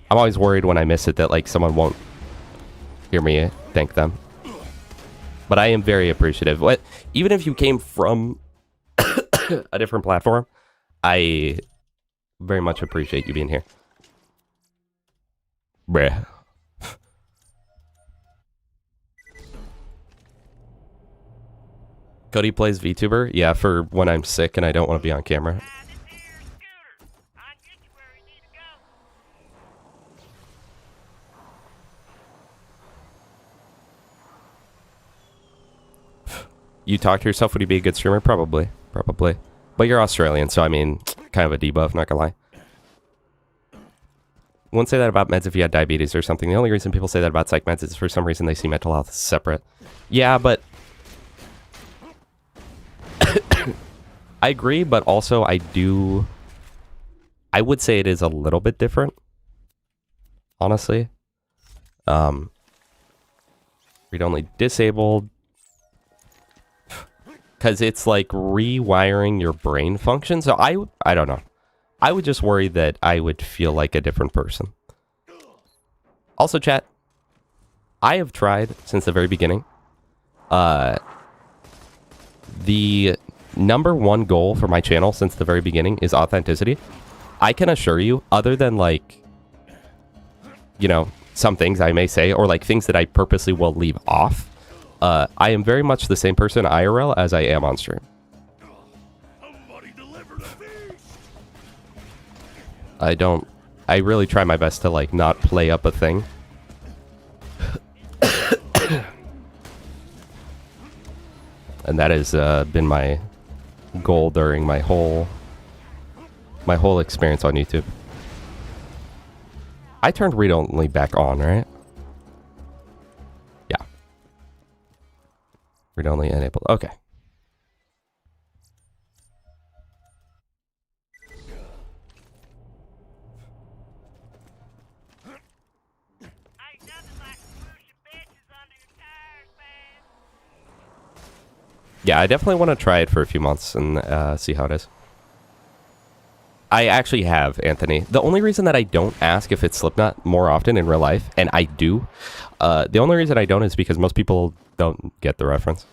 I'm always worried when I miss it that like someone won't hear me thank them. But I am very appreciative. Even if you came from a different platform, I very much appreciate you being here. Bruh. Cody plays VTuber? Yeah, for when I'm sick and I don't want to be on camera. You talk to yourself, would you be a good streamer? Probably. Probably. But you're Australian, so I mean, kind of a debuff, not gonna lie. Wouldn't say that about meds if you had diabetes or something. The only reason people say that about psych meds is for some reason they see mental health as separate. Yeah, but... I agree, but also I would say it is a little bit different. Honestly. Read-only disabled. Because it's like rewiring your brain function. So I don't know. I would just worry that I would feel like a different person. Also, chat, I have tried since the very beginning. The #1 goal for my channel since the very beginning is authenticity. I can assure you, other than like, you know, some things I may say, or like things that I purposely will leave off, I am very much the same person IRL as I am on stream. I really try my best to like not play up a thing. And that has been my goal during my whole experience on YouTube. I turned read-only back on, right? Yeah. Read-only enabled. Okay. Yeah, I definitely want to try it for a few months and see how it is. I actually have, Anthony. The only reason that I don't ask if it's Slipknot more often in real life, and I do, the only reason I don't is because most people don't get the reference.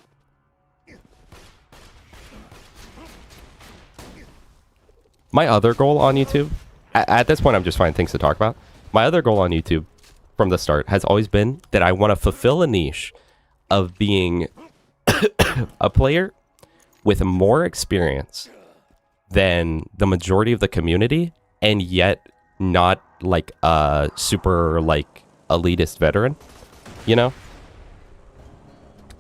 My other goal on YouTube, at this point I'm just finding things to talk about. My other goal on YouTube from the start has always been that I want to fulfill a niche of being a player with more experience than the majority of the community, and yet not like a super like elitist veteran, you know?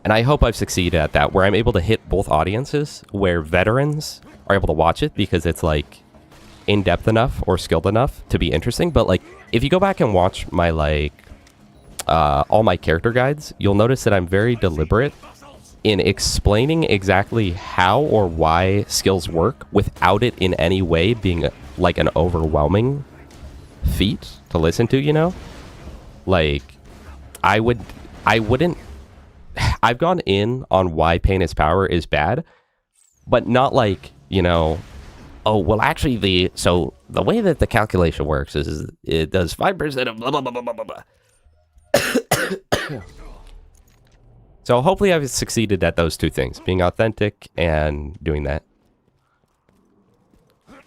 And I hope I've succeeded at that, where I'm able to hit both audiences, where veterans are able to watch it because it's like in-depth enough or skilled enough to be interesting. But like if you go back and watch my like all my character guides, you'll notice that I'm very deliberate in explaining exactly how or why skills work without it in any way being like an overwhelming feat to listen to, you know? Like, I've gone in on why pain is power is bad, but not like, you know, oh, well, actually, the way that the calculation works is it does 5% of blah, blah, blah, blah, blah, blah. So hopefully I've succeeded at those two things, being authentic and doing that.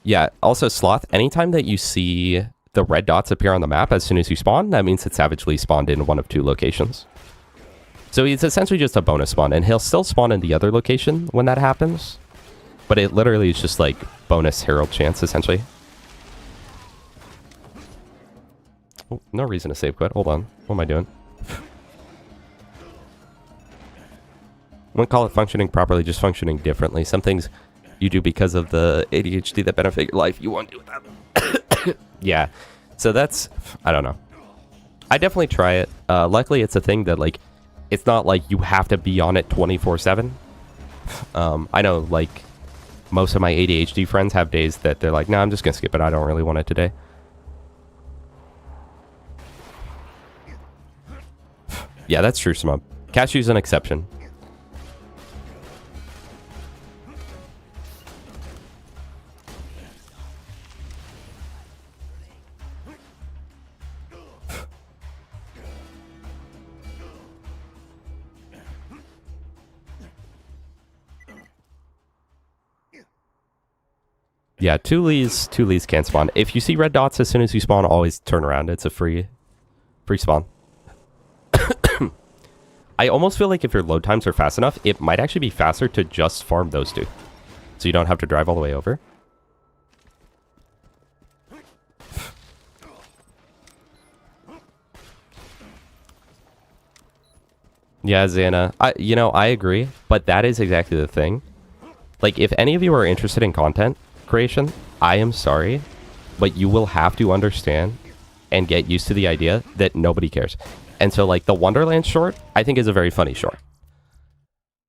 Yeah, also Sloth, anytime that you see the red dots appear on the map as soon as you spawn, that means it's savagely spawned in one of two locations. So it's essentially just a bonus spawn, and he'll still spawn in the other location when that happens. But it literally is just like bonus herald chance, essentially. Oh, no reason to save quit. Hold on. What am I doing? I wouldn't call it functioning properly, just functioning differently. Some things you do because of the ADHD that benefit your life, you won't do without them. Yeah. So that's, I don't know. I definitely try it. Luckily, it's a thing that, like, it's not like you have to be on it 24/7. I know, like, most of my ADHD friends have days that they're like, no, I'm just going to skip it. I don't really want it today. Yeah, that's true, Simone. Cashew's an exception. Yeah, two leads can't spawn. If you see red dots as soon as you spawn, always turn around. It's a free spawn. I almost feel like if your load times are fast enough, it might actually be faster to just farm those two. So you don't have to drive all the way over. Yeah, Xana. I agree, but that is exactly the thing. Like, if any of you are interested in content creation, I am sorry, but you will have to understand and get used to the idea that nobody cares. And so, like, the Wonderland short, I think is a very funny short.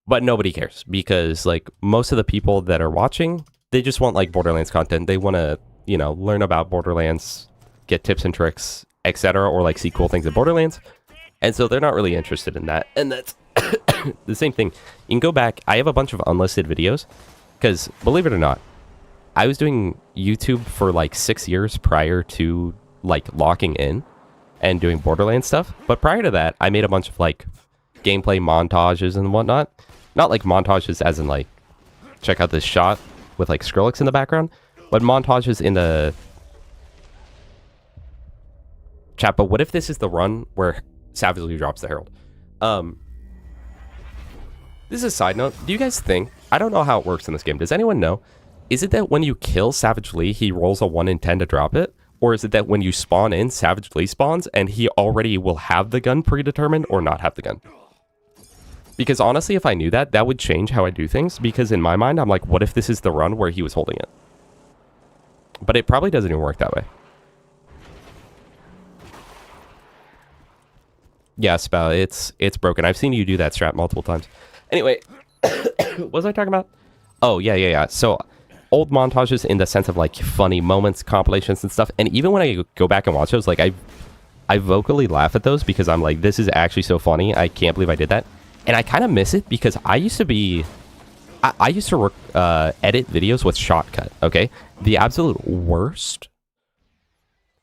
But nobody cares because, like, most of the people that are watching, they just want, like, Borderlands content. They want to, learn about Borderlands, get tips and tricks, etc., or, like, see cool things in Borderlands. And so they're not really interested in that. And that's the same thing. You can go back. I have a bunch of unlisted videos because, believe it or not, I was doing YouTube for, like, 6 years prior to, like, locking in and doing Borderlands stuff. But prior to that, I made a bunch of, like, gameplay montages and whatnot. Not, like, montages as in, like, check out this shot with, like, Skrillex in the background, but montages in the chat. But what if this is the run where Savagely drops the Herald? This is a side note. Do you guys think, I don't know how it works in this game. Does anyone know? Is it that when you kill Savage Lee, he rolls a 1 in 10 to drop it? Or is it that when you spawn in, Savage Lee spawns and he already will have the gun predetermined or not have the gun? Because honestly, if I knew that, that would change how I do things. Because in my mind, I'm like, what if this is the run where he was holding it? But it probably doesn't even work that way. Yeah, Spell, it's broken. I've seen you do that strat multiple times. Anyway, what was I talking about? Oh, yeah. So, old montages in the sense of, like, funny moments, compilations and stuff. And even when I go back and watch those, like, I vocally laugh at those because I'm like, this is actually so funny. I can't believe I did that. And I kind of miss it because I used to be... I used to edit videos with Shotcut, okay? The absolute worst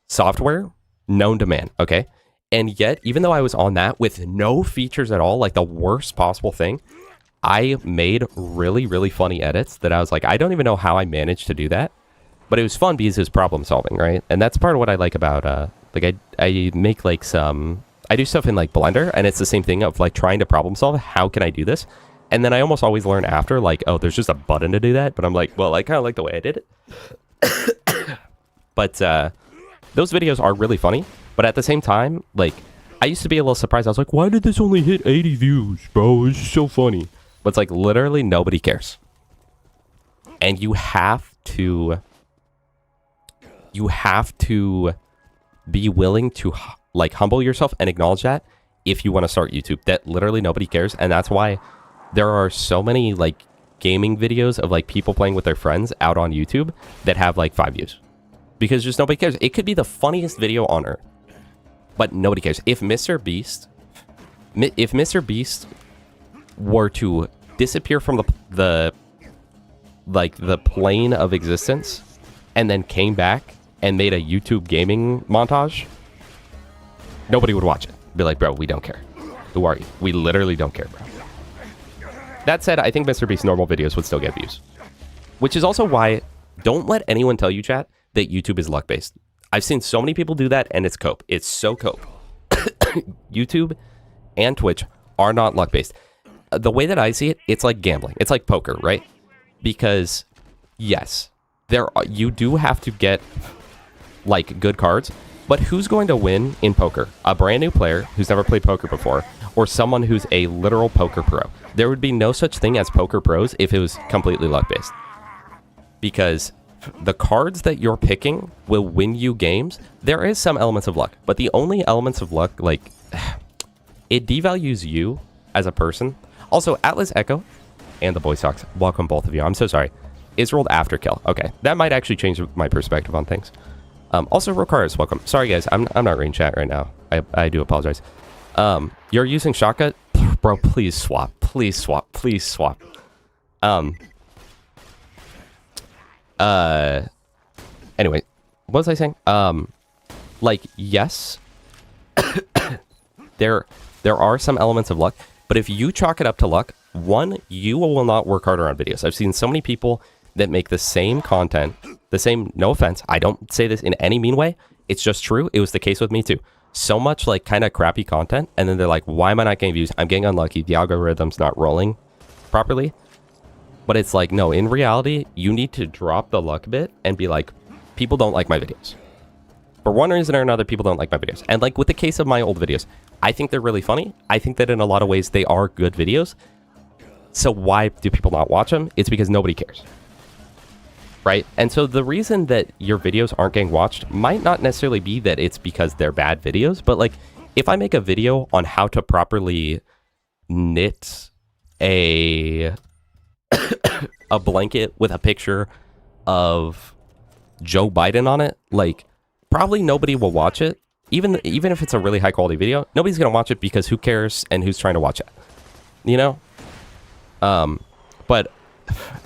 software known to man, okay? And yet, even though I was on that with no features at all, like the worst possible thing, I made really, really funny edits that I was like, I don't even know how I managed to do that. But it was fun because it was problem solving, right? And that's part of what I like about, like, I make, like, I do stuff in, like, Blender, and it's the same thing of, like, trying to problem solve. How can I do this? And then I almost always learn after, like, oh, there's just a button to do that. But I'm like, well, I kind of like the way I did it. But those videos are really funny. But at the same time, like, I used to be a little surprised. I was like, why did this only hit 80 views, bro? It's so funny. But it's like, literally nobody cares. And you have to be willing to, like, humble yourself and acknowledge that if you want to start YouTube. That literally nobody cares. And that's why there are so many, like, gaming videos of, like, people playing with their friends out on YouTube that have, like, 5 views. Because just nobody cares. It could be the funniest video on earth, but nobody cares. If Mr. Beast were to disappear from the plane of existence and then came back and made a YouTube gaming montage, nobody would watch it. Be like, bro, we don't care. Who are you? We literally don't care, bro. That said, I think Mr. Beast's normal videos would still get views. Which is also why, don't let anyone tell you, chat, that YouTube is luck-based. I've seen so many people do that, and it's cope. It's so cope. YouTube and Twitch are not luck-based. The way that I see it, it's like gambling. It's like poker, right? Because, yes, you do have to get, like, good cards, but who's going to win in poker? A brand new player who's never played poker before, or someone who's a literal poker pro? There would be no such thing as poker pros if it was completely luck-based. Because the cards that you're picking will win you games. There is some elements of luck, but the only elements of luck, like, it devalues you as a person. Also, Atlas Echo and the Boy Sox, welcome both of you. I'm so sorry. Is rolled after kill. Okay, that might actually change my perspective on things. Also, Rokaris, welcome. Sorry, guys, I'm not reading chat right now. I do apologize. You're using shotgun? Bro, please swap. Please swap. Please swap. Anyway, what was I saying? Like, yes, there are some elements of luck, but if you chalk it up to luck, one, you will not work harder on videos. I've seen so many people that make the same content, the same, no offense, I don't say this in any mean way, it's just true, it was the case with me too. So much like kind of crappy content, and then they're like, why am I not getting views? I'm getting unlucky, the algorithm's not rolling properly. But it's like, no, in reality, you need to drop the luck bit and be like, people don't like my videos. For one reason or another, people don't like my videos. And like with the case of my old videos, I think they're really funny. I think that in a lot of ways, they are good videos. So why do people not watch them? It's because nobody cares. Right? And so the reason that your videos aren't getting watched might not necessarily be that it's because they're bad videos. But like, if I make a video on how to properly knit a blanket with a picture of Joe Biden on it, like, probably nobody will watch it. Even if it's a really high quality video, nobody's gonna watch it because who cares and who's trying to watch it, you know? But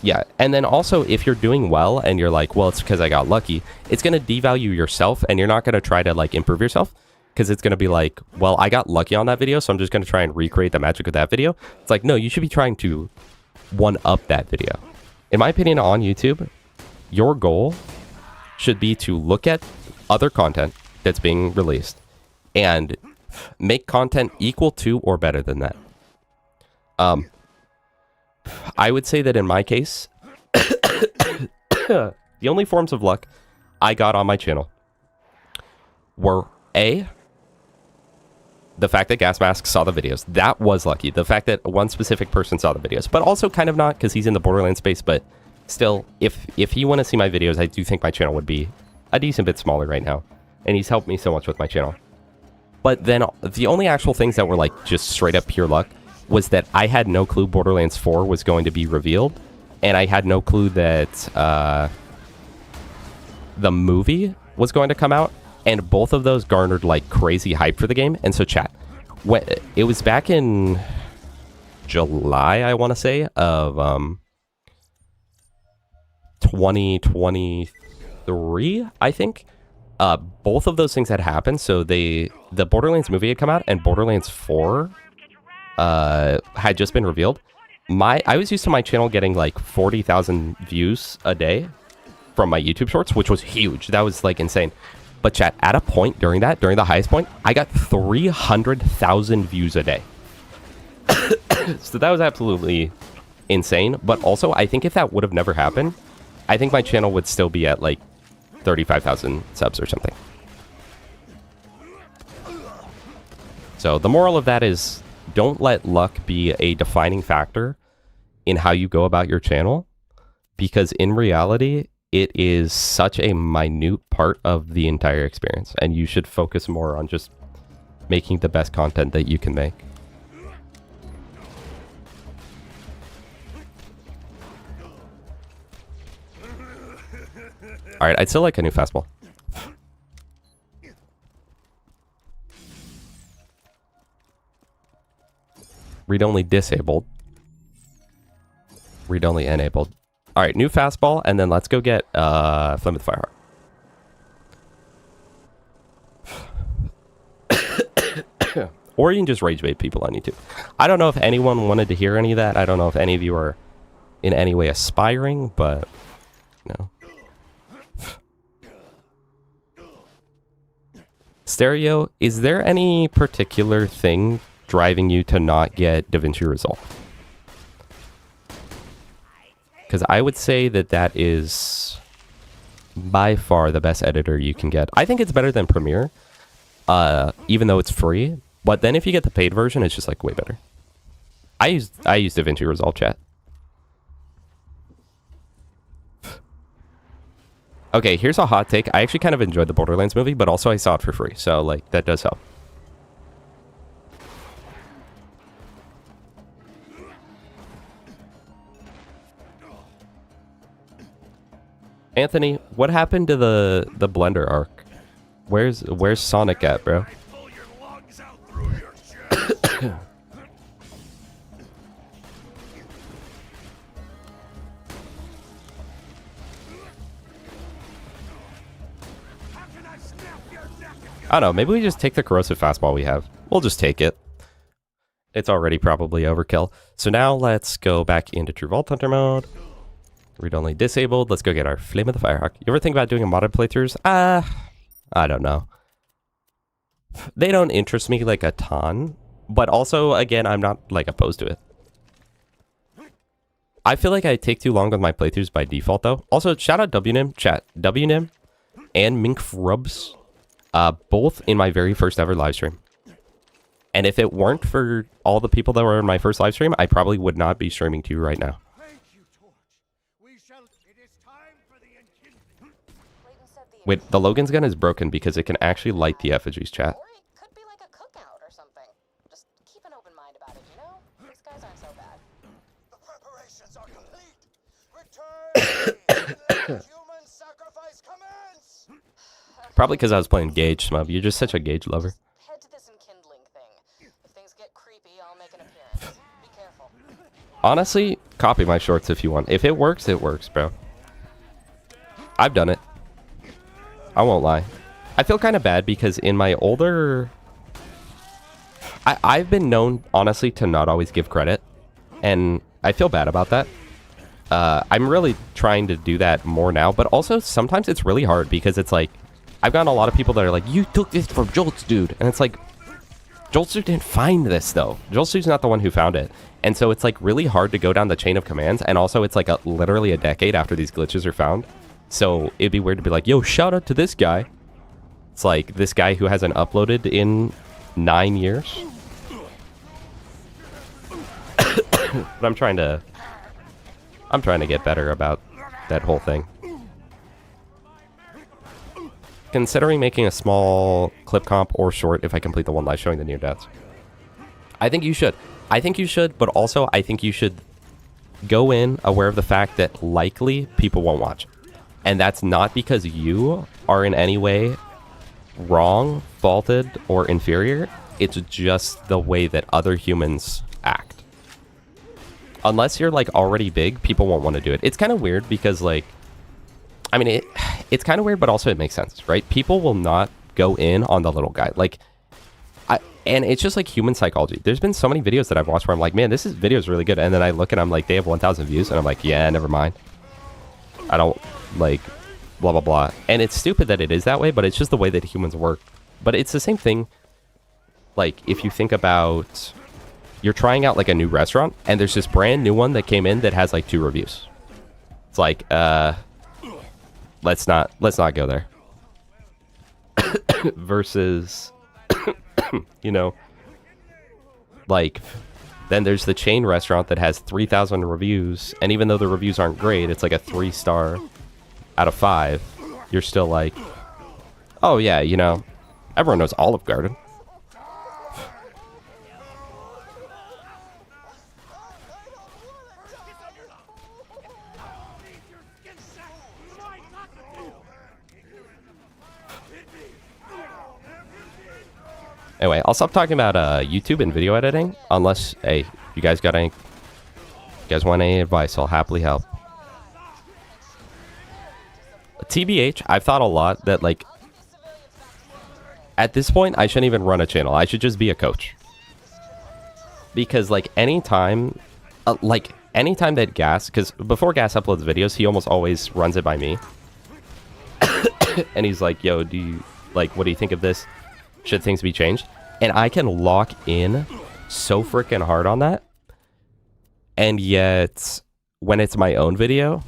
yeah, and then also if you're doing well and you're like, well, it's because I got lucky, it's gonna devalue yourself, and you're not gonna try to like improve yourself, because it's gonna be like, well, I got lucky on that video, so I'm just gonna try and recreate the magic of that video. It's like, no, you should be trying to one up that video. In my opinion, on YouTube, your goal should be to look at other content that's being released and make content equal to or better than that. I would say that in my case, the only forms of luck I got on my channel were A, the fact that Gas Mask saw the videos. That was lucky. The fact that one specific person saw the videos, but also kind of not, because he's in the Borderlands space, but still, if he want to see my videos, I do think my channel would be a decent bit smaller right now. And he's helped me so much with my channel. But then the only actual things that were like just straight up pure luck was that I had no clue Borderlands 4 was going to be revealed. And I had no clue that the movie was going to come out. And both of those garnered like crazy hype for the game. And so chat, when, it was back in July, I want to say, of 2023, I think. Both of those things had happened. So the Borderlands movie had come out, and Borderlands 4 had just been revealed. I was used to my channel getting like 40,000 views a day from my YouTube shorts, which was huge. That was like insane. But chat, at a point during the highest point, I got 300,000 views a day. So that was absolutely insane. But also, I think if that would have never happened, I think my channel would still be at like 35,000 subs or something. So the moral of that is, don't let luck be a defining factor in how you go about your channel, because in reality, it is such a minute part of the entire experience, and you should focus more on just making the best content that you can make. All right, I'd still like a new fastball. Read-only disabled. Read-only enabled. All right, new fastball, and then let's go get Flame with Fireheart. Or you can just rage bait people on YouTube. I don't know if anyone wanted to hear any of that. I don't know if any of you are in any way aspiring, but no. Stereo, is there any particular thing driving you to not get DaVinci Resolve? Because I would say that that is by far the best editor you can get. I think it's better than Premiere, even though it's free. But then if you get the paid version, it's just like way better. I use DaVinci Resolve, chat. Okay, here's a hot take. I actually kind of enjoyed the Borderlands movie, but also I saw it for free. So, like, that does help. Anthony, what happened to the Blender arc? Where's Sonic at, bro? Pull your lungs out through your chest. I don't know, maybe we just take the corrosive fastball we have. We'll just take it. It's already probably overkill. So now let's go back into True Vault Hunter mode. Read only disabled. Let's go get our Flame of the Firehawk. You ever think about doing a modded playthroughs? I don't know. They don't interest me like a ton, but also, again, I'm not like opposed to it. I feel like I take too long with my playthroughs by default, though. Also, shout out WNIM, chat. WNIM and Minkfrubs, both in my very first ever live stream. And if it weren't for all the people that were in my first live stream, I probably would not be streaming to you right now. Thank you, Torch. We shall. It is time for the enkindling. Clayton said the Wait, the Logan's gun is broken because it can actually light the effigies, chat. or it could be like a cookout or something. Just keep an open mind about it, you know? These guys aren't so bad. The preparations are complete. Return and let human sacrifice commence. Probably because I was playing Gage, Smub. You're just such a Gage lover. Head to this enkindling thing. If things get creepy, I'll make an appearance. Be careful. Honestly, copy my shorts if you want. If it works, bro. I've done it. I won't lie. I feel kind of bad because in my older... I've been known, honestly, to not always give credit. And I feel bad about that. I'm really trying to do that more now. But also, sometimes it's really hard because it's like... I've gotten a lot of people that are like, you took this from Jolts, dude. And it's like, Jolts didn't find this, though. Jolts not the one who found it. And so it's like really hard to go down the chain of commands. And also, it's like literally a decade after these glitches are found. So it'd be weird to be like, yo, shout out to this guy. It's like this guy who hasn't uploaded in 9 years. But I'm trying to get better about that whole thing. Considering making a small clip comp or short if I complete the one live showing the near deaths. I think you should. I think you should, but also I think you should go in aware of the fact that likely people won't watch. And that's not because you are in any way wrong, faulted, or inferior. It's just the way that other humans act. Unless you're like already big, people won't want to do it. It's kind of weird because like, I mean, it's kind of weird, but also it makes sense, right? People will not go in on the little guy. Like, and it's just like human psychology. There's been so many videos that I've watched where I'm like, man, this video is really good. And then I look and I'm like, they have 1,000 views. And I'm like, yeah, never mind. I don't like blah, blah, blah. And it's stupid that it is that way, but it's just the way that humans work. But it's the same thing. Like, if you think about, you're trying out like a new restaurant and there's this brand new one that came in that has like 2 reviews. It's like, let's not go there. Versus, you know, like, then there's the chain restaurant that has 3,000 reviews, and even though the reviews aren't great, it's like a 3-star out of 5. You're still like, oh yeah, you know, everyone knows Olive Garden. Anyway, I'll stop talking about YouTube and video editing, unless, hey, you guys got any, you guys want any advice, I'll happily help. TBH, I've thought a lot that, like, at this point, I shouldn't even run a channel. I should just be a coach. Because, like, anytime that Gas, because before Gas uploads videos, he almost always runs it by me. And he's like, yo, what do you think of this? Should things be changed? And I can lock in so freaking hard on that. And yet, when it's my own video,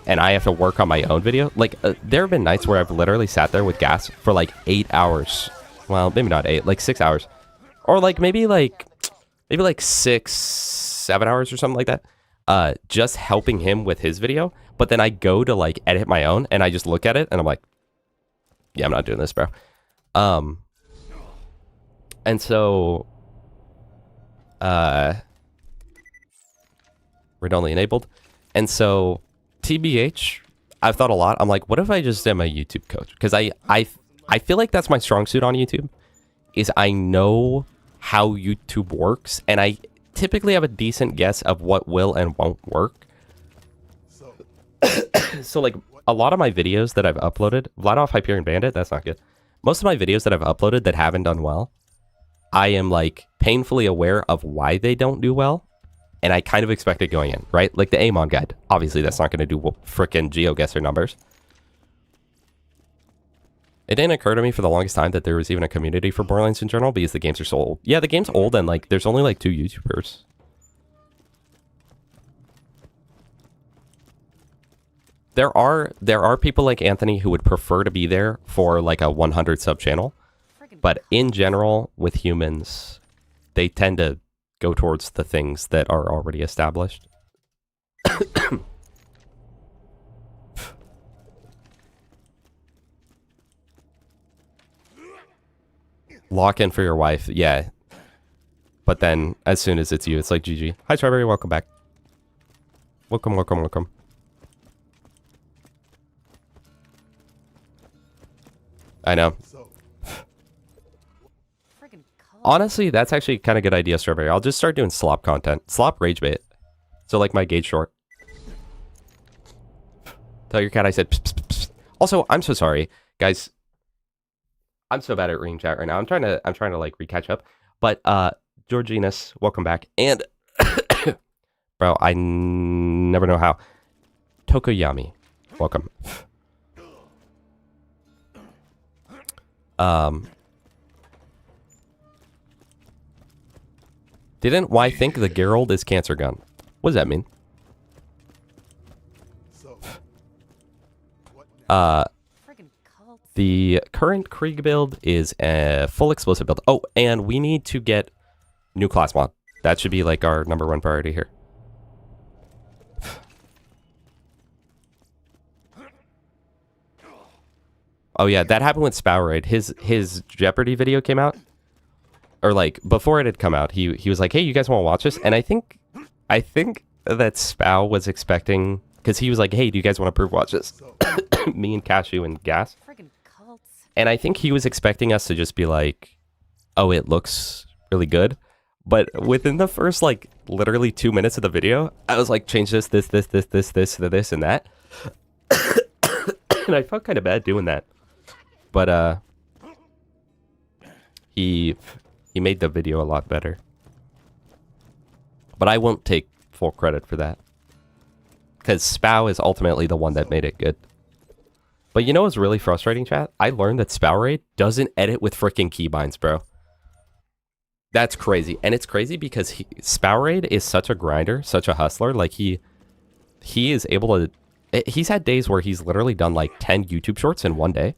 and I have to work on my own video, like, there have been nights where I've literally sat there with Gas for like 8 hours. Well, maybe not 8, like 6 hours. Or like, maybe like 6, 7 hours or something like that. Just helping him with his video. But then I go to like edit my own, and I just look at it, and I'm like, yeah, I'm not doing this, bro. And so, read only enabled. And so, TBH, I've thought a lot. I'm like, what if I just am a YouTube coach? Because I feel like that's my strong suit on YouTube, is I know how YouTube works, and I typically have a decent guess of what will and won't work. So like, a lot of my videos that I've uploaded, Vlad off Hyperion Bandit, that's not good. most of my videos that I've uploaded that haven't done well, I am like painfully aware of why they don't do well. And I kind of expect it going in, right? Like the Amon guide. Obviously, that's not going to do frickin' GeoGuessr numbers. It didn't occur to me for the longest time that there was even a community for Borderlands in general because the games are so old. Yeah, the game's old and like there's only like 2 YouTubers. There are people like Anthony who would prefer to be there for like a 100 sub channel. But in general, with humans, they tend to go towards the things that are already established. Lock in for your wife, yeah. But then, as soon as it's you, it's like GG. Hi, Strawberry, welcome back. Welcome, welcome, welcome. I know. Honestly, that's actually kind of good idea, Strawberry. I'll just start doing slop content. Slop rage bait. So like my gauge short. Tell your cat I said pss, pss, pss. Also, I'm so sorry. Guys, I'm so bad at reading chat right now. I'm trying to like re-catch up. But Georginus, welcome back. And bro, I never know how. Tokoyami, welcome. Didn't why think the Geralt is cancer gun? What does that mean? The current Krieg build is a full explosive build. Oh, and we need to get new class mod. That should be like our #1 priority here. Oh yeah, that happened with Spowerade. His Jeopardy video came out. Or like before it had come out, he was like, "Hey, you guys want to watch this?" And I think that Spow was expecting, because he was like, "Hey, do you guys want to proof watch this?" Me and Cashew and Gas. And I think he was expecting us to just be like, "Oh, it looks really good." But within the first like literally 2 minutes of the video, I was like, "Change this, this, and that." And I felt kind of bad doing that. But he made the video a lot better. But I won't take full credit for that, because Spow is ultimately the one that made it good. But you know what's really frustrating, chat? I learned that Spowerade doesn't edit with freaking keybinds, bro. That's crazy. And it's crazy because Spowerade is such a grinder, such a hustler. Like he is able to... He's had days where he's literally done like 10 YouTube shorts in one day.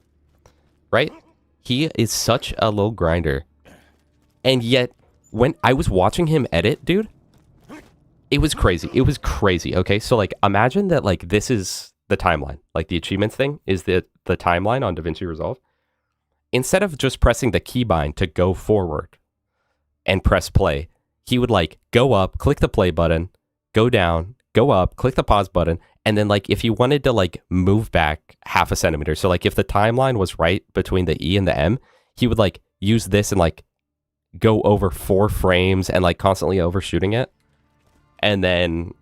Right? He is such a low grinder. And yet, when I was watching him edit, dude, it was crazy. It was crazy, okay? So, like, imagine that, like, this is the timeline. Like, the achievements thing is the timeline on DaVinci Resolve. Instead of just pressing the keybind to go forward and press play, he would, like, go up, click the play button, go down, go up, click the pause button, and then, like, if he wanted to, like, move back half a centimeter, so, like, if the timeline was right between the E and the M, he would, like, use this and, like, go over 4 frames and like constantly overshooting it. And then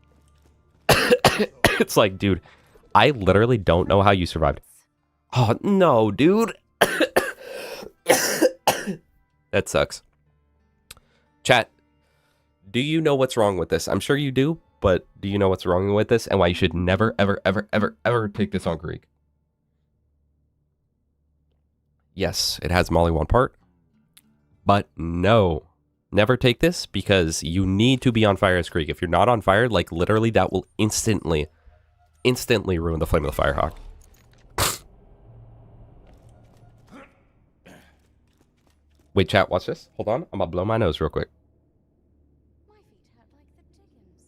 it's like, dude, I literally don't know how you survived. Oh no, dude. That sucks. Chat, do you know what's wrong with this? I'm sure you do, but do you know what's wrong with this and why you should never, ever, ever, ever, ever take this on Krieg? Yes, it has Molly 1 part. But no, never take this, because you need to be on fire as Krieg. If you're not on fire, like literally that will instantly ruin the flame of the Firehawk. Wait, chat, watch this. Hold on, I'm gonna blow my nose real quick. My feet hurt like the Dickens.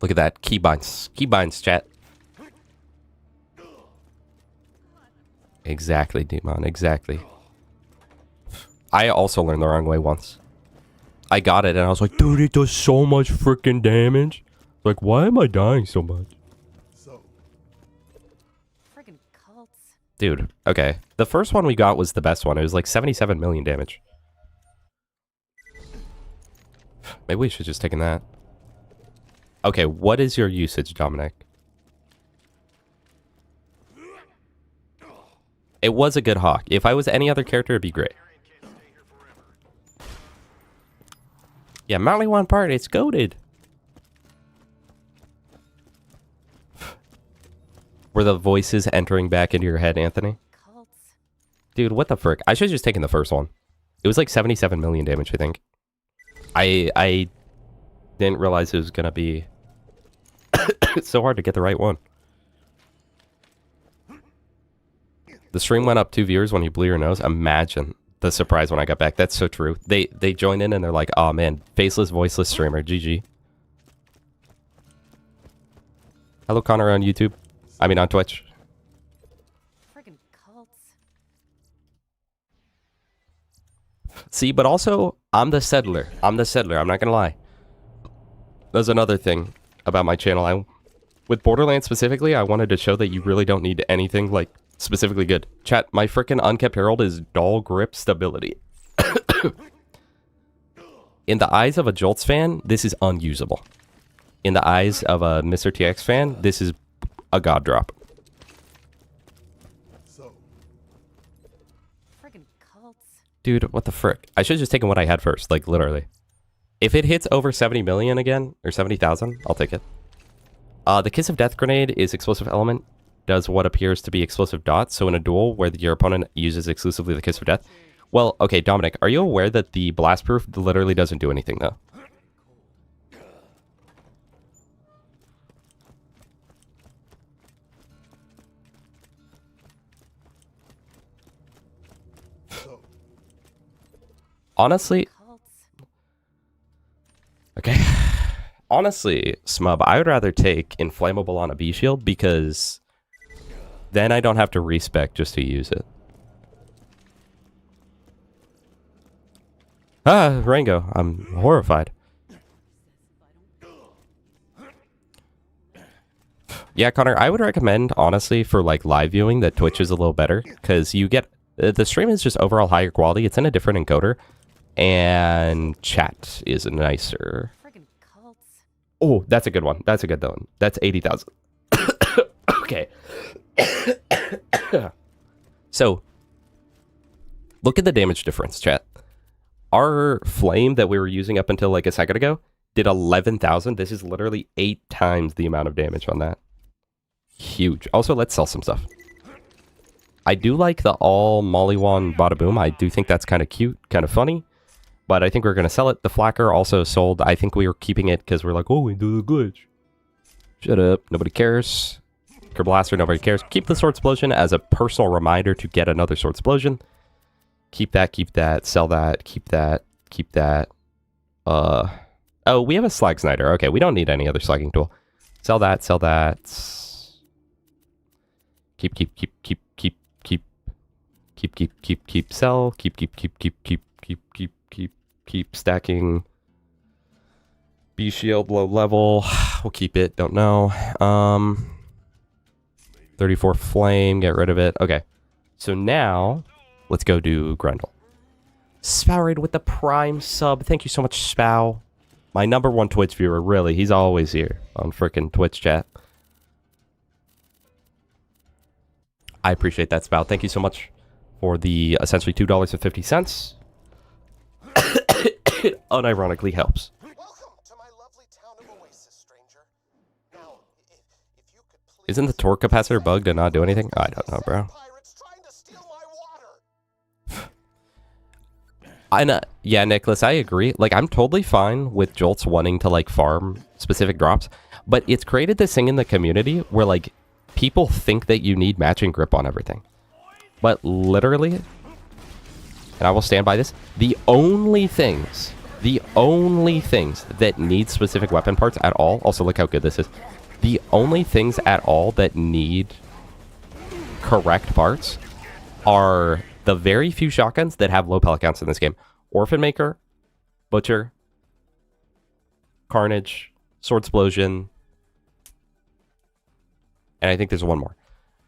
Look at that. Keybinds. Keybinds, chat. Exactly, Demon. Exactly. I also learned the wrong way once. I got it and I was like, dude, it does so much freaking damage. Like, why am I dying so much? Friggin' cults. Dude, okay. The first one we got was the best one. It was like 77 million damage. Maybe we should just taken that. Okay, what is your usage, Dominic? It was a good hawk. If I was any other character, it'd be great. Yeah, Molly One part, it's goated. Were the voices entering back into your head, Anthony? Cults. Dude, what the frick? I should have just taken the first one. It was like 77 million damage, I think. I didn't realize it was gonna be so hard to get the right one. The stream went up 2 viewers when you blew your nose. Imagine the surprise when I got back. That's so true. They join in and they're like, oh man, faceless, voiceless streamer, GG. Hello, Connor on YouTube. I mean on Twitch. Friggin' cults. See, but also, I'm the settler. I'm not gonna lie. There's another thing about my channel. With Borderlands specifically, I wanted to show that you really don't need anything, like, specifically good. Chat, my frickin' Unkept Herald is dull grip stability. In the eyes of a Jolts fan, this is unusable. In the eyes of a Mr. TX fan, this is a god drop. So, Friggin' cults. Dude, what the frick? I should have just taken what I had first, like, literally. If it hits over 70 million again, or 70,000, I'll take it. The Kiss of Death grenade is explosive element. Does what appears to be explosive dots. So in a duel where your opponent uses exclusively the Kiss of Death. Well, okay, Dominic, are you aware that the blast proof literally doesn't do anything, though? so, Honestly, Cults. okay. Honestly, Smub, I would rather take inflammable on a B shield because then I don't have to respec just to use it. Ah, Rango, I'm horrified. Yeah, Connor, I would recommend, honestly, for like live viewing that Twitch is a little better because you get the stream is just overall higher quality. It's in a different encoder, and chat is nicer. Friggin' cults. Oh, that's a good one. That's a good one. That's 80,000. Okay. So, look at the damage difference, chat. Our flame that we were using up until like a second ago did 11,000. This is literally 8 times the amount of damage on that. Huge. Also, let's sell some stuff. I do like the all Mollywan Bada Boom. I do think that's kind of cute, kind of funny. But I think we're going to sell it. The Flacker also sold. I think we were keeping it because we're like, oh, we do the glitch. Shut up. Nobody cares. Blaster, nobody cares. Keep the Sword Explosion as a personal reminder to get another Sword Explosion. Keep that, sell that, keep that. Oh, we have a Slag Snider. Okay, we don't need any other slagging tool. Sell that. Keep, sell, keep stacking. B shield low level. We'll keep it, don't know. 34 flame, get rid of it. Okay. So now, let's go do Grendel. Spowerade with the prime sub. Thank you so much, Spow. My #1 Twitch viewer, really. He's always here on frickin' Twitch chat. I appreciate that, Spow. Thank you so much for the essentially $2.50. It unironically helps. Welcome to my lovely town of Oasis, stranger. Now, if you could please... Isn't the torque capacitor bugged and not do anything? I don't know, bro. Pirates trying to steal my water. Yeah, Nicholas, I agree. Like, I'm totally fine with Jolts wanting to, like, farm specific drops, but it's created this thing in the community where, like, people think that you need matching grip on everything. But literally, and I will stand by this, the only things that need specific weapon parts at all, also look how good this is, the only things at all that need correct parts are the very few shotguns that have low pellet counts in this game. Orphan Maker, Butcher, Carnage, Sword Explosion, and I think there's one more.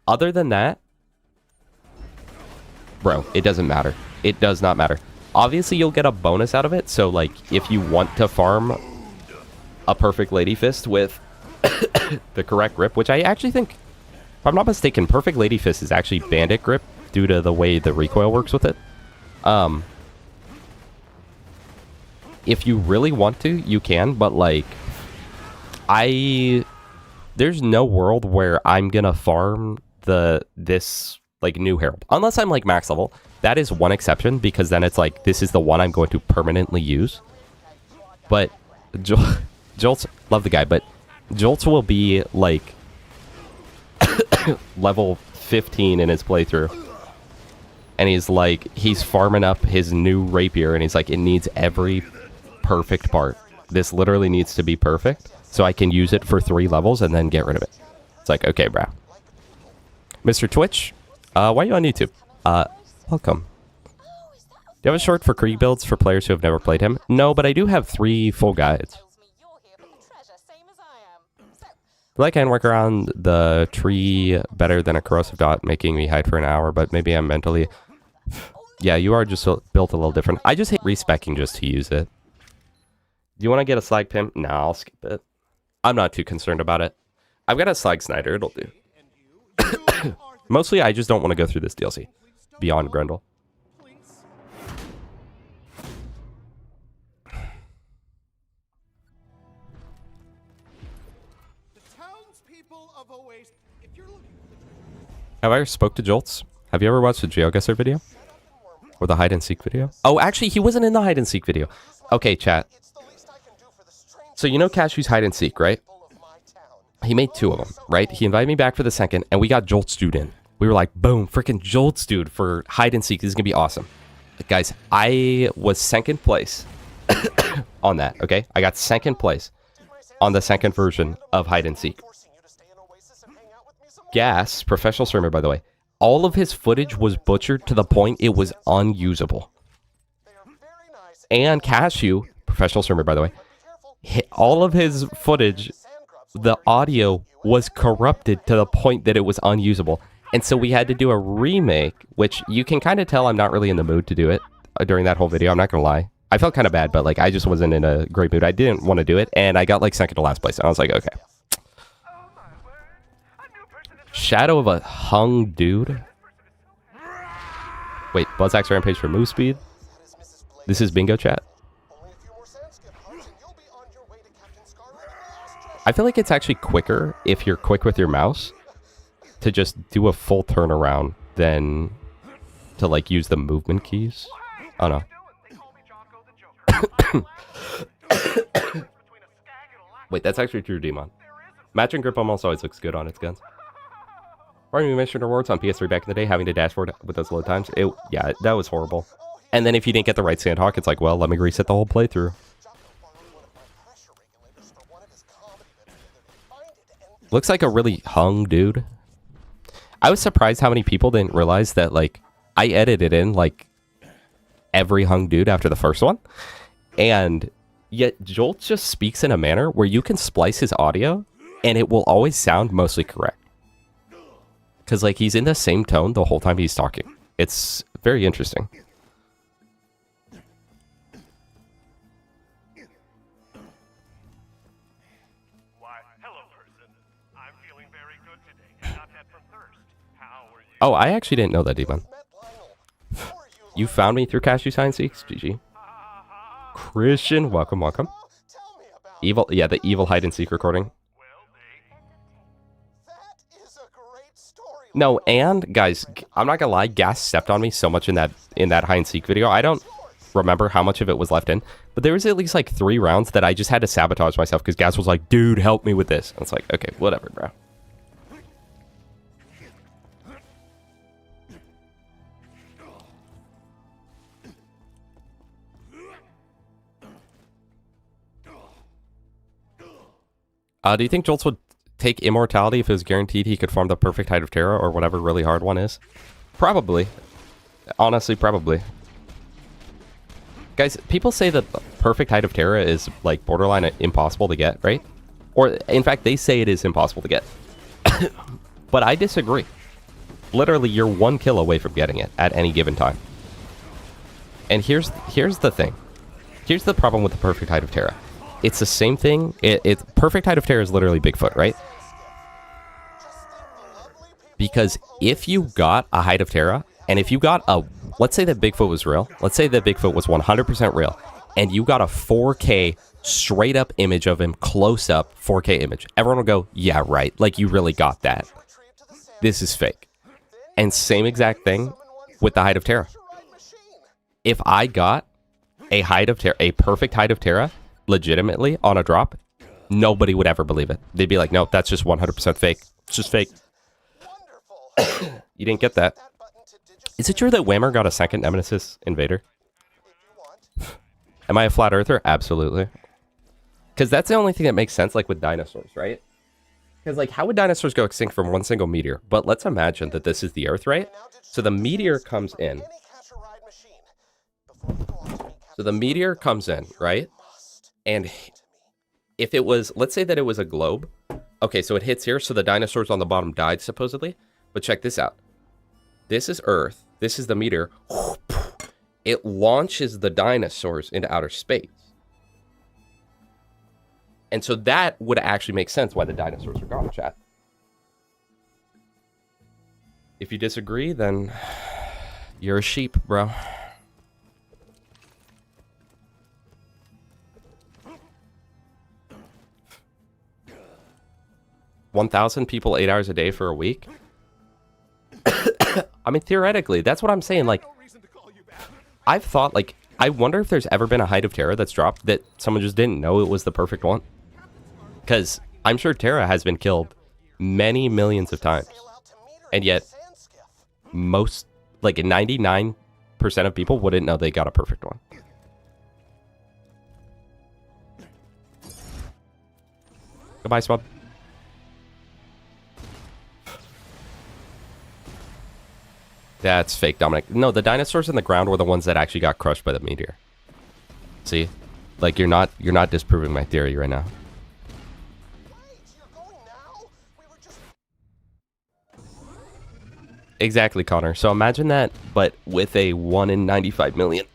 Other than that, bro, it doesn't matter. It does not matter. obviously you'll get a bonus out of it. So like if you want to farm a perfect Lady Fist with the correct grip, which I actually think, if I'm not mistaken, perfect Lady Fist is actually bandit grip due to the way the recoil works with it. If you really want to, you can, but like there's no world where I'm gonna farm this like new Herald unless I'm like max level. That is one exception, because then it's like this is the one I'm going to permanently use. But Jolts, love the guy, but Jolts will be like level 15 in his playthrough, and he's farming up his new rapier, and he's like, it needs every perfect part. This literally needs to be perfect so I can use it for 3 levels and then get rid of it. It's like, okay, bro. Mr. Twitch, why are you on YouTube? Welcome. Do you have a short for Krieg builds for players who have never played him? No, but I do have 3 full guides. Tells me you're here for the treasure, same as I am. So, Like, I can work around the tree better than a corrosive dot, making me hide for an hour, but maybe I'm mentally... Yeah, you are just built a little different. I just hate respecking just to use it. Do you want to get a slag pimp? Nah, I'll skip it. I'm not too concerned about it. I've got a slag Snyder, it'll do. Mostly, I just don't want to go through this DLC. Beyond Grendel. Have I ever spoke to Jolts? Have you ever watched the GeoGuessr video? Or the hide and seek video? Oh, actually, he wasn't in the hide and seek video. Okay, chat. So you know Cashew's hide and seek, right? He made 2 of them, right? He invited me back for the second, and we got Jolts dude in. We were like, boom, freaking Jolts dude for hide and seek. This is gonna be awesome. Guys, I was 2nd place on that, okay? I got 2nd place on the 2nd version of hide and seek. Gas, professional streamer, by the way, all of his footage was butchered to the point it was unusable. And Cashew, professional streamer, by the way, all of his footage, the audio was corrupted to the point that it was unusable. And so we had to do a remake, which you can kind of tell I'm not really in the mood to do it during that whole video. I'm not going to lie. I felt kind of bad, but like I just wasn't in a great mood. I didn't want to do it, and I got like 2nd to last place. And I was like, okay. Shadow of a hung dude. Wait, Buzzsack's Rampage for move speed? This is bingo, chat. I feel like it's actually quicker if you're quick with your mouse to just do a full turnaround than to like use the movement keys. Oh no. Wait, that's actually true, Demon. Matching grip almost always looks good on its guns. Farming mission rewards on PS3 back in the day, having to dashboard with those load times. Yeah, that was horrible. And then if you didn't get the right Sandhawk, it's like, well, let me reset the whole playthrough. Looks like a really hung dude. I was surprised how many people didn't realize that, like, I edited in, like, every hung dude after the first one. And yet Jolt just speaks in a manner where you can splice his audio and it will always sound mostly correct. Because, like, he's in the same tone the whole time he's talking. It's very interesting. Why, hello, person. I'm feeling very good today. Not that from thirst. How are you? Oh, I actually didn't know that, Demon. You found me through Cashew Science Seeks? GG. Christian, welcome, welcome. Evil, yeah, the evil hide and seek recording. No, and guys, I'm not gonna lie, Gas stepped on me so much in that hide and seek video. I don't remember how much of it was left in, but there was at least like 3 rounds that I just had to sabotage myself because Gas was like, dude, help me with this. And it's like, okay, whatever, bro. Do you think Jolts would take immortality if it was guaranteed he could farm the perfect Height of Terror or whatever really hard one is? Probably. Honestly, probably. Guys, people say that the perfect Height of Terror is like borderline impossible to get, right? Or in fact, they say it is impossible to get. But I disagree. Literally, you're 1 kill away from getting it at any given time. And here's the thing. Here's the problem with the perfect height of Terra. It's the same thing. Perfect height of Terra is literally Bigfoot, right? Because if you got a height of Terra, and if you got a, let's say that Bigfoot was real. Let's say that Bigfoot was 100% real, and you got a 4K straight up image of him, close up 4K image. Everyone will go, yeah, right. Like, you really got that. This is fake. And same exact thing with the height of Terra. If I got a height of Terra, a perfect height of Terra, legitimately on a drop, nobody would ever believe it. They'd be like, no, that's just 100% fake. It's just fake. You didn't get that. Is it true that Whammer got a second Nemesis Invader? Am I a flat earther? Absolutely. Because that's the only thing that makes sense, like with dinosaurs, right? Because, like, how would dinosaurs go extinct from one single meteor? But let's imagine that this is the Earth, right? So the meteor comes in. So the meteor comes in, right? And if it was, let's say that it was a globe. Okay, so it hits here. So the dinosaurs on the bottom died, supposedly. But check this out. This is Earth. This is the meteor. It launches the dinosaurs into outer space. And so that would actually make sense why the dinosaurs are gone, chat. If you disagree, then you're a sheep, bro. $1,000 people 8 hours a day for a week? I mean, theoretically, that's what I'm saying. Like, I've thought, like, I wonder if there's ever been a height of Terra that's dropped that someone just didn't know it was the perfect one. Because I'm sure Terra has been killed many millions of times. And yet, most, like 99% of people wouldn't know they got a perfect one. Goodbye, Swab. That's fake, Dominic. No, the dinosaurs in the ground were the ones that actually got crushed by the meteor. See? Like, you're not disproving my theory right now. Exactly, Connor. So imagine that, but with a 1 in 95 million.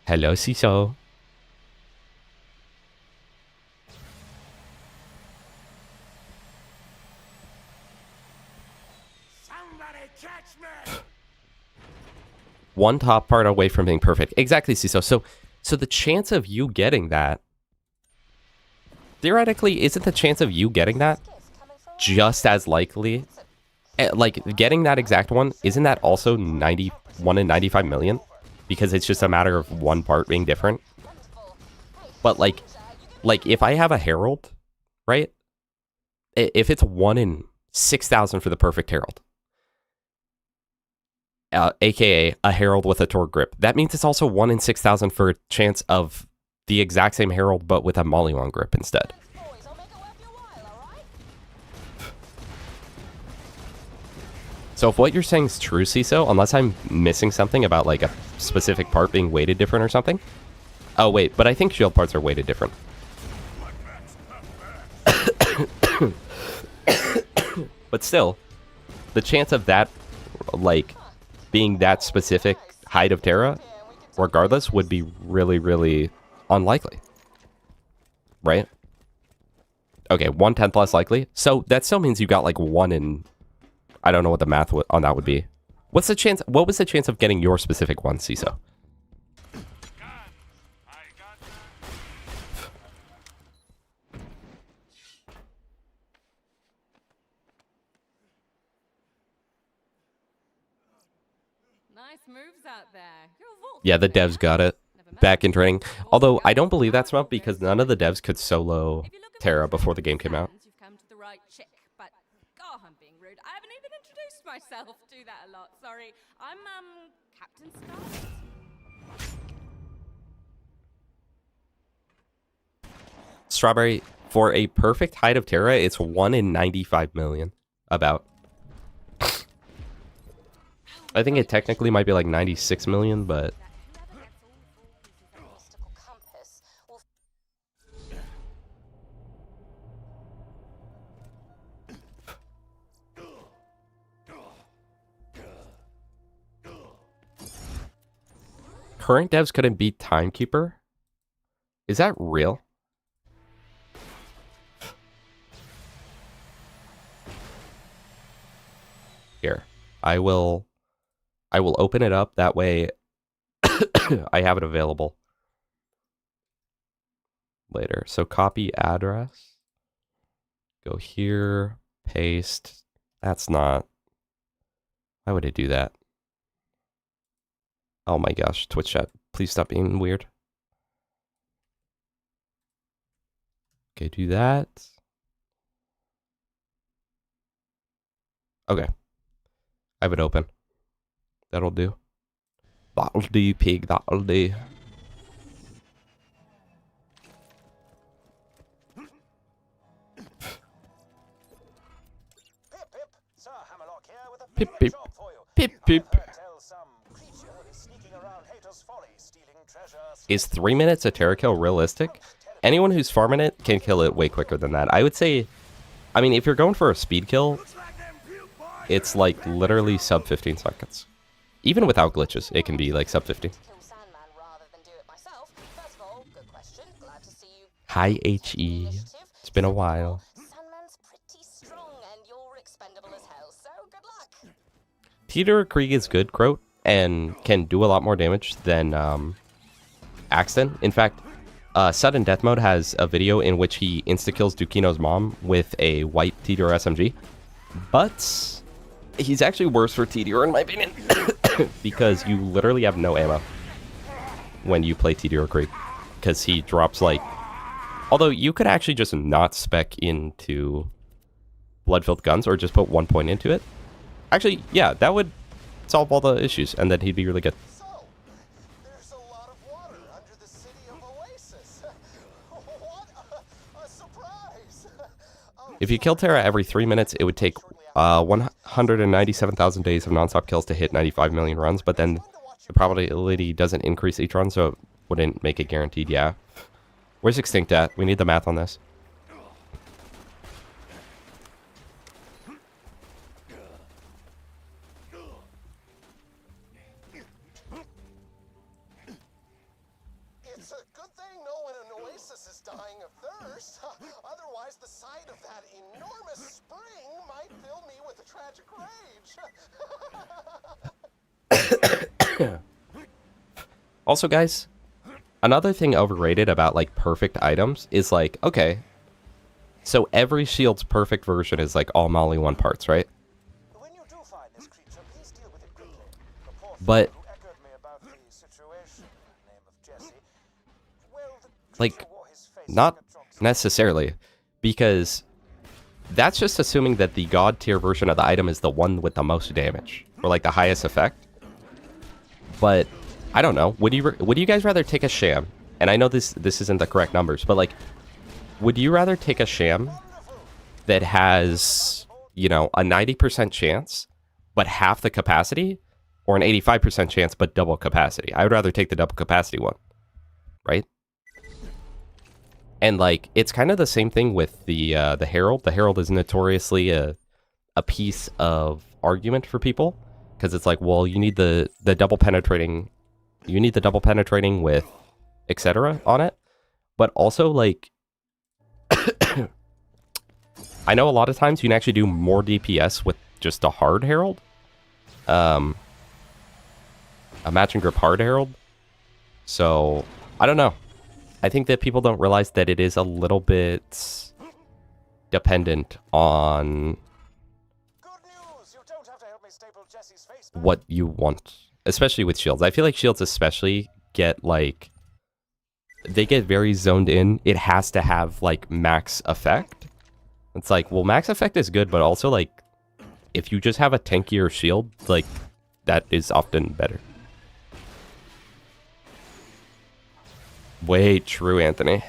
Hello, Ciso. Somebody catch me! One top part away from being perfect. Exactly, Ciso. So the chance of you getting that, theoretically, isn't the chance of you getting that just as likely? Like, getting that exact one, isn't that also 91 in 95 million? Because it's just a matter of one part being different. But, like if I have a Herald, right? If it's 1 in 6,000 for the perfect Herald, aka a Herald with a Torque grip, that means it's also 1 in 6,000 for a chance of the exact same Herald, but with a Mollywong grip instead. So if what you're saying is true, CISO, unless I'm missing something about like a specific part being weighted different or something. Oh, wait, but I think shield parts are weighted different. But still, the chance of that, like, being that specific height of Terra, regardless, would be really, really unlikely. Right? Okay, 1/10 less likely. So that still means you got like 1 in... I don't know what the math on that would be. What's the chance? What was the chance of getting your specific one, CISO? Nice moves out there. You're a vault Yeah, the hunter, devs got it. Never met Back in you. training. Although, I don't believe that, Smelt, because none of the devs could solo If you're looking for Terra a before the friend game came out. fans, You've come to the right chick, but I'm being rude. I haven't even introduced myself. Do that a lot. Sorry. I'm Captain Scarlet. Strawberry, for a perfect height of Terra, it's 1 in 95 million. About. I think it technically might be like 96 million, but... Whoever gets all 4 pieces of the mystical compass will Current devs couldn't beat Timekeeper? Is that real? Here. I will open it up, that way I have it available later. So copy address. Go here, paste. That's not. Why would I do that? Oh my gosh, Twitch chat, please stop being weird. Okay, do that. Okay. I have it open. That'll do. That'll do, pig, that'll do. Pip, pip. Pip, pip. Is 3 minutes a Terra kill realistic? Anyone who's farming it can kill it way quicker than that. I would say, I mean, if you're going for a speed kill, it's like literally sub 15 seconds. Even without glitches, it can be like sub 15. Hi, HE. It's been a while. Teeter Krieg is good, Croat, and can do a lot more damage than Axton. In fact, Sudden Death Mode has a video in which he insta-kills Dukino's mom with a white Teeter SMG. But he's actually worse for Teeter, in my opinion, because you literally have no ammo when you play Teeter Krieg, because he drops like... Although you could actually just not spec into blood-filled guns or just put 1 point into it. Actually, yeah, that would solve all the issues, and then he'd be really good. So, there's a lot of water under the city of Oasis. What a surprise! If you kill Terra every 3 minutes, it would take 197,000 days of nonstop kills to hit 95 million runs, but then the probability doesn't increase each run, so it wouldn't make it guaranteed, yeah. Where's Extinct at? We need the math on this. It's a good thing no one in Oasis is dying of thirst. Otherwise, the sight of that enormous spring might fill me with a tragic rage. Also, guys, another thing overrated about, like, perfect items is, like, okay, so every shield's perfect version is, like, all Molly 1 parts, right? When you do find this creature, please deal with it quickly. The poor But, fellow who echoed me about the situation, name of Jesse, well, the like, creature wore his face not like a drunk necessarily, because that's just assuming that the god tier version of the item is the one with the most damage, or, like, the highest effect. But I don't know. Would you guys rather take a sham? And I know this isn't the correct numbers, but like, would you rather take a sham that has, you know, a 90% chance but half the capacity, or an 85% chance but double capacity? I would rather take the double capacity one, right? And like, it's kind of the same thing with the Herald. The Herald is notoriously a piece of argument for people, because it's like, well, you need the double penetrating. You need the double penetrating with etc. on it. But also, like, I know a lot of times you can actually do more DPS with just a hard Herald. A match and grip hard Herald. So, I don't know. I think that people don't realize that it is a little bit dependent on what you want. Especially with shields. I feel like shields especially get, like, they get very zoned in. It has to have, like, max effect. It's like, well, max effect is good, but also, like, if you just have a tankier shield, like, that is often better. Wait, true, Anthony.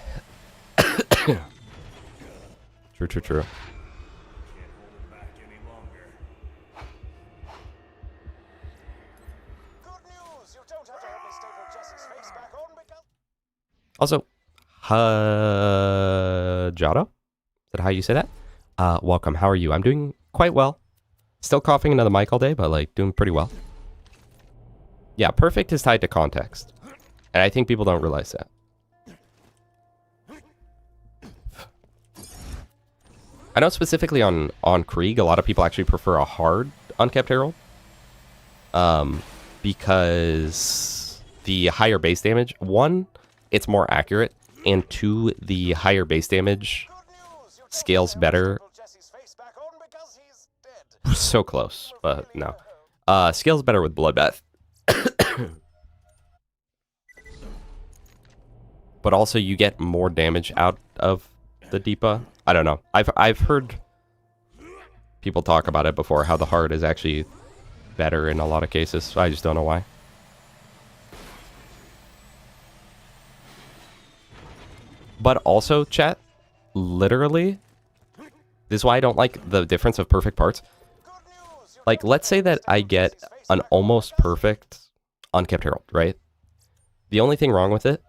True. Also, Jado? Is that how you say that? Welcome. How are you? I'm doing quite well. Still coughing into the mic all day, but, like, doing pretty well. Yeah, perfect is tied to context. And I think people don't realize that. I know specifically on Krieg, a lot of people actually prefer a hard Unkept Herald. Because the higher base damage, one, it's more accurate, and two, the higher base damage scales better. So close, but no. Scales better with Bloodbath. But also you get more damage out of the Deepa. I don't know. I've heard people talk about it before, how the hard is actually better in a lot of cases. I just don't know why. But also, chat, literally, this is why I don't like the difference of perfect parts. Like, let's say that I get an almost perfect Unkept Herald, right? The only thing wrong with it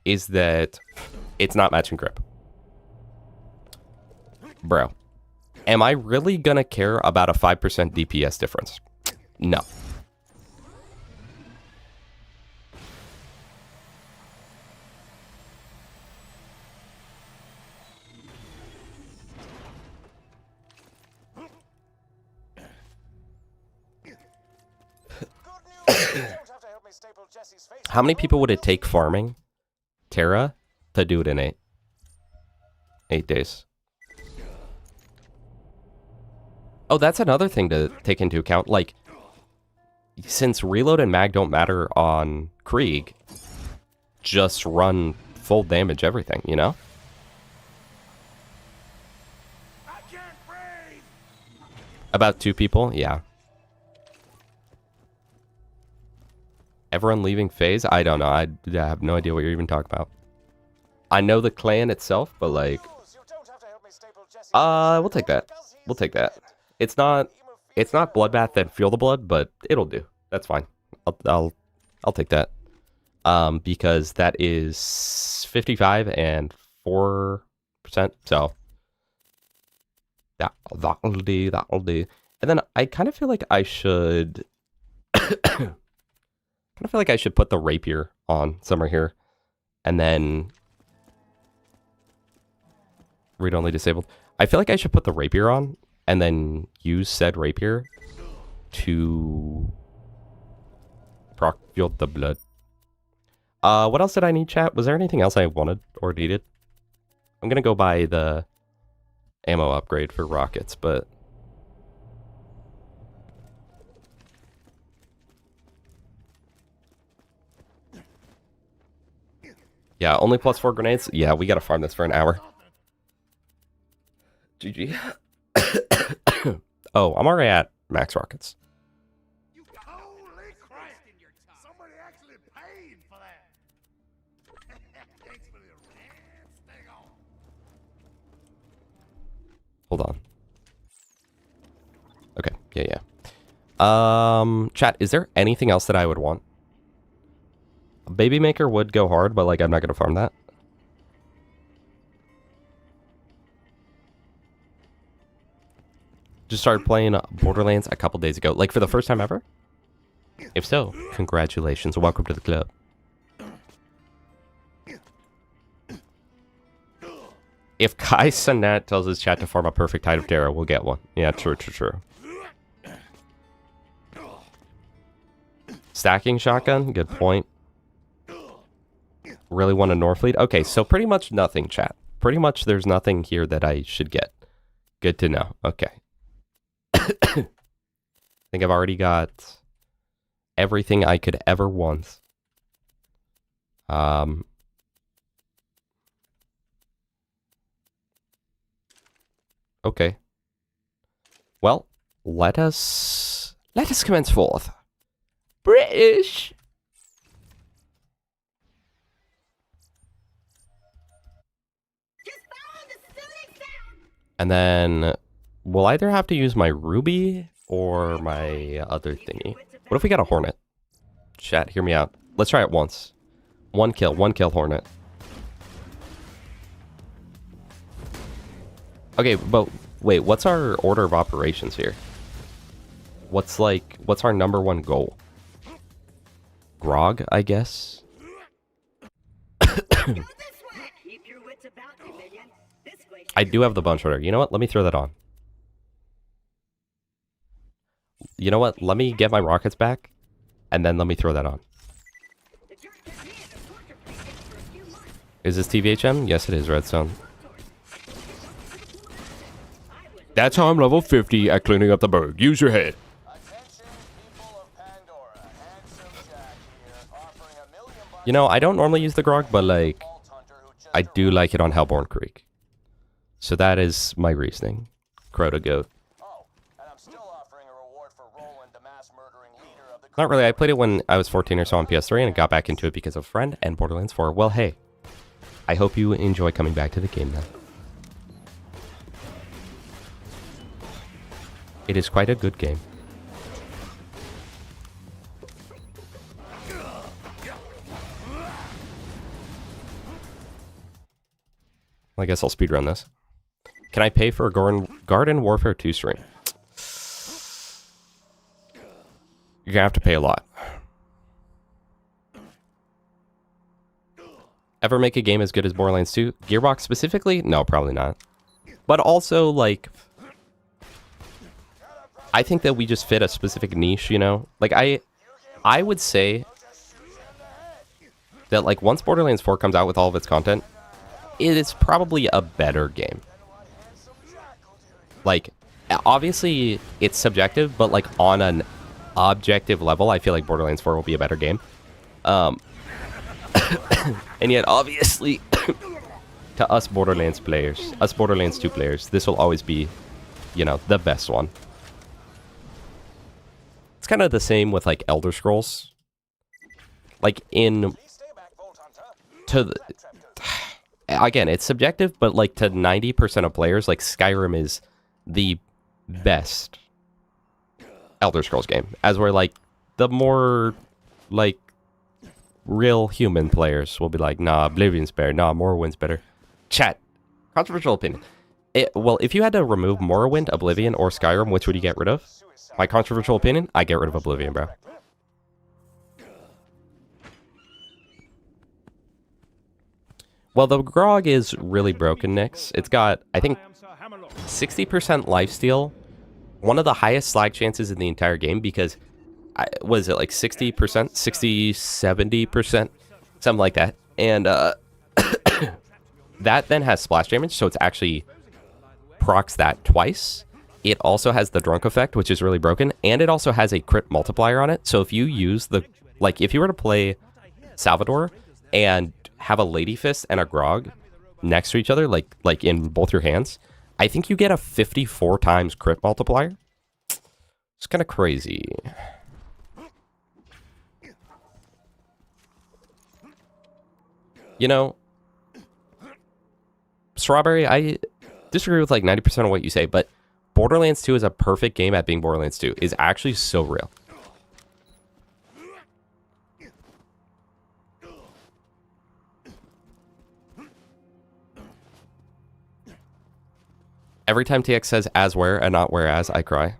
is that it's not matching grip. Bro, am I really gonna care about a 5% DPS difference? No. How many people would it take farming Terra to do it in 8 days? Oh, that's another thing to take into account. Like, since reload and mag don't matter on Krieg, just run full damage everything, you know? About 2 people? Yeah. Everyone leaving phase? I don't know. I have no idea what you're even talking about. I know the clan itself, but like... we'll take that. We'll take that. It's not Bloodbath and Feel the Blood, but it'll do. That's fine. I'll take that. Because that is 55 and 4%, so... That'll do, that'll do. And then I kind of feel like I should... I feel like I should put the rapier on somewhere here. And then... Read only disabled. I feel like I should put the rapier on and then use said rapier to proc Feel the Blood. What else did I need, chat? Was there anything else I wanted or needed? I'm gonna go buy the ammo upgrade for rockets, but... Yeah, only +4 grenades? Yeah, we gotta farm this for an hour. GG. Oh, I'm already at max rockets. Holy crap! Somebody actually paid for that. Thanks for the red stay on. Hold on. Okay, yeah. Chat, is there anything else that I would want? A baby maker would go hard, but like I'm not gonna farm that. Just started playing Borderlands a couple days ago, like for the first time ever. If so, congratulations, welcome to the club. If Kai Sanat tells his chat to farm a perfect Tide of Terror, we'll get one. Yeah, true. Stacking shotgun, good point. Really want a Norfleet? Okay, so pretty much nothing, chat. Pretty much there's nothing here that I should get. Good to know. Okay. I think I've already got everything I could ever want. Okay. Well, let us commence forth. British. And then we'll either have to use my ruby or my other thingy. What if we got a hornet? Chat, hear me out. Let's try it once. One kill hornet. Okay, but wait, what's our order of operations here? What's our number one goal? Grog, I guess? Keep your wits about you, minion. This way. I do have the bone shredder. You know what? Let me throw that on. You know what? Let me get my rockets back, and then let me throw that on. Is this TVHM? Yes, it is, Redstone. That's how I'm level 50 at cleaning up the berg. Use your head. Attention, people of Pandora. Handsome Jack here, offering $1 million You know, I don't normally use the grog, but like, Vault Hunter who just I do like it on Hellborn Creek. So that is my reasoning. Crota goat. Oh, and I'm still offering a reward for Roland, the mass murdering leader of the Not really. I played it when I was 14 or so on PS3 and got back into it because of a friend and Borderlands 4. Well, hey. I hope you enjoy coming back to the game then. It is quite a good game. I guess I'll speedrun this. Can I pay for a Garden Warfare 2 stream? You're gonna have to pay a lot. Ever make a game as good as Borderlands 2? Gearbox specifically? No, probably not. But also, like, I think that we just fit a specific niche, you know? Like, I would say that, like, once Borderlands 4 comes out with all of its content, it is probably a better game. Like, obviously, it's subjective, but, like, on an objective level, I feel like Borderlands 4 will be a better game. And yet, obviously, to us Borderlands players, us Borderlands 2 players, this will always be, you know, the best one. It's kind of the same with, like, Elder Scrolls. Like, again, it's subjective, but, like, to 90% of players, like, Skyrim is the best Elder Scrolls game. As where, like, the more, like, real human players will be like, nah, Oblivion's better, nah, Morrowind's better. Chat. Controversial opinion. Well, if you had to remove Morrowind, Oblivion, or Skyrim, which would you get rid of? My controversial opinion, I get rid of Oblivion, bro. Well, the grog is really broken, Nyx. It's got, I think, 60% lifesteal. One of the highest slag chances in the entire game because was it like 60%, 60, 70%, something like that. And that then has splash damage, so it's actually procs that twice. It also has the drunk effect, which is really broken, and it also has a crit multiplier on it. So if you use the, like, if you were to play Salvador and have a Lady Fist and a grog next to each other, like in both your hands, I think you get a 54 times crit multiplier. It's kind of crazy. You know, Strawberry, I disagree with like 90% of what you say, but Borderlands 2 is a perfect game at being Borderlands 2. Is actually so real. Every time TX says as where and not whereas, I cry.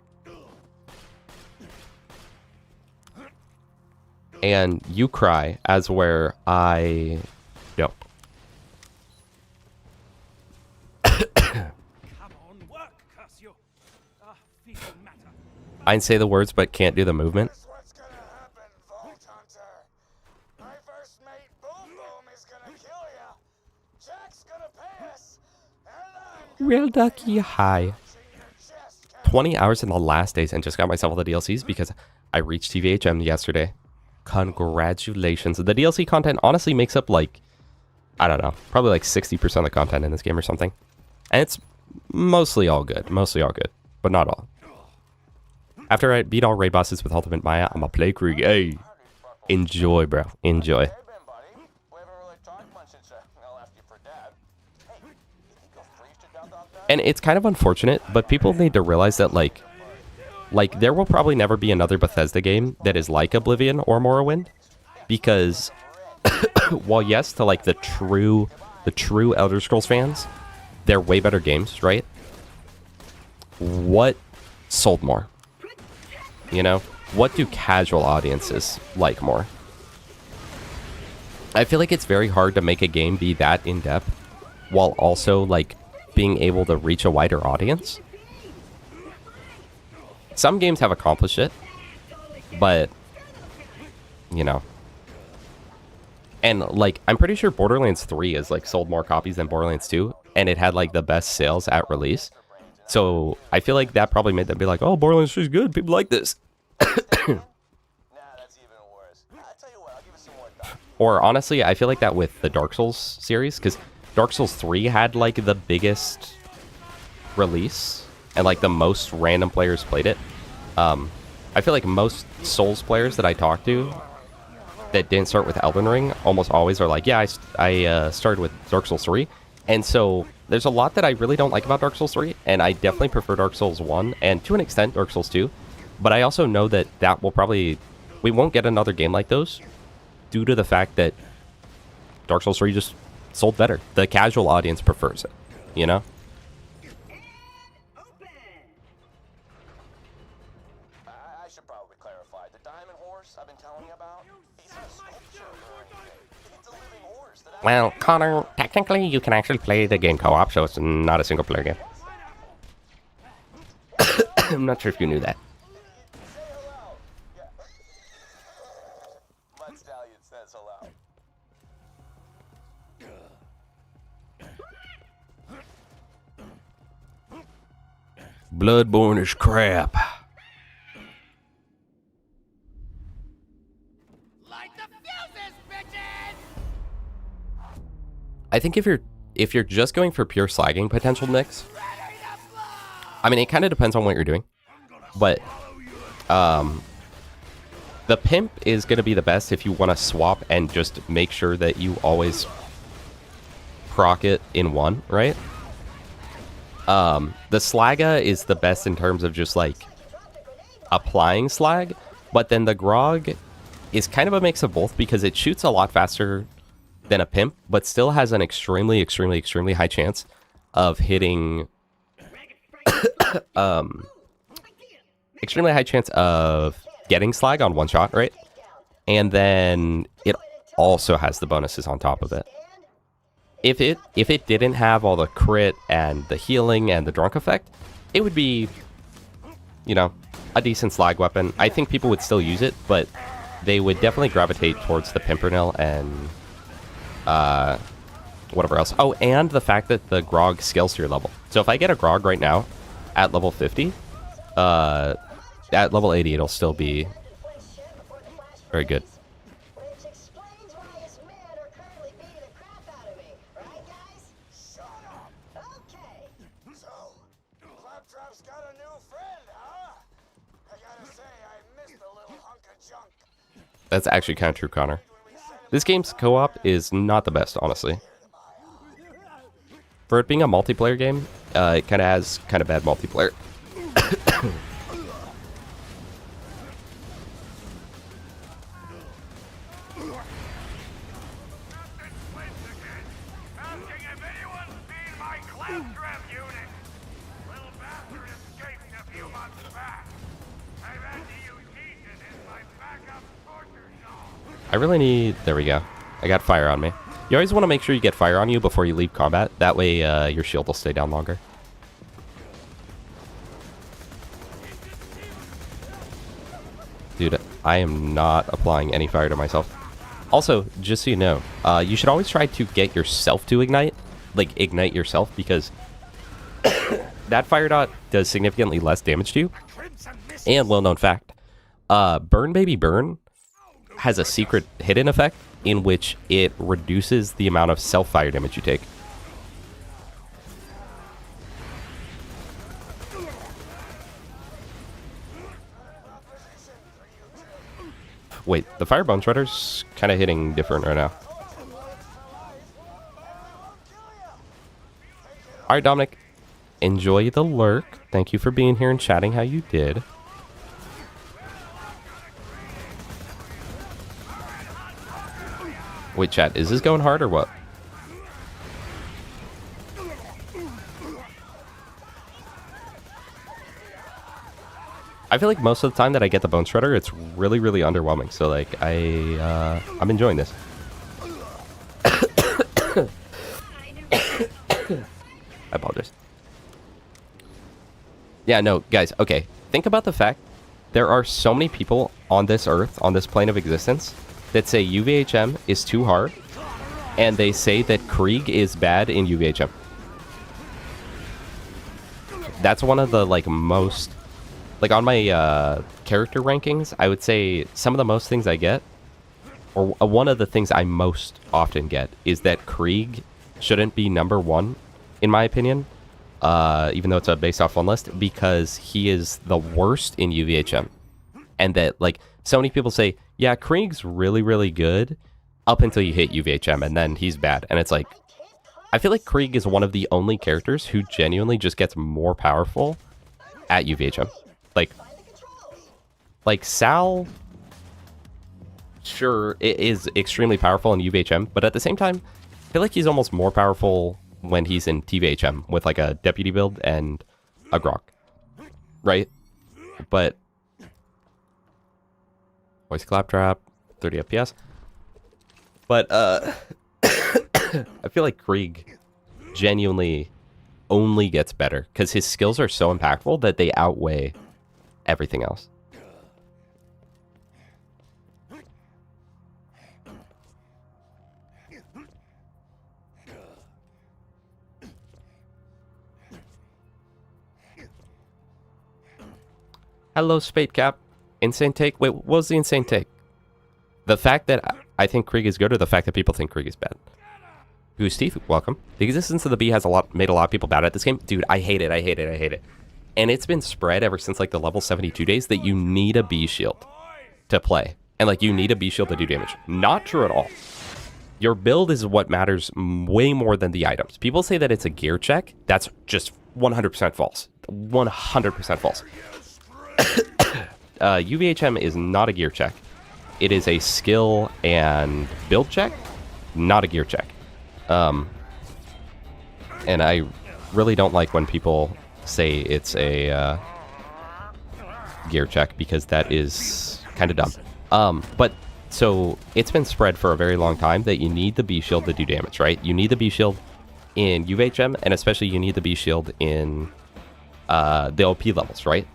And you cry as where I don't. I say the words but can't do the movement. Here's what's gonna happen, Vault Hunter. My first mate, Boom Boom, is gonna kill ya. Jack's gonna pay us, and I'm Real ducky high. gonna your chest, Captain. 20 hours in the last days and just got myself all the DLCs because I reached TVHM yesterday. Congratulations. The DLC content honestly makes up like, I don't know, probably like 60% of the content in this game or something. And it's mostly all good. Mostly all good, but not all. After I beat all raid bosses with Ultimate Maya, I'm gonna play Krieg. Hey, enjoy, bro. Enjoy. Hey, Ben, buddy. We haven't really talked much since I left you for dead. Hey, you think you'll freeze to death out there? And it's kind of unfortunate, but people need to realize that like there will probably never be another Bethesda game that is like Oblivion or Morrowind, because while yes, to like the true Elder Scrolls fans, they're way better games, right? What sold more? You know, what do casual audiences like more? I feel like it's very hard to make a game be that in-depth while also, like, being able to reach a wider audience. Some games have accomplished it, but, you know. And, like, I'm pretty sure Borderlands 3 has, like, sold more copies than Borderlands 2, and it had, like, the best sales at release. So, I feel like that probably made them be like, oh, Borderlands 3 is good, people like this. Nah, that's even worse. I tell you what, I'll give it some more thought. Or, honestly, I feel like that with the Dark Souls series, because Dark Souls 3 had, like, the biggest release, and, like, the most random players played it. I feel like most Souls players that I talk to that didn't start with Elden Ring almost always are like, yeah, I started with Dark Souls 3. And so there's a lot that I really don't like about Dark Souls 3, and I definitely prefer Dark Souls 1, and to an extent Dark Souls 2. But I also know that that will probably... we won't get another game like those due to the fact that Dark Souls 3 just sold better. The casual audience prefers it, you know? I should probably clarify. The diamond horse I've been telling you about, he's not a sculpture or anything. It's a living horse that Well, Connor, technically you can actually play the game co-op, so it's not a single-player game. I'm not sure if you knew that. say hello. Yeah. Mud Stallion says hello. Bloodborne is crap. I think if you're just going for pure slagging potential, Nix, I mean, it kind of depends on what you're doing, but the pimp is going to be the best if you want to swap and just make sure that you always proc it in one, right? The Slagga is the best in terms of just like applying slag, but then the Grog is kind of a mix of both because it shoots a lot faster than a pimp, but still has an extremely, extremely, extremely high chance of hitting extremely high chance of getting slag on one shot, right? And then it also has the bonuses on top of it. If it didn't have all the crit and the healing and the drunk effect, it would be, you know, a decent slag weapon. I think people would still use it, but they would definitely gravitate towards the Pimpernel and whatever else. Oh, and the fact that the Grog scales to your level. So if I get a Grog right now at level 50, at level 80, it'll still be very good. Which explains why his men are currently beating the crap out of me. Right, guys? Shut up. Okay. So, Claptrap's got a new friend, huh? I gotta say, I missed the little hunk of junk. That's actually kind of true, Connor. This game's co-op is not the best, honestly. For it being a multiplayer game, it kind of has kind of bad multiplayer. Asking if anyone's seen my Claptrap unit. Little bastard escaped a few months back. I've had to use Ethan as my backup torture zone. I really need... there we go. I got fire on me. You always want to make sure you get fire on you before you leave combat. That way your shield will stay down longer. Dude, I am not applying any fire to myself. Also, just so you know, you should always try to get yourself to ignite. Like, ignite yourself, because that fire dot does significantly less damage to you. And, well-known fact, Burn Baby Burn has a secret hidden effect in which it reduces the amount of self-fire damage you take. Wait, the Fire Bone Shredder's kind of hitting different right now. Alright, Dominic. Enjoy the lurk. Thank you for being here and chatting how you did. Wait, chat, is this going hard or what? I feel like most of the time that I get the Bone Shredder, it's really, really underwhelming. So, like, I'm enjoying this. I apologize. Yeah, no, guys, okay. Think about the fact there are so many people on this earth, on this plane of existence, that say UVHM is too hard, and they say that Krieg is bad in UVHM. That's one of the, like, most... Like, on my character rankings, I would say some of the most things I get, or one of the things I most often get, is that Krieg shouldn't be number 1, in my opinion, even though it's a based off one list, because he is the worst in UVHM. And that, like, so many people say, yeah, Krieg's really, really good up until you hit UVHM, and then he's bad. And it's like, I feel like Krieg is one of the only characters who genuinely just gets more powerful at UVHM. Like Sal, sure, it is extremely powerful in UVHM, but at the same time, I feel like he's almost more powerful when he's in TVHM with like a deputy build and a Grok, right? But voice claptrap, 30 FPS. But I feel like Krieg genuinely only gets better because his skills are so impactful that they outweigh everything else. Hello, Spade Cap. Insane take? Wait, what was the insane take? The fact that I think Krieg is good, or the fact that people think Krieg is bad? Goose Teeth, welcome. The existence of the bee has made a lot of people bad at this game. Dude, I hate it, I hate it, I hate it. And it's been spread ever since like the level 72 days that you need a bee shield to play. And like you need a bee shield to do damage. Not true at all. Your build is what matters way more than the items. People say that it's a gear check. That's just 100% false. 100% false. UVHM is not a gear check. It is a skill and build check, not a gear check. And I really don't like when people say it's a gear check, because that is kind of dumb. But so it's been spread for a very long time that you need the bee shield to do damage, right? You need the bee shield in UVHM, and especially you need the bee shield in the OP levels, right?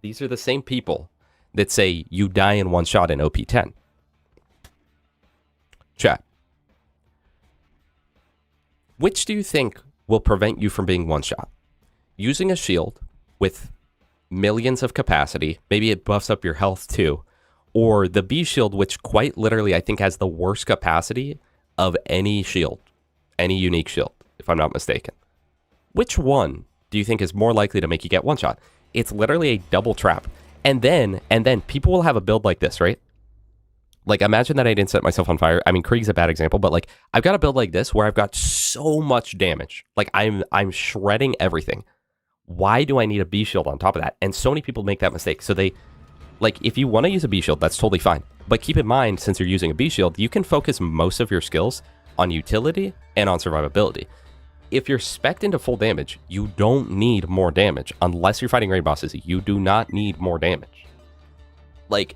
These are the same people that say you die in one shot in OP10. Chat. Which do you think will prevent you from being one shot? Using a shield with millions of capacity, maybe it buffs up your health too, or the bee shield, which quite literally I think has the worst capacity of any shield, any unique shield, if I'm not mistaken. Which one do you think is more likely to make you get one shot? It's literally a double trap. And then people will have a build like this, right? Like, imagine that I didn't set myself on fire. I mean, Krieg's a bad example, but like, I've got a build like this where I've got so much damage. Like, I'm shredding everything. Why do I need a bee shield on top of that? And so many people make that mistake. So they, like, if you want to use a bee shield, that's totally fine. But keep in mind, since you're using a bee shield, you can focus most of your skills on utility and on survivability. If you're spec'd into full damage, you don't need more damage. Unless you're fighting raid bosses, you do not need more damage. Like,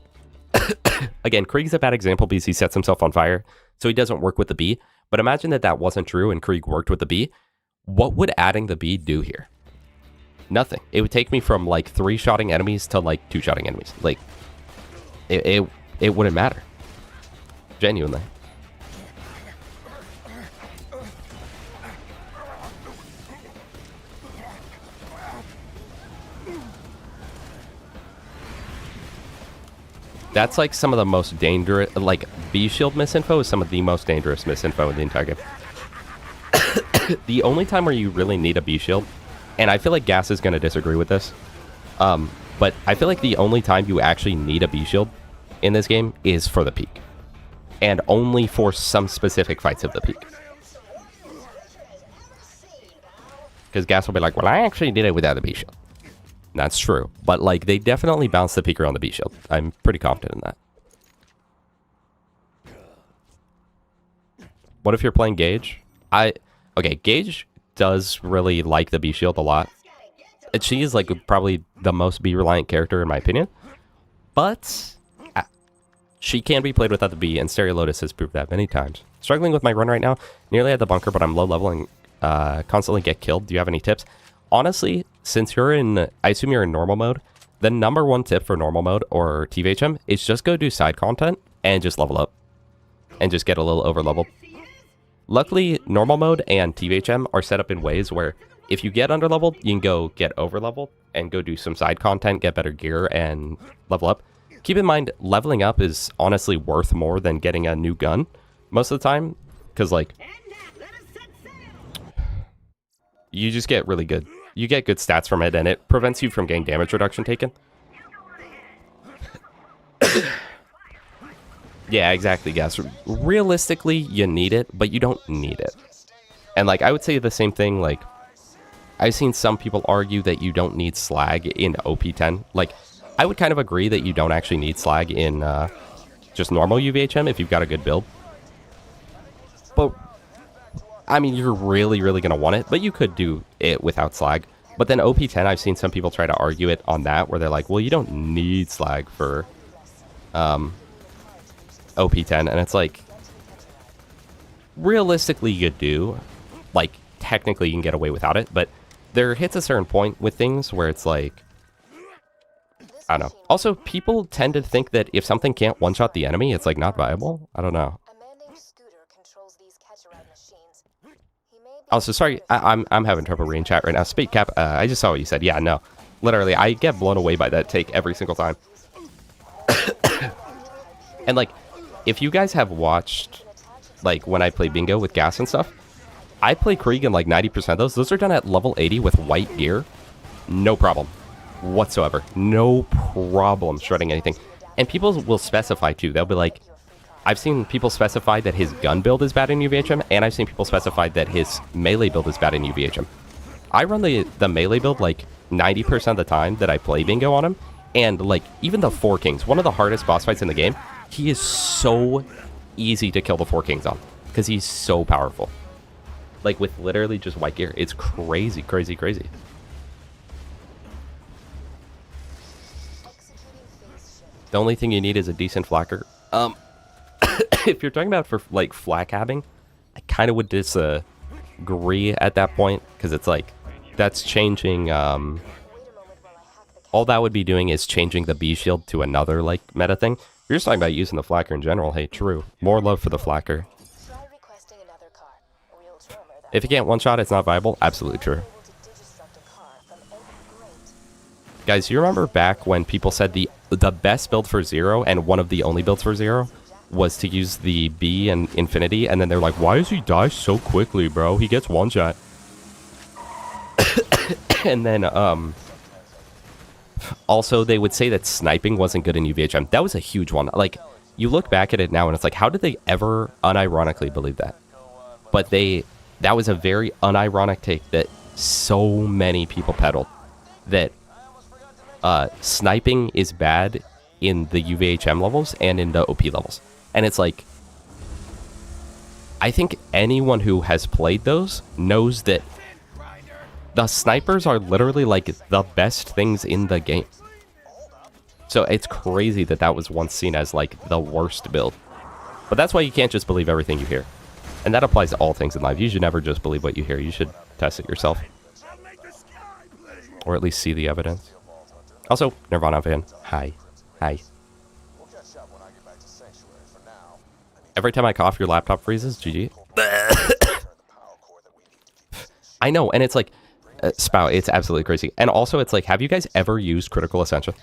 again, Krieg's a bad example because he sets himself on fire, so he doesn't work with the bee. But imagine that that wasn't true and Krieg worked with the bee. What would adding the bee do here? Nothing. It would take me from like 3-shotting enemies to like 2-shotting enemies. Like, it wouldn't matter. Genuinely. That's like some of the most dangerous, like bee shield misinfo is some of the most dangerous misinfo in the entire game. The only time where you really need a bee shield, and I feel like Gas is going to disagree with this, but I feel like the only time you actually need a bee shield in this game is for the peak. And only for some specific fights of the peak. Because Gas will be like, well, I actually did it without a bee shield. That's true, but like they definitely bounce the peak around the bee shield. I'm pretty confident in that. What if you're playing Gage? Okay, Gage does really like the bee shield a lot. And she is like probably the most bee reliant character in my opinion. But She can be played without the B, and Stereo Lotus has proved that many times. Struggling with my run right now. Nearly at the bunker, but I'm low level and constantly get killed. Do you have any tips? Honestly, since you're in, I assume you're in normal mode, the number one tip for normal mode or TVHM is just go do side content and just level up. And just get a little over leveled. Luckily, normal mode and TVHM are set up in ways where if you get under leveled, you can go get over leveled and go do some side content, get better gear, and level up. Keep in mind, leveling up is honestly worth more than getting a new gun most of the time, because like you just get really good. You get good stats from it, and it prevents you from getting damage reduction taken. Yeah, exactly, guys. Realistically, you need it, but you don't need it. And like I would say the same thing, like I've seen some people argue that you don't need slag in OP10. Like, I would kind of agree that you don't actually need slag in just normal UVHM if you've got a good build. But, I mean, you're really, really going to want it, but you could do it without slag. But then OP10, I've seen some people try to argue it on that, where they're like, well, you don't need slag for OP10. And it's like, realistically, you do. Like, technically, you can get away without it, but there hits a certain point with things where it's like, I don't know. Also, people tend to think that if something can't one-shot the enemy, it's like not viable. I don't know. Also, sorry, I'm having trouble reading chat right now. Speak Cap, I just saw what you said. Yeah, no. Literally, I get blown away by that take every single time. And like, if you guys have watched, like, when I play bingo with gas and stuff, I play Krieg in like 90% of those. Those are done at level 80 with white gear. No problem whatsoever. No problem shredding anything. And people will specify too. They'll be like, I've seen people specify that his gun build is bad in UVHM, and I've seen people specify that his melee build is bad in UVHM. I run the melee build like 90% of the time that I play bingo on him. And like, even the Four Kings, one of the hardest boss fights in the game, he is so easy to kill the Four Kings on. Because he's so powerful. Like, with literally just white gear. It's crazy, crazy, crazy. The only thing you need is a decent flacker. If you're talking about for, like, flak having, I kind of would disagree at that point. Because it's like, that's changing, all that would be doing is changing the B shield to another, like, meta thing. If you're just talking about using the flacker in general, hey, true. More love for the flacker. If you can't one-shot, it's not viable. Absolutely true. Guys, you remember back when people said the best build for Zero and one of the only builds for Zero was to use the B and Infinity, and then they're like, why does he die so quickly, bro? He gets one-shot. And then, also, they would say that sniping wasn't good in UVHM. That was a huge one. Like, you look back at it now, and it's like, how did they ever unironically believe that? But that was a very unironic take that so many people peddled. That sniping is bad in the UVHM levels and in the OP levels. And it's like, I think anyone who has played those knows that the snipers are literally like the best things in the game. So it's crazy that that was once seen as like the worst build. But that's why you can't just believe everything you hear. And that applies to all things in life. You should never just believe what you hear. You should test it yourself. Or at least see the evidence. Also, Nirvana fan. Hi. Hi. Every time I cough, your laptop freezes. GG. I know, and it's like, Spout, it's absolutely crazy. And also, it's like, have you guys ever used Critical Ascension?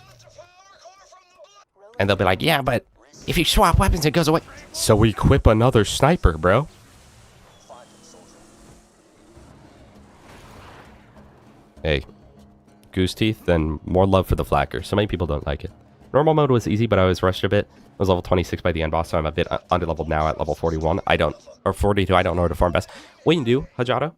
And they'll be like, yeah, but if you swap weapons, it goes away. So equip another sniper, bro. Hey, goose teeth, then more love for the flacker. So many people don't like it. Normal mode was easy, but I was rushed a bit. I was level 26 by the end boss, so I'm a bit underleveled now at level 41. Or 42, I don't know where to farm best. What you can do, Hajato,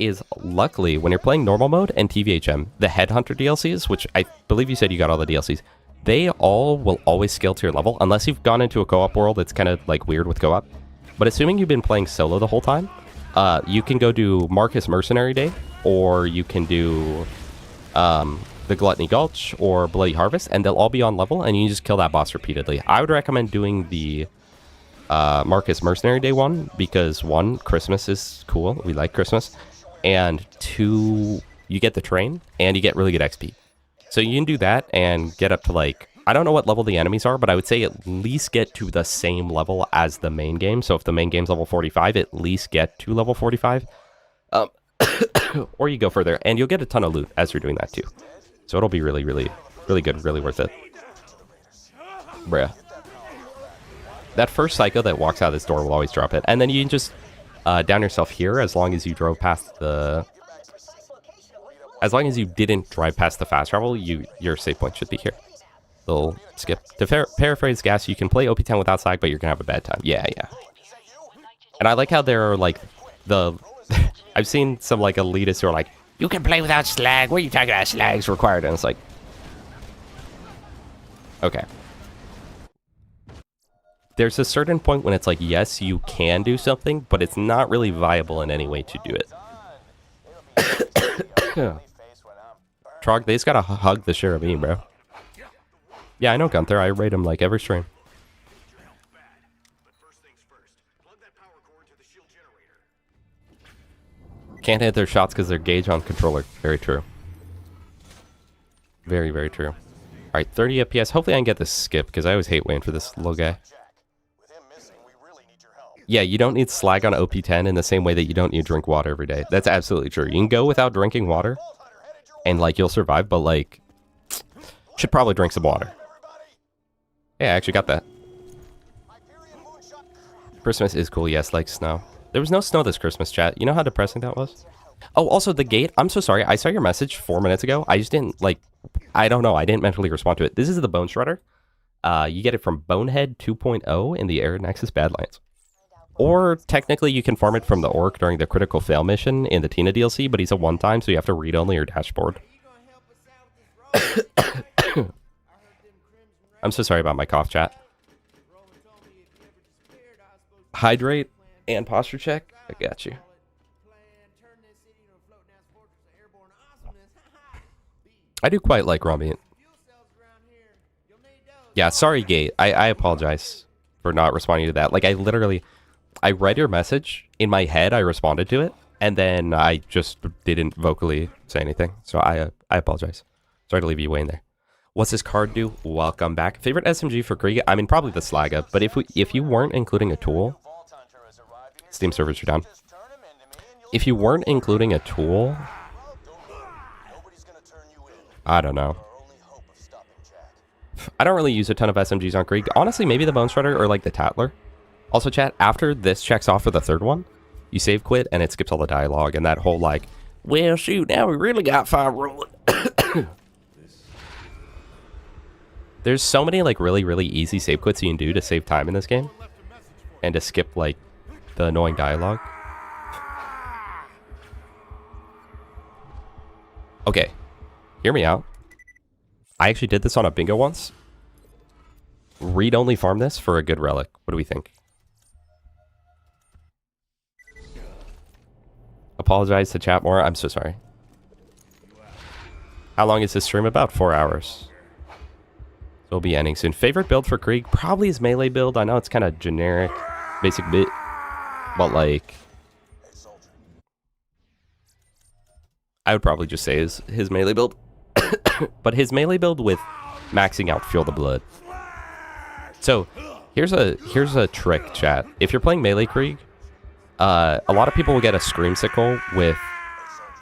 is luckily, when you're playing normal mode and TVHM, the Headhunter DLCs, which I believe you said you got all the DLCs, they all will always scale to your level, unless you've gone into a co-op world. It's kind of like weird with co-op. But assuming you've been playing solo the whole time, you can go do Marcus Mercenary Day, or you can do the Gluttony Gulch or Bloody Harvest, and they'll all be on level, and you just kill that boss repeatedly. I would recommend doing the Marcus Mercenary Day one, because 1, Christmas is cool. We like Christmas. And 2, you get the train, and you get really good XP. So you can do that and get up to, like, I don't know what level the enemies are, but I would say at least get to the same level as the main game. So if the main game's level 45, at least get to level 45. Or you go further, and you'll get a ton of loot as you're doing that too. So it'll be really, really, really good, really worth it. Bruh. That first psycho that walks out of this door will always drop it. And then you can just down yourself here as long as you drove past the... As long as you didn't drive past the fast travel, your save point should be here. Little skip. To paraphrase Gas, you can play OP10 without slag, but you're going to have a bad time. Yeah, yeah. And I like how there are, like, the... I've seen some, like, elitists who are like, you can play without slag. What are you talking about? Slag's required. And it's like... Okay. There's a certain point when it's like, yes, you can do something, but it's not really viable in any way to do it. Trog, they just gotta hug the shit out of me, bro. Yeah, I know Gunther. I rate him like every stream. Can't hit their shots because they're gauge on controller. Very true. Very, very true. Alright, 30 FPS. Hopefully I can get this skip, because I always hate waiting for this little guy. Yeah, you don't need slag on OP10 in the same way that you don't need to drink water every day. That's absolutely true. You can go without drinking water, and, like, you'll survive, but, like, should probably drink some water. Yeah, I actually got that. Christmas is cool, yes, like snow. There was no snow this Christmas, chat. You know how depressing that was? Oh, also, the gate. I'm so sorry. I saw your message 4 minutes ago. I just didn't, like, I don't know. I didn't mentally respond to it. This is the Bone Shredder. You get it from Bonehead 2.0 in the Air Nexus Badlands. Or, technically, you can farm it from the Orc during the Critical Fail mission in the Tina DLC, but he's a one-time, so you have to read only your dashboard. I'm so sorry about my cough, chat. Hydrate and posture check. I got you. I do quite like raw meat. Yeah, sorry, Gate. I apologize for not responding to that. Like, I read your message. In my head, I responded to it. And then I just didn't vocally say anything. So I apologize. Sorry to leave you waiting there. What's this card do? Welcome back. Favorite SMG for Krieg? I mean, probably the Slaga. But if you weren't including a tool... Steam servers are down. If you weren't including a tool... I don't know. I don't really use a ton of SMGs on Krieg. Honestly, maybe the Bone Shredder or like the Tattler. Also, chat, after this checks off for the third one, you save quit and it skips all the dialogue and that whole like, well, shoot, now we really got fire rolling. There's so many like really, really easy save quits you can do to save time in this game and to skip like the annoying dialogue. Okay, hear me out. I actually did this on a bingo once. Read-only farm this for a good relic. What do we think? Apologize to chat more. I'm so sorry. How long is this stream? About 4 hours. It'll be ending soon. Favorite build for Krieg? Probably his melee build. I know it's kind of generic, basic bit, but like... I would probably just say his melee build. But his melee build with maxing out Feel the Blood. So, here's a trick, chat. If you're playing melee Krieg, a lot of people will get a Scream Sickle with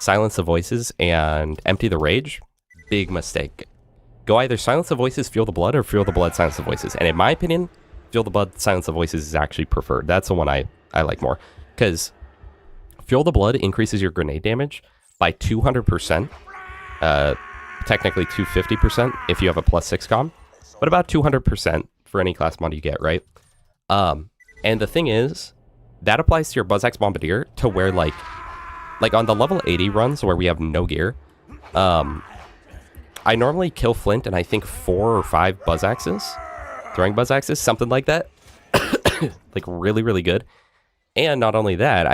Silence the Voices and Empty the Rage. Big mistake. Go either Silence the Voices, Feel the Blood, or Feel the Blood, Silence the Voices. And in my opinion, Feel the Blood, Silence the Voices is actually preferred. That's the one I like more. Because Feel the Blood increases your grenade damage by 200%. Technically 250% if you have a +6 comm. But about 200% for any class mod you get, right? And the thing is, that applies to your Buzzaxe Bombardier to where, like on the level 80 runs where we have no gear, I normally kill Flint and I think 4 or 5 Buzzaxes, throwing Buzzaxes, something like that. Like, really, really good. And not only that,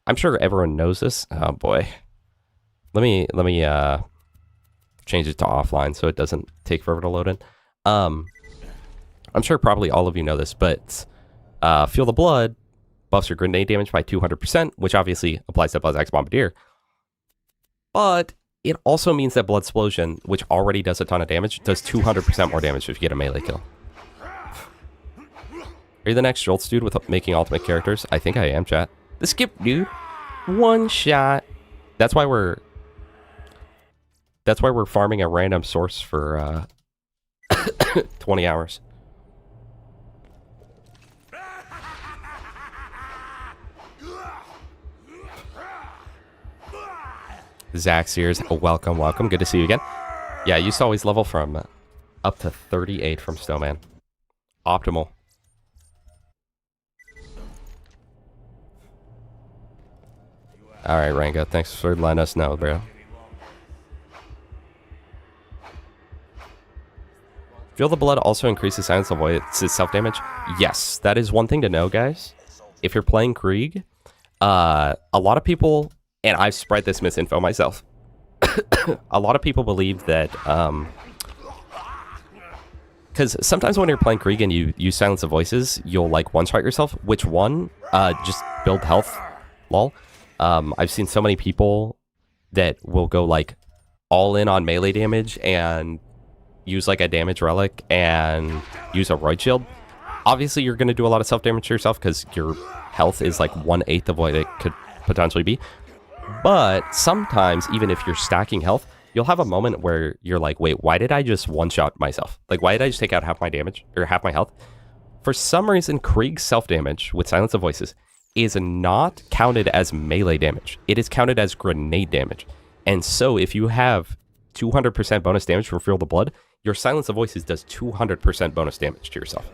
I'm sure everyone knows this. Oh, boy. Let me change it to offline so it doesn't take forever to load in. I'm sure probably all of you know this, but Feel the Blood buffs your grenade damage by 200%, which obviously applies to Buzz Axe Bombardier. But it also means that Blood Explosion, which already does a ton of damage, does 200% more damage if you get a melee kill. Are you the next Jolts dude with making ultimate characters? I think I am, chat. The skip dude. One shot. That's why we're farming a random source for 20 hours. Zach Sears, welcome, welcome. Good to see you again. Yeah, I used to always level from up to 38 from Snowman. Optimal. Alright, Rango, thanks for letting us know, bro. Feel the Blood also increases silence avoidance self-damage? Yes, that is one thing to know, guys. If you're playing Krieg, a lot of people, and I've spread this misinfo myself, a lot of people believe that, because sometimes when you're playing Krieg and you use silence of voices, you'll like one-shot yourself. Which one? Just build health, lol. I've seen so many people that will go like all in on melee damage and use like a damage relic and use a roid shield. Obviously, you're going to do a lot of self-damage to yourself because your health is like 1/8 of what it could potentially be. But sometimes, even if you're stacking health, you'll have a moment where you're like, wait, why did I just one-shot myself? Like, why did I just take out half my damage or half my health? For some reason, Krieg's self-damage with Silence of Voices is not counted as melee damage. It is counted as grenade damage. And so if you have 200% bonus damage from Feel the Blood, your Silence of Voices does 200% bonus damage to yourself.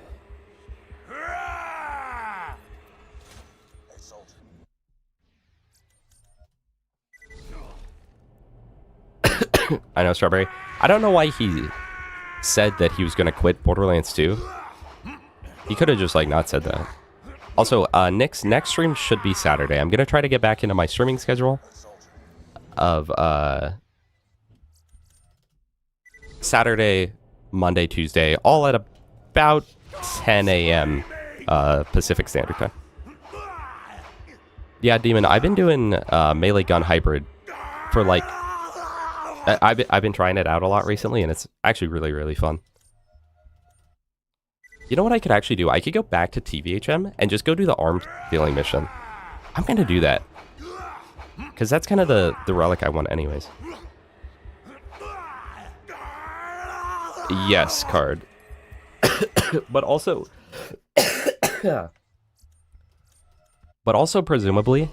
I know, Strawberry. I don't know why he said that he was going to quit Borderlands 2. He could have just like not said that. Also, Nick's next stream should be Saturday. I'm going to try to get back into my streaming schedule of Saturday, Monday, Tuesday, all at about 10 a.m. Pacific Standard Time. Yeah, Demon, I've been doing melee gun hybrid for like... I've been trying it out a lot recently, and it's actually really, really fun. You know what I could actually do? I could go back to TVHM and just go do the arms dealing mission. I'm going to do that. Because that's kind of the relic I want anyways. Yes, card. But also... but also, presumably...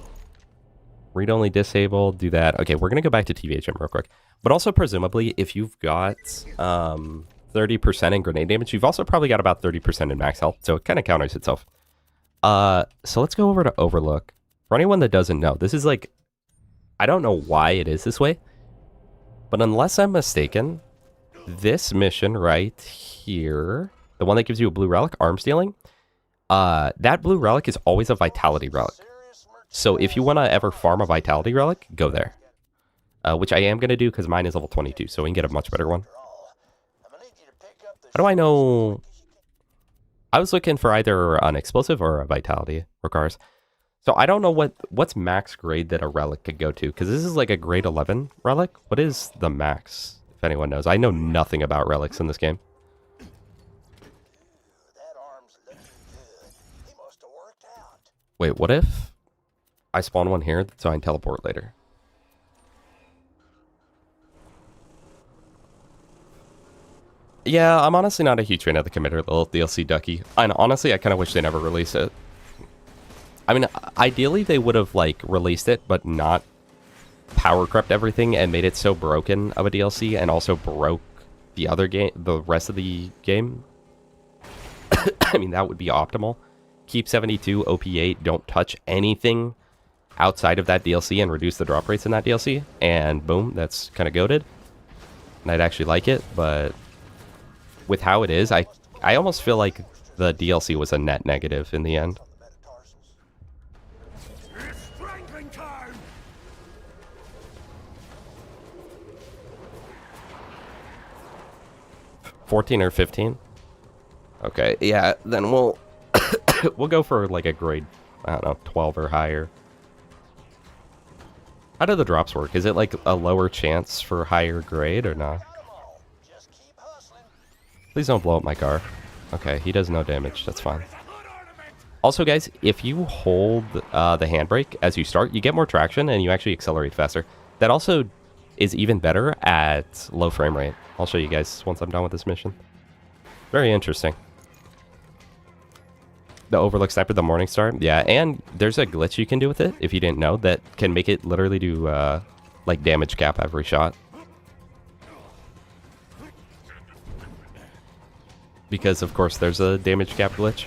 read-only disabled, do that. Okay, we're going to go back to TVHM real quick. But also, presumably, if you've got 30% in grenade damage, you've also probably got about 30% in max health. So it kind of counters itself. So let's go over to Overlook. For anyone that doesn't know, this is like... I don't know why it is this way. But unless I'm mistaken, this mission right here, the one that gives you a blue relic, arms dealing, that blue relic is always a vitality relic. So if you want to ever farm a vitality relic, go there. Which I am going to do because mine is level 22, so we can get a much better one. How do I know? I was looking for either an explosive or a vitality recars. So I don't know what's max grade that a relic could go to, because this is like a grade 11 relic. What is the max, if anyone knows? I know nothing about relics in this game. Wait, what if I spawn one here so I can teleport later? Yeah, I'm honestly not a huge fan of the committer little DLC ducky. And honestly, I kind of wish they never released it. I mean, ideally they would have like released it, but not power crept everything and made it so broken of a DLC, and also broke the other game, the rest of the game. I mean, that would be optimal. Keep 72, OP8, don't touch anything outside of that DLC and reduce the drop rates in that DLC, and boom, that's kind of goated. And I'd actually like it, but with how it is, I almost feel like the DLC was a net negative in the end. 14 or 15? Okay, yeah, then we'll we'll go for like a grade, I don't know, 12 or higher. How do the drops work? Is it like a lower chance for higher grade or not? Just keep hustling. Please don't blow up my car. Okay, he does no damage. That's fine. Also, guys, if you hold the handbrake as you start, you get more traction and you actually accelerate faster. That also is even better at low frame rate. I'll show you guys once I'm done with this mission. Very interesting. The Overlook Sniper, the Morning Star. Yeah, and there's a glitch you can do with it, if you didn't know, that can make it literally do, like, damage cap every shot. Because, of course, there's a damage cap glitch.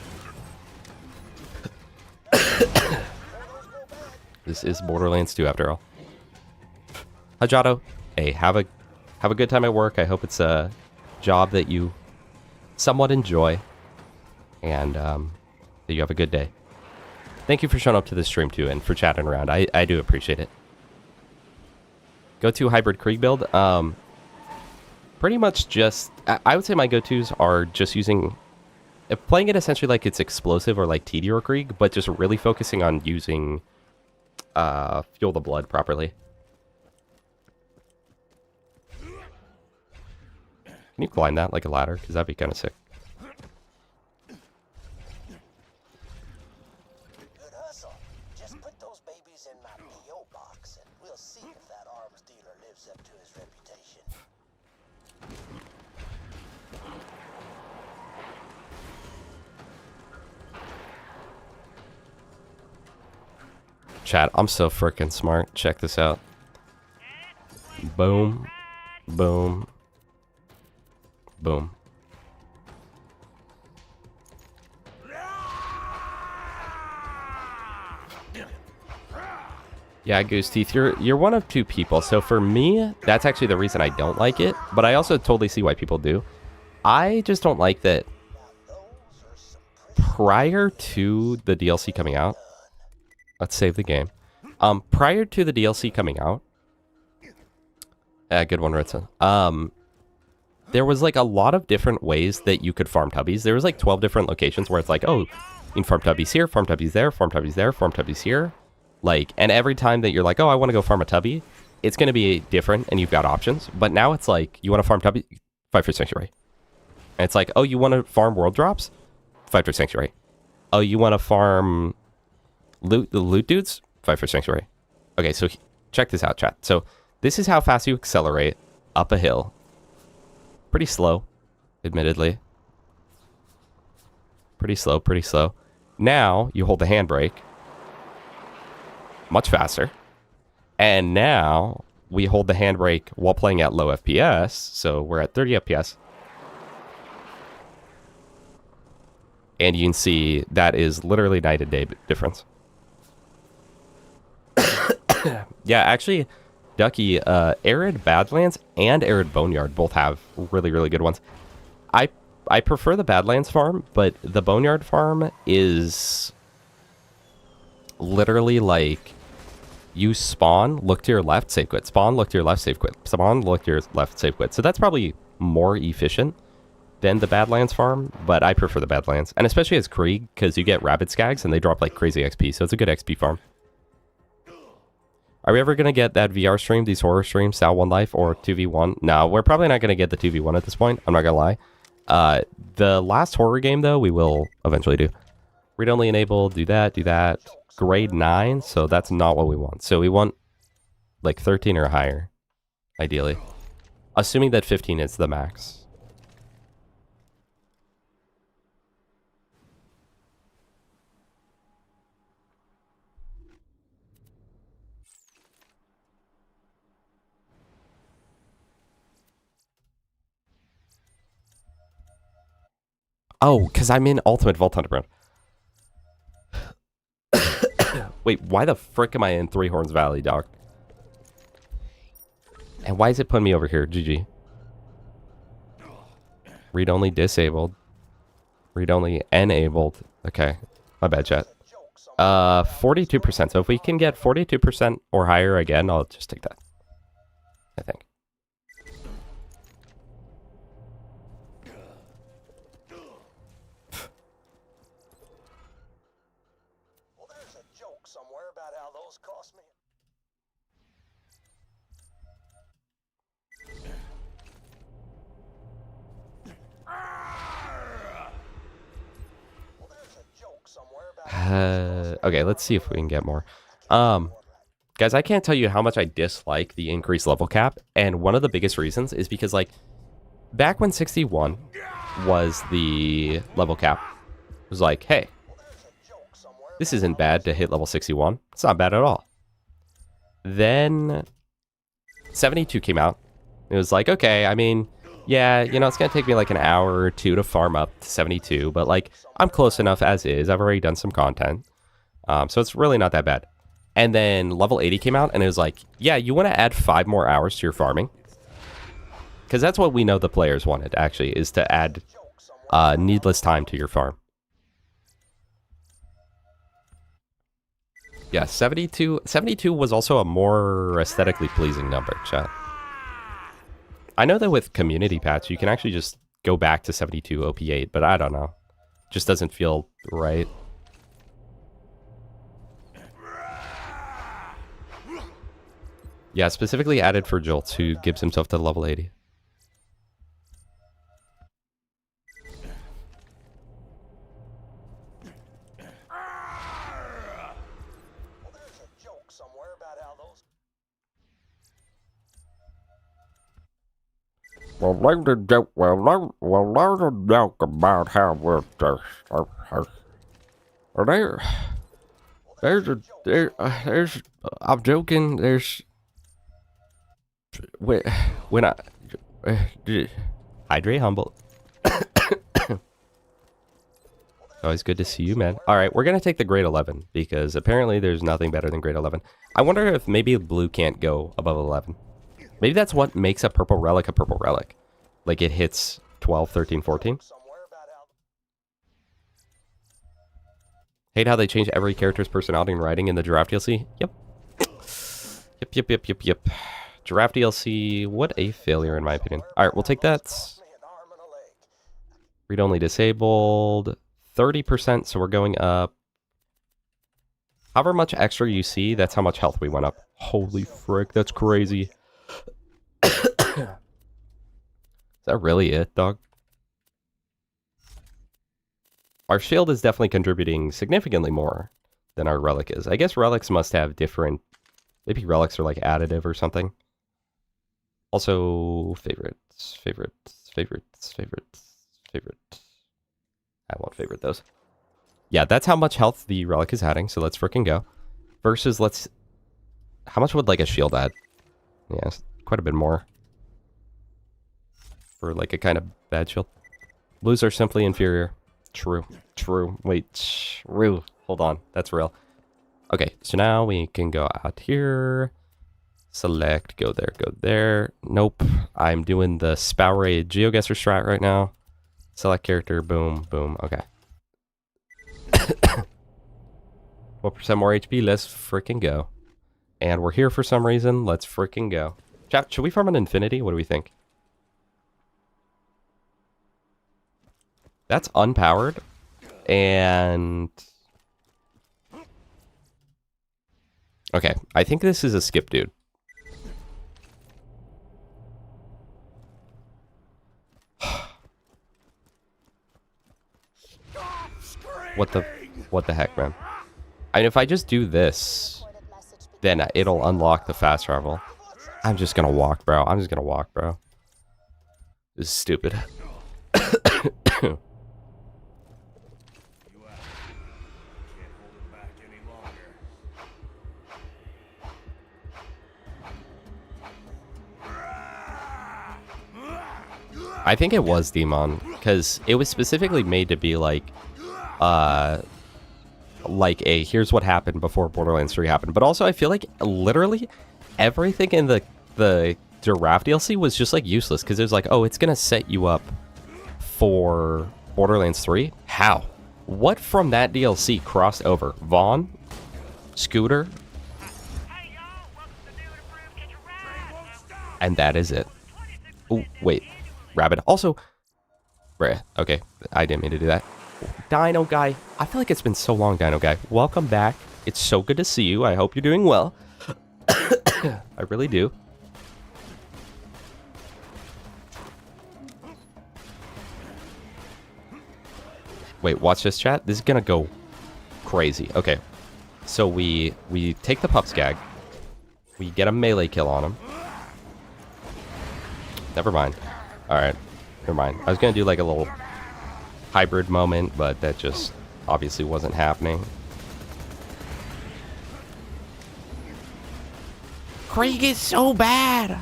This is Borderlands 2, after all. Hajato, hey, have a good time at work. I hope it's a job that you somewhat enjoy. And, that you have a good day. Thank you for showing up to the stream too and for chatting around. I do appreciate it. Go-to hybrid Krieg build. Pretty much just, I would say my go-tos are just using, playing it essentially like it's explosive or like TD or Krieg, but just really focusing on using Fuel the Blood properly. Can you climb that like a ladder? Because that'd be kind of sick. Chat, I'm so freaking smart. Check this out. Boom. Boom. Boom. Yeah, Goose Teeth, you're one of two people. So for me, that's actually the reason I don't like it. But I also totally see why people do. I just don't like that prior to the DLC coming out. Let's save the game. Prior to the DLC coming out, good one, Ritza. There was like a lot of different ways that you could farm tubbies. There was like 12 different locations where it's like, oh, you can farm tubbies here, farm tubbies there, farm tubbies there, farm tubbies here. Like, and every time that you're like, oh, I want to go farm a tubby, it's going to be different and you've got options. But now it's like, you want to farm tubby, fight for Sanctuary. And it's like, oh, you want to farm world drops? Fight for Sanctuary. Oh, you want to farm the loot dudes? Fight for Sanctuary. Okay, so check this out, chat. So this is how fast you accelerate up a hill. Pretty slow, admittedly. Pretty slow, pretty slow. Now you hold the handbrake. Much faster. And now we hold the handbrake while playing at low FPS. So we're at 30 FPS. And you can see that is literally night and day difference. Yeah, actually, Ducky, Arid Badlands and Arid Boneyard both have really, really good ones. I prefer the Badlands farm, but the Boneyard farm is literally like you spawn, look to your left, save quit. Spawn, look to your left, save quit. Spawn, look to your left, save quit. So that's probably more efficient than the Badlands farm, but I prefer the Badlands. And especially as Krieg, because you get rabbit skags and they drop like crazy XP, so it's a good XP farm. Are we ever going to get that VR stream, these horror streams, Sal One Life, or 2v1? No, we're probably not going to get the 2v1 at this point. I'm not going to lie. The last horror game, though, we will eventually do. Read-only enabled, do that, do that. Grade 9, so that's not what we want. So we want, like, 13 or higher, ideally. Assuming that 15 is the max. Oh, because I'm in Ultimate Vault Underground. Wait, why the frick am I in Three Horns Valley, Doc? And why is it putting me over here? GG. Read-only disabled. Read-only enabled. Okay, my bad, chat. 42%. So if we can get 42% or higher again, I'll just take that. I think. almost cost me. Well, there's a joke somewhere about Okay, let's see if we can get more. Guys, I can't tell you how much I dislike the increased level cap, and one of the biggest reasons is because, like, back when 61 was the level cap, it was like, hey, this isn't bad to hit level 61. It's not bad at all. Then 72 came out. It was like, okay, I mean, yeah, you know, it's going to take me like an hour or two to farm up to 72, but like, I'm close enough as is. I've already done some content. So it's really not that bad. And then level 80 came out, and it was like, yeah, you want to add 5 more hours to your farming? Because that's what we know the players wanted, actually, is to add needless time to your farm. Yeah, 72 was also a more aesthetically pleasing number, chat. I know that with community patch, you can actually just go back to 72 OP8, but I don't know. Just doesn't feel right. Yeah, specifically added for Jolt, who gives himself to level 80. Well, there's a joke. Well, there's a joke about how we're there's I'm joking. There's when I Hydrate humble. Always good to see you, man. All right, we're gonna take the grade 11 because apparently there's nothing better than grade 11. I wonder if maybe blue can't go above 11. Maybe that's what makes a purple relic a purple relic. Like it hits 12, 13, 14. Hate how they change every character's personality and writing in the Giraffe DLC. Yep. Yep. Giraffe DLC, what a failure in my opinion. All right, we'll take that. Read-only disabled. 30%, so we're going up. However much extra you see, that's how much health we went up. Holy frick, that's crazy. Is that really it, dog? Our shield is definitely contributing significantly more than our relic is. I guess relics must have different... Maybe relics are like additive or something. Also, favorites. I won't favorite those. Yeah, that's how much health the relic is adding, so let's frickin' go. Versus, let's... How much would, like, a shield add? Yeah, quite a bit more. For, like, a kind of bad shield. Blues are simply inferior. True. Wait, true. Hold on, that's real. Okay, so now we can go out here. Select, go there. Nope, I'm doing the Spowray GeoGuessr strat right now. Select character, boom, okay. What percent more HP? Let's freaking go. And we're here for some reason. Let's freaking go. Chat, should we farm an infinity? What do we think? That's unpowered. And... Okay, I think this is a skip, dude. What the heck, man? I mean, if I just do this, then it'll unlock the fast travel. I'm just gonna walk, bro. This is stupid. I think it was Demon, because it was specifically made to be like a here's what happened before Borderlands 3 happened. But also I feel like literally everything in the Giraffe DLC was just like useless, because it was like, oh, it's gonna set you up for Borderlands 3? How? What from that DLC crossed over? Vaughn? Scooter? And that is it. Oh, wait. Rabbit. Also, bruh, okay, I didn't mean to do that. Dino Guy. I feel like it's been so long, Dino Guy. Welcome back It's so good to see you. I hope you're doing well. I really do. Wait, watch this, chat. This is gonna go crazy. Okay, so we take the pup skag. We get a melee kill on him. Never mind. All right, never mind. I was gonna do like a little hybrid moment, but that just obviously wasn't happening. Krieg is so bad.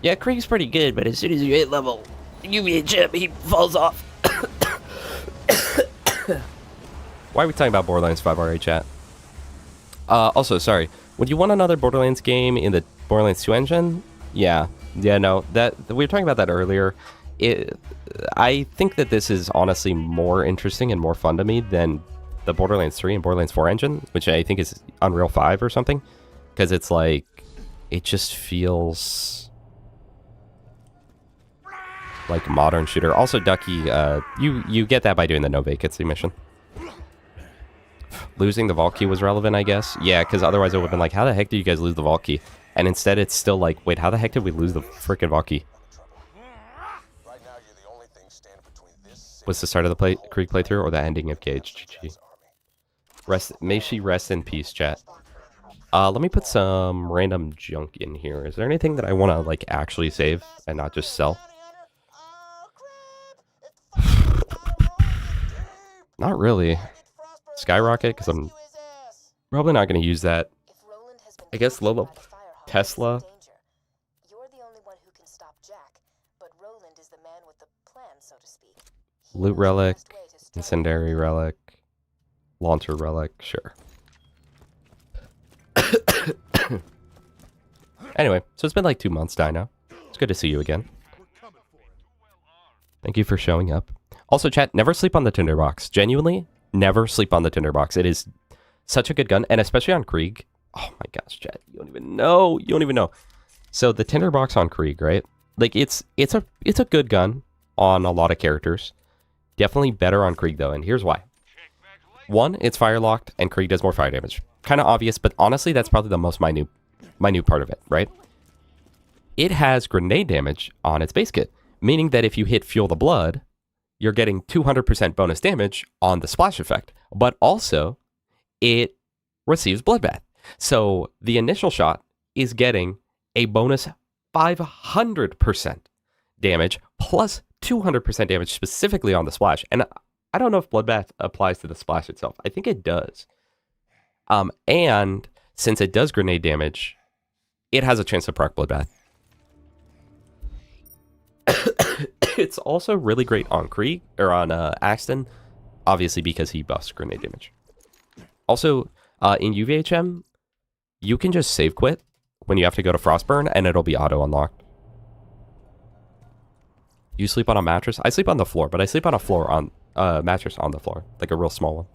Yeah, Krieg's pretty good, but as soon as you hit level UVHM, he falls off. Why are we talking about Borderlands 5 RA, chat? Also, sorry. Would you want another Borderlands game in the Borderlands 2 engine? Yeah. Yeah, no. We were talking about that earlier. I think that this is honestly more interesting and more fun to me than the Borderlands 3 and Borderlands 4 engine, which I think is Unreal 5 or something. Because it's like, it just feels like a modern shooter. Also, Ducky, you get that by doing the no vacancy mission. Losing the vault key was relevant, I guess. Yeah, because otherwise it would have been like, how the heck did you guys lose the vault key? And instead it's still like, wait, how the heck did we lose the freaking vault key? Was the start of the Krieg playthrough or the ending of Cage? GG. May she rest in peace, chat. Let me put some random junk in here. Is there anything that I want to like actually save and not just sell? Not really. Skyrocket, because I'm probably not going to use that. I guess Lola, Tesla. Loot relic, incendiary relic, launcher relic, sure. Anyway, so it's been like 2 months, Dino. It's good to see you again. Thank you for showing up. Also, chat, never sleep on the tinderbox. Genuinely, never sleep on the tinderbox. It is such a good gun, and especially on Krieg. Oh my gosh, chat, you don't even know. You don't even know. So the tinderbox on Krieg, right? Like it's a good gun on a lot of characters. Definitely better on Krieg though, and here's why. One, it's fire locked, and Krieg does more fire damage. Kind of obvious, but honestly, that's probably the most minute part of it, right? It has grenade damage on its base kit, meaning that if you hit Fuel the Blood, you're getting 200% bonus damage on the splash effect, but also it receives Bloodbath. So the initial shot is getting a bonus 500% damage plus 200% damage specifically on the splash. And I don't know if Bloodbath applies to the splash itself. I think it does. And since it does grenade damage, it has a chance to proc Bloodbath. It's also really great on Krieg, or on Axton, obviously because he buffs grenade damage. Also, in UVHM, you can just save quit when you have to go to Frostburn, and it'll be auto unlocked. You sleep on a mattress? I sleep on the floor, but I sleep on a floor on mattress on the floor, like a real small one.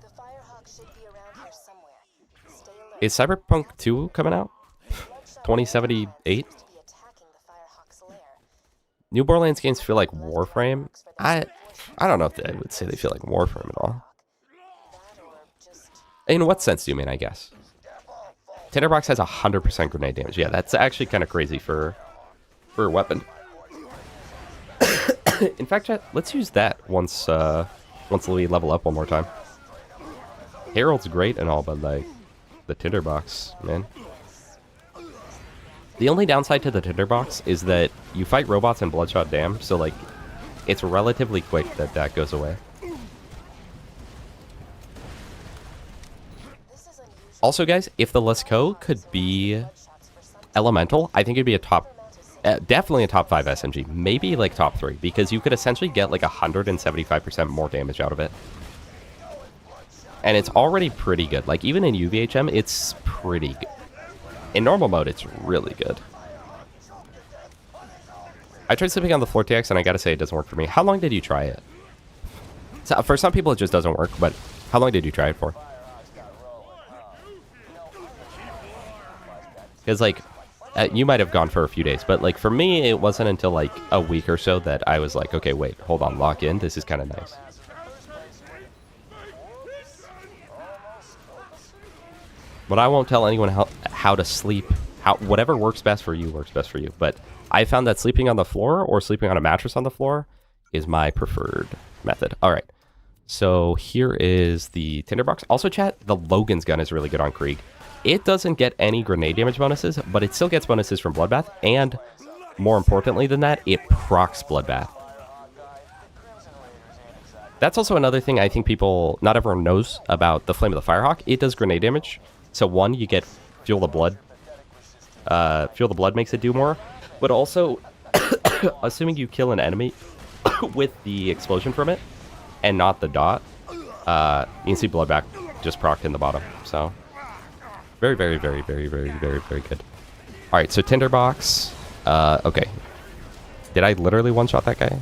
Is Cyberpunk 2 coming out? 2078? New Borderlands games feel like Warframe? I don't know if I would say they feel like Warframe at all. In what sense do you mean, I guess? Tinderbox has 100% grenade damage. Yeah, that's actually kind of crazy for a weapon. In fact, chat, let's use that once we level up one more time. Herald's great and all, but like the tinderbox, man. The only downside to the tinderbox is that you fight robots in Bloodshot Dam, so like it's relatively quick that goes away. Also, guys, if the Lascaux could be elemental, I think it'd be a top, definitely a top 5 SMG, maybe like top 3, because you could essentially get like 175% more damage out of it. And it's already pretty good. Like even in UVHM, it's pretty good. In normal mode, it's really good. I tried sleeping on the floor TX, and I gotta say it doesn't work for me. How long did you try it? So, for some people, it just doesn't work, but how long did you try it for? Because, like, you might have gone for a few days, but, like, for me, it wasn't until, like, a week or so that I was like, okay, wait, hold on, lock in. This is kind of nice. But I won't tell anyone how to sleep. Whatever works best for you works best for you. But I found that sleeping on the floor or sleeping on a mattress on the floor is my preferred method. All right. So here is the tinderbox. Also, chat, the Logan's gun is really good on Krieg. It doesn't get any grenade damage bonuses, but it still gets bonuses from Bloodbath. And more importantly than that, it procs Bloodbath. That's also another thing I think not everyone knows about the Flame of the Firehawk. It does grenade damage. So one, you get Fuel the Blood. Fuel the Blood makes it do more. But also, assuming you kill an enemy with the explosion from it, and not the dot, you can see Bloodbath just procced in the bottom. So, very, very, very, very, very, very, very good. Alright, so tinderbox. Okay. Did I literally one-shot that guy?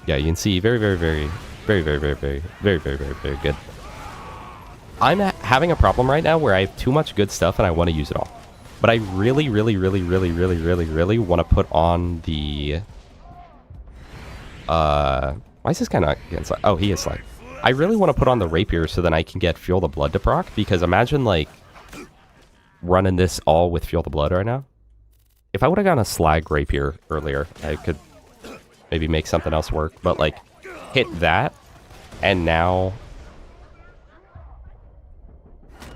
Yeah, you can see very, very, very, very, very, very, very, very, very, very, very good. I'm having a problem right now where I have too much good stuff and I want to use it all. But I really, really, really, really, really, really, really want to put on the... Why is this guy not getting slag? Oh, he is slag. I really want to put on the rapier so then I can get Fuel the Blood to proc. Because imagine, like, running this all with Fuel the Blood right now. If I would have gotten a slag rapier earlier, I could maybe make something else work. But, like, hit that, and now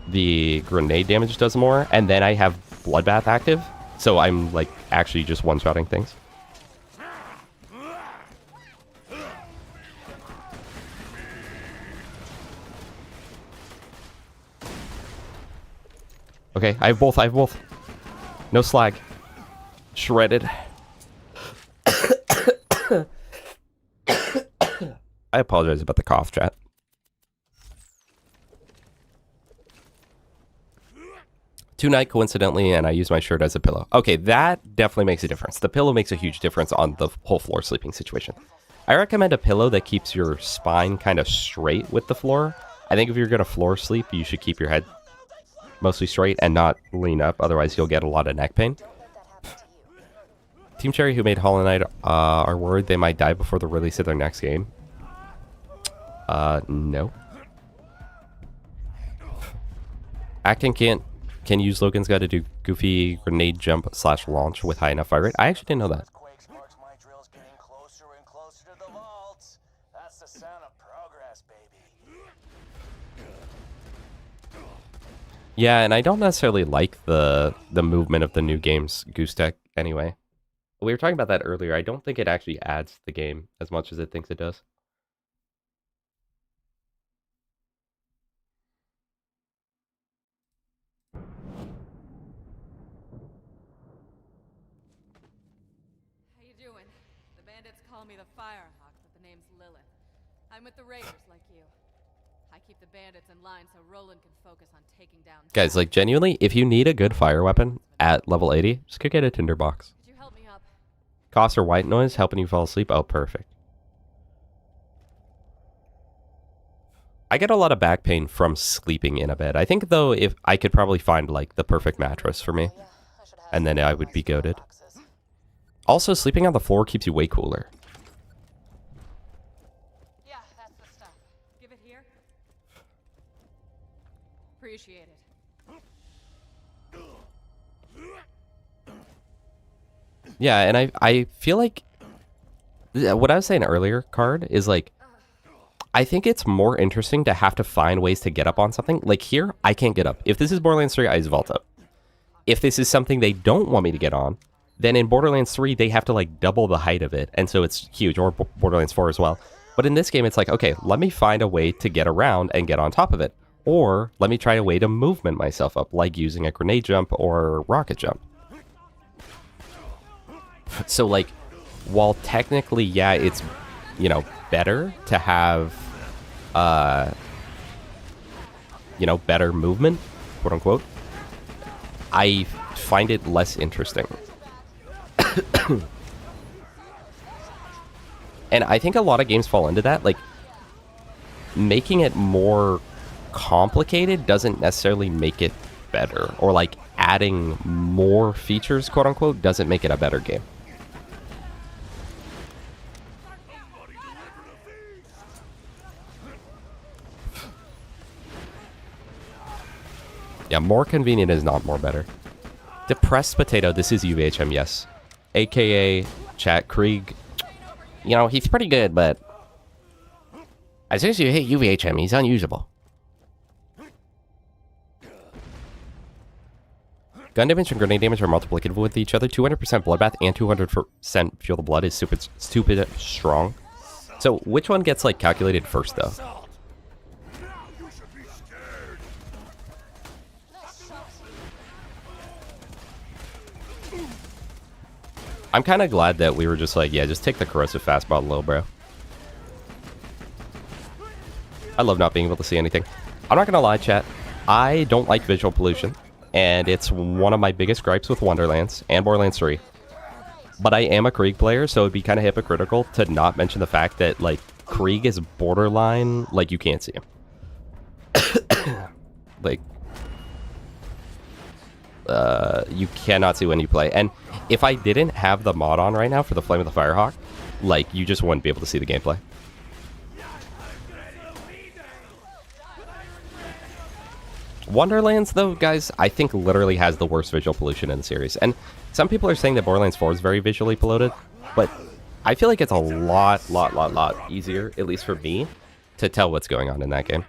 the grenade damage does more, and then I have Bloodbath active, so I'm, like, actually just one-shotting things. Okay, I have both. No slag. Shredded. I apologize about the cough, chat. Tonight, coincidentally, and I use my shirt as a pillow. Okay, that definitely makes a difference. The pillow makes a huge difference on the whole floor sleeping situation. I recommend a pillow that keeps your spine kind of straight with the floor. I think if you're going to floor sleep, you should keep your head mostly straight and not lean up. Otherwise, you'll get a lot of neck pain. Team Cherry, who made Hollow Knight, are worried they might die before the release of their next game. No. Acting can use Logan's Guy to do goofy grenade jump / launch with high enough fire rate. I actually didn't know that. That's the sound of progress, baby. Yeah, and I don't necessarily like the movement of the new game's goose tech anyway. We were talking about that earlier. I don't think it actually adds to the game as much as it thinks it does. How you doing? The bandits call me the Firehawk, but the name's Lilith. I'm with the Raiders like you. I keep the bandits in line so Roland can focus on taking down... Guys, like, genuinely, if you need a good fire weapon at level 80, just go get a tinderbox. Could you help me up? Coughs or white noise helping you fall asleep? Oh, perfect. I get a lot of back pain from sleeping in a bed. I think, though, if I could probably find, like, the perfect mattress for me. And then I would be goated. Also, sleeping on the floor keeps you way cooler. Yeah, that's the stuff. Give it here. Appreciate it. Yeah, and I feel like what I was saying earlier, Card, is like, I think it's more interesting to have to find ways to get up on something. Like here, I can't get up. If this is Borderlands 3, I just vault up. If this is something they don't want me to get on, then in Borderlands 3, they have to like double the height of it. And so it's huge, or Borderlands 4 as well. But in this game, it's like, okay, let me find a way to get around and get on top of it. Or let me try a way to movement myself up, like using a grenade jump or rocket jump. So, like, while technically, yeah, it's, you know, better to have, you know, better movement, quote unquote, I find it less interesting. And I think a lot of games fall into that. Like, making it more complicated doesn't necessarily make it better. Or, like, adding more features, quote unquote, doesn't make it a better game. Yeah, more convenient is not more better. Depressed Potato, this is UVHM, yes. AKA chat Krieg. You know, he's pretty good, but as soon as you hit UVHM, he's unusable. Gun damage and grenade damage are multiplicative with each other. 200% bloodbath and 200% feel the blood is stupid strong. So which one gets like calculated first though? I'm kind of glad that we were just like, yeah, just take the corrosive fastball low, bro. I love not being able to see anything. I'm not gonna lie, chat. I don't like visual pollution, and it's one of my biggest gripes with Wonderlands and Borderlands 3. But I am a Krieg player, so it'd be kind of hypocritical to not mention the fact that, like, Krieg is borderline, like, you can't see him. Like, you cannot see when you play. And if I didn't have the mod on right now for the Flame of the Firehawk, like, you just wouldn't be able to see the gameplay. Wonderlands, though, guys, I think literally has the worst visual pollution in the series. And some people are saying that Borderlands 4 is very visually polluted, but I feel like it's a lot easier, at least for me, to tell what's going on in that game.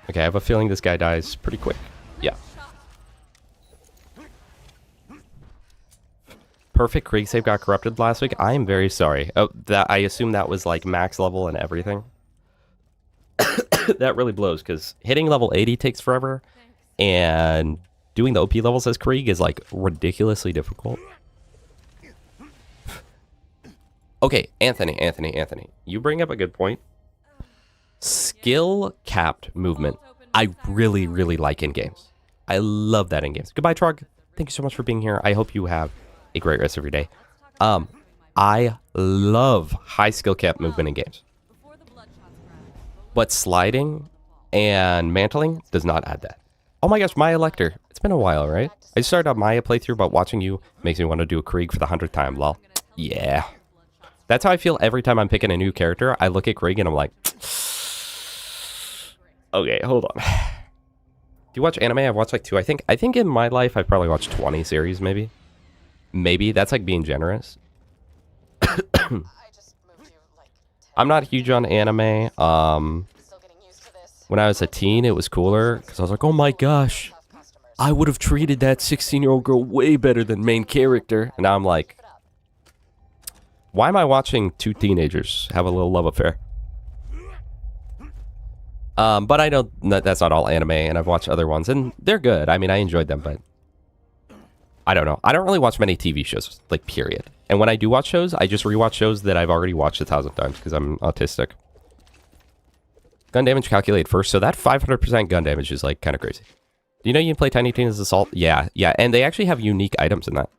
Okay, I have a feeling this guy dies pretty quick. Yeah. Perfect Krieg save got corrupted last week. I am very sorry. Oh, that I assume that was like max level and everything. That really blows because hitting level 80 takes forever, and doing the OP levels as Krieg is like ridiculously difficult. Okay, Anthony, you bring up a good point. Skill capped movement, I really like in games. I love that in games. Goodbye, Trog. Thank you so much for being here. I hope you have a great rest of your day. I love high skill cap movement in games, but sliding and mantling does not add that. Oh my gosh, Maya Lecter. It's been a while, right? I started a Maya playthrough, but watching you makes me want to do a Krieg for the 100th time, lol. Yeah. That's how I feel every time I'm picking a new character. I look at Krieg and I'm like, okay, hold on. Do you watch anime? I've watched like 2, I think. I think in my life I've probably watched 20 series, maybe. Maybe. That's like being generous. I'm not huge on anime. When I was a teen, it was cooler because I was like, oh my gosh, I would have treated that 16-year-old girl way better than main character. And now I'm like, why am I watching 2 teenagers have a little love affair? But I know that's not all anime, and I've watched other ones, and they're good. I mean, I enjoyed them, but I don't know. I don't really watch many TV shows, like, period. And when I do watch shows, I just rewatch shows that I've already watched 1,000 times because I'm autistic. Gun damage calculated first, so that 500% gun damage is, like, kind of crazy. Do you know you can play Tiny Tina's Assault? Yeah, and they actually have unique items in that.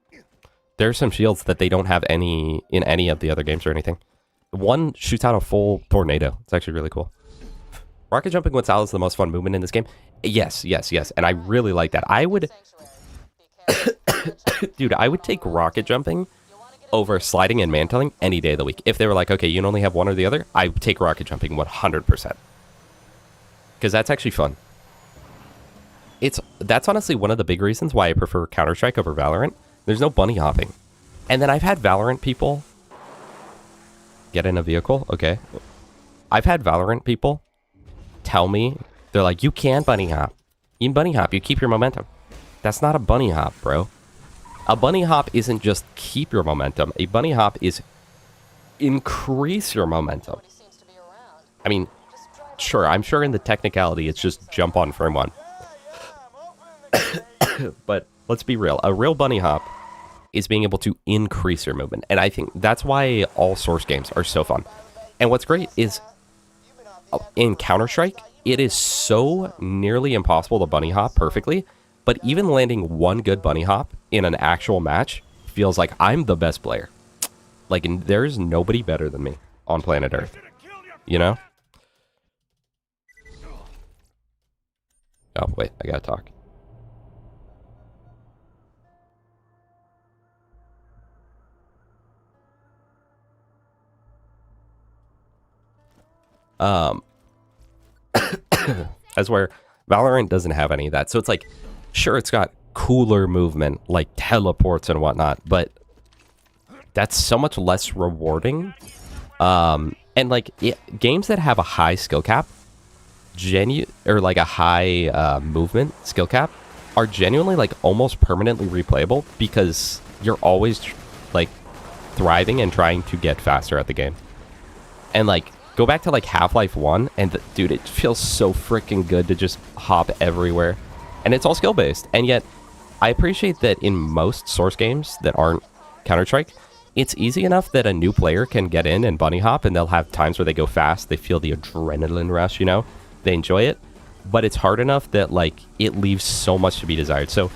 There are some shields that they don't have any in any of the other games or anything. One shoots out a full tornado. It's actually really cool. Rocket jumping with Sal is the most fun movement in this game. Yes. And I really like that. I would... Dude, I would take rocket jumping over sliding and mantling any day of the week. If they were like, okay, you can only have one or the other, I would take rocket jumping 100%. Because that's actually fun. That's honestly one of the big reasons why I prefer Counter-Strike over Valorant. There's no bunny hopping. And then I've had Valorant people... Get in a vehicle? Okay. I've had Valorant people tell me, they're like, you can bunny hop. You can bunny hop, you keep your momentum. That's not a bunny hop, bro. A bunny hop isn't just keep your momentum. A bunny hop is increase your momentum. I mean, sure, I'm sure in the technicality it's just jump on firm one. But let's be real. A real bunny hop is being able to increase your movement. And I think that's why all Source games are so fun. And what's great is in Counter-Strike, it is so nearly impossible to bunny hop perfectly, but even landing one good bunny hop in an actual match feels like I'm the best player. Like, there's nobody better than me on planet Earth. You know? Oh, wait, I gotta talk. As where Valorant doesn't have any of that. So it's like, sure, it's got cooler movement, like teleports and whatnot, but that's so much less rewarding. And like games that have a high skill cap, or like a high movement skill cap, are genuinely like almost permanently replayable because you're always like thriving and trying to get faster at the game. And like go back to like Half-Life 1 and dude, it feels so freaking good to just hop everywhere. And it's all skill based. And yet I appreciate that in most Source games that aren't Counter-Strike, it's easy enough that a new player can get in and bunny hop, and they'll have times where they go fast, they feel the adrenaline rush, you know, they enjoy it. But it's hard enough that like it leaves so much to be desired. So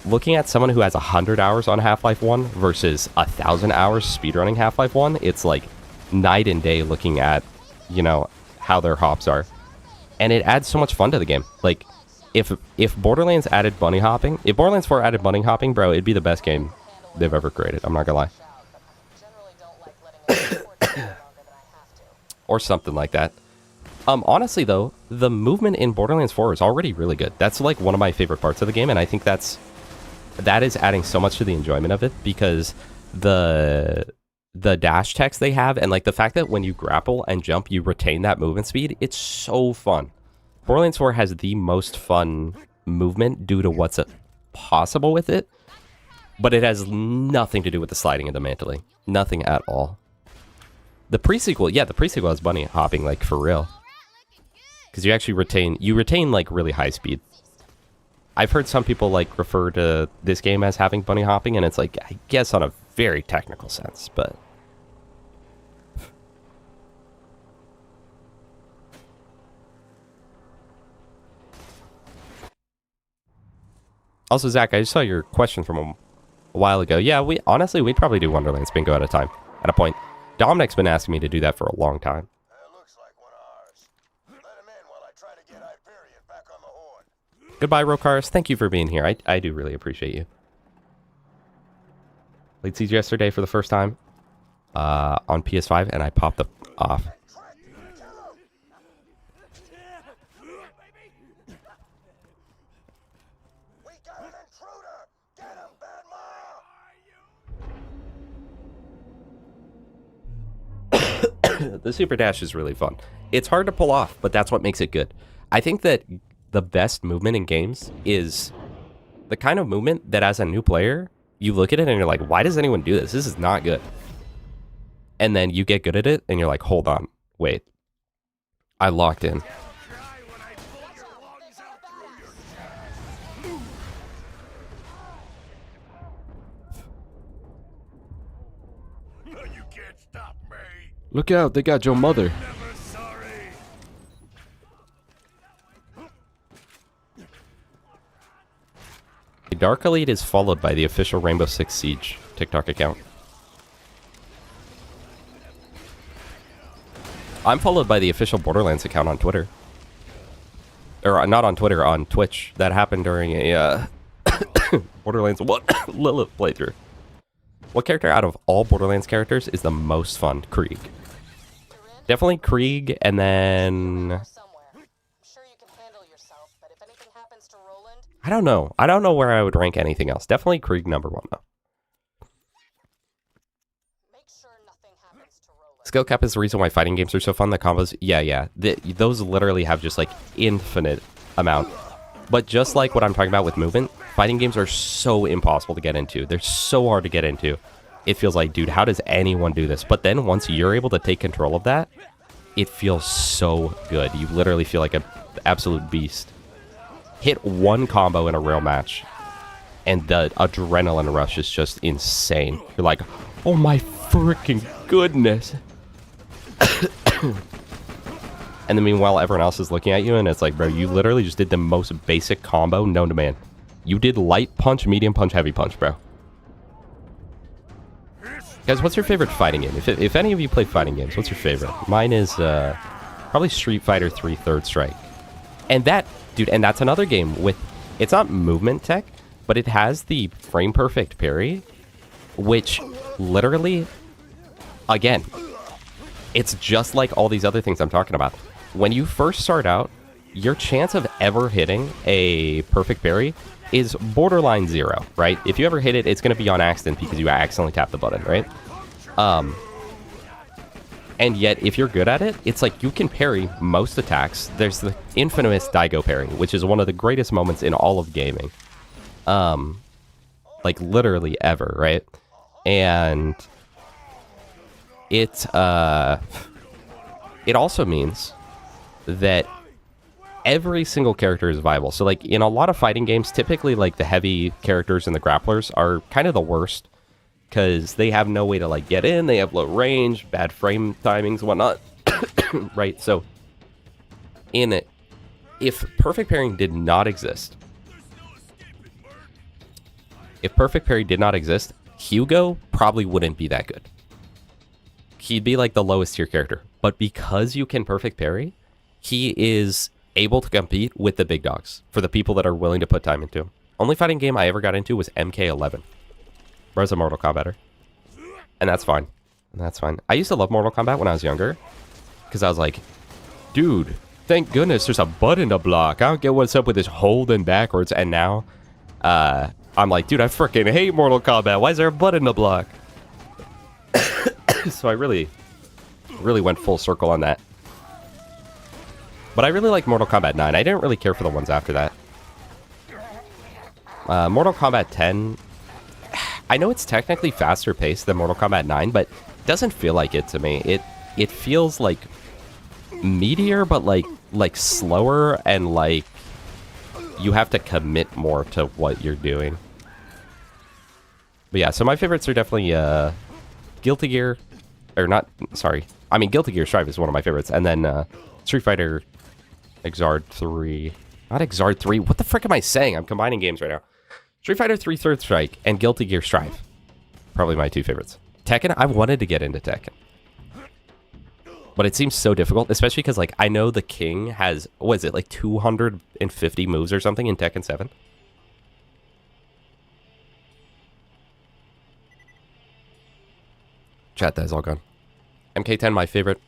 looking at someone who has 100 hours on Half-Life 1 versus 1,000 hours speedrunning Half-Life 1, it's like night and day looking at, you know, how their hops are. And it adds so much fun to the game. Like, if Borderlands added bunny hopping, if Borderlands 4 added bunny hopping, bro, it'd be the best game they've ever created. I'm not gonna lie. Or something like that. Honestly, though, the movement in Borderlands 4 is already really good. That's, like, one of my favorite parts of the game, and I think that is adding so much to the enjoyment of it, because the dash text they have, and, like, the fact that when you grapple and jump, you retain that movement speed, it's so fun. Borderlands 4 has the most fun movement due to what's possible with it, but it has nothing to do with the sliding and the mantling. Nothing at all. The pre-sequel, yeah, the pre-sequel has bunny hopping, like, for real. Because you actually retain, like, really high speed. I've heard some people, like, refer to this game as having bunny hopping, and it's, like, I guess on a very technical sense, but... Also, Zach, I just saw your question from a while ago. Yeah, we'd probably do Wonderlands Bingo at a time, at a point. Dominic's been asking me to do that for a long time. Looks like one of ours. Let him in while I try to get Hyperion back on the horn. Goodbye, Rokaris. Thank you for being here. I do really appreciate you. Played Siege yesterday for the first time on PS5, and I popped the off. We got an intruder! Get him, Bad Ma! The super dash is really fun. It's hard to pull off, but that's what makes it good. I think that the best movement in games is the kind of movement that as a new player, you look at it and you're like, why does anyone do this? This is not good. And then you get good at it and you're like, hold on, wait. I locked in. You can't stop me. Look out, they got your mother. Never sorry. Dark Elite is followed by the official Rainbow Six Siege TikTok account. I'm followed by the official Borderlands account on Twitter. Or not on Twitter, on Twitch. That happened during a Borderlands Lilith playthrough. What character out of all Borderlands characters is the most fun? Krieg. Definitely Krieg, and then... I don't know. I don't know where I would rank anything else. Definitely Krieg #1, though. Skill cap is the reason why fighting games are so fun. The combos, yeah. Those literally have just, like, infinite amount. But just like what I'm talking about with movement, fighting games are so impossible to get into. They're so hard to get into. It feels like, dude, how does anyone do this? But then once you're able to take control of that, it feels so good. You literally feel like an absolute beast. Hit one combo in a real match, and the adrenaline rush is just insane. You're like, oh my freaking goodness. And then meanwhile, everyone else is looking at you, and it's like, bro, you literally just did the most basic combo known to man. You did light punch, medium punch, heavy punch, bro. Guys, what's your favorite fighting game? If any of you play fighting games, what's your favorite? Mine is probably Street Fighter 3 Third Strike. And that, dude, and that's another game with, it's not movement tech, but it has the frame perfect parry, which literally, again, it's just like all these other things I'm talking about. When you first start out, your chance of ever hitting a perfect parry is borderline 0, right? If you ever hit it, it's going to be on accident because you accidentally tapped the button, right? And yet, if you're good at it, it's like you can parry most attacks. There's the infamous Daigo parry, which is one of the greatest moments in all of gaming. Like, literally ever, right? And it also means that every single character is viable. So, like, in a lot of fighting games, typically, like, the heavy characters and the grapplers are kind of the worst because they have no way to, like, get in. They have low range, bad frame timings, whatnot. Right? So, if perfect parrying did not exist, Hugo probably wouldn't be that good. He'd be, like, the lowest tier character. But because you can perfect parry, he is able to compete with the big dogs for the people that are willing to put time into him. Only fighting game I ever got into was MK11. Where I was a Mortal Kombatter. And that's fine. I used to love Mortal Kombat when I was younger. Because I was like, dude, thank goodness there's a button to block. I don't get what's up with this holding backwards. And now, I'm like, dude, I freaking hate Mortal Kombat. Why is there a button to block? So I really went full circle on that. But I really like Mortal Kombat 9. I didn't really care for the ones after that. Mortal Kombat 10... I know it's technically faster paced than Mortal Kombat 9, but it doesn't feel like it to me. It feels like meatier, but like slower, and like you have to commit more to what you're doing. But yeah, so my favorites are definitely Guilty Gear, or not, sorry. I mean, Guilty Gear Strive is one of my favorites, and then Street Fighter Exard 3. Not Exard 3. What the frick am I saying? I'm combining games right now. Street Fighter 3 Third Strike and Guilty Gear Strive. Probably my two favorites. Tekken, I wanted to get into Tekken. But it seems so difficult, especially because, like, I know the King has, what is it, like 250 moves or something in Tekken 7? Chat, that is all gone. MK10, my favorite.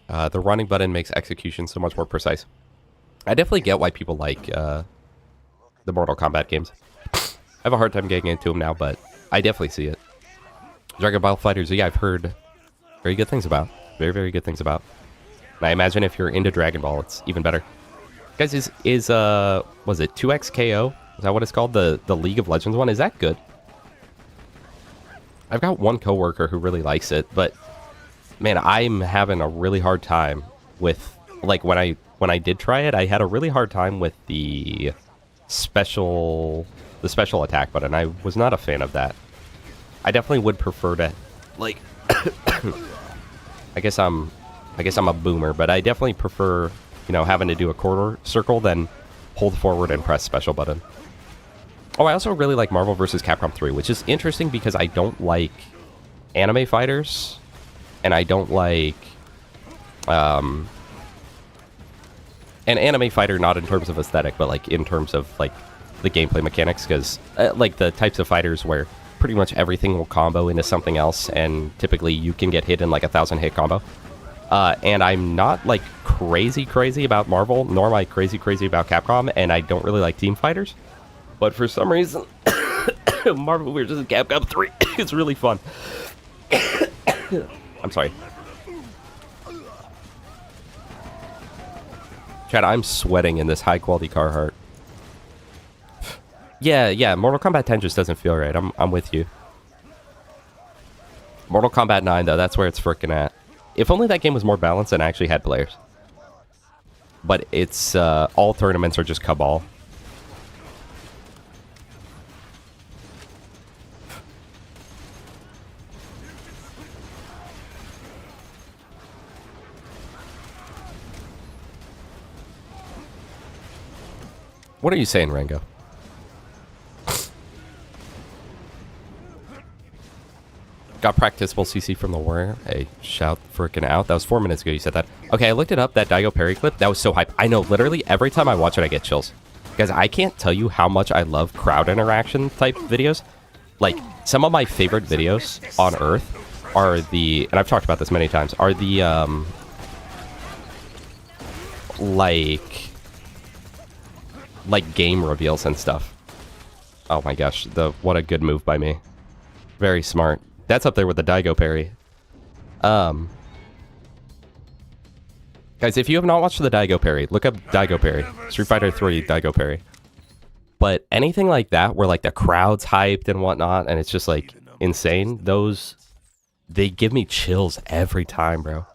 The running button makes execution so much more precise. I definitely get why people like the Mortal Kombat games. I have a hard time getting into them now, but I definitely see it. Dragon Ball FighterZ, yeah, I've heard very good things about. Very, very good things about. And I imagine if you're into Dragon Ball, it's even better. Guys, was it 2XKO? Is that what it's called? The League of Legends one? Is that good? I've got one coworker who really likes it, but man, I'm having a really hard time with, like, when I did try it, I had a really hard time with the special attack button. I was not a fan of that. I definitely would prefer to, like, I guess I'm a boomer, but I definitely prefer, you know, having to do a quarter circle than hold forward and press special button. Oh, I also really like Marvel vs. Capcom 3, which is interesting because I don't like anime fighters, and I don't like an anime fighter, not in terms of aesthetic, but like in terms of like the gameplay mechanics, because like the types of fighters where pretty much everything will combo into something else, and typically you can get hit in like a 1,000 hit combo. And I'm not like crazy about Marvel, nor am I crazy about Capcom, and I don't really like team fighters. But for some reason, Marvel vs. Capcom 3 is really fun. I'm sorry. Chad, I'm sweating in this high-quality Carhartt. Yeah, Mortal Kombat 10 just doesn't feel right. I'm with you. Mortal Kombat 9, though, that's where it's frickin' at. If only that game was more balanced and actually had players. But it's, all tournaments are just Cabal. What are you saying, Rango? Got practicable CC from the Warrior. Hey, shout frickin' out. That was 4 minutes ago you said that. Okay, I looked it up, that Daigo parry clip. That was so hype. I know, literally, every time I watch it, I get chills. Guys, I can't tell you how much I love crowd interaction type videos. Like, some of my favorite videos on Earth are the, and I've talked about this many times, are the, like game reveals and stuff. Oh my gosh, what a good move by me. Very smart. That's up there with the Daigo parry. Guys, if you have not watched the Daigo parry, look up Daigo parry. Street Fighter 3 Daigo parry. But anything like that, where like the crowd's hyped and whatnot, and it's just like insane, those, they give me chills every time, bro.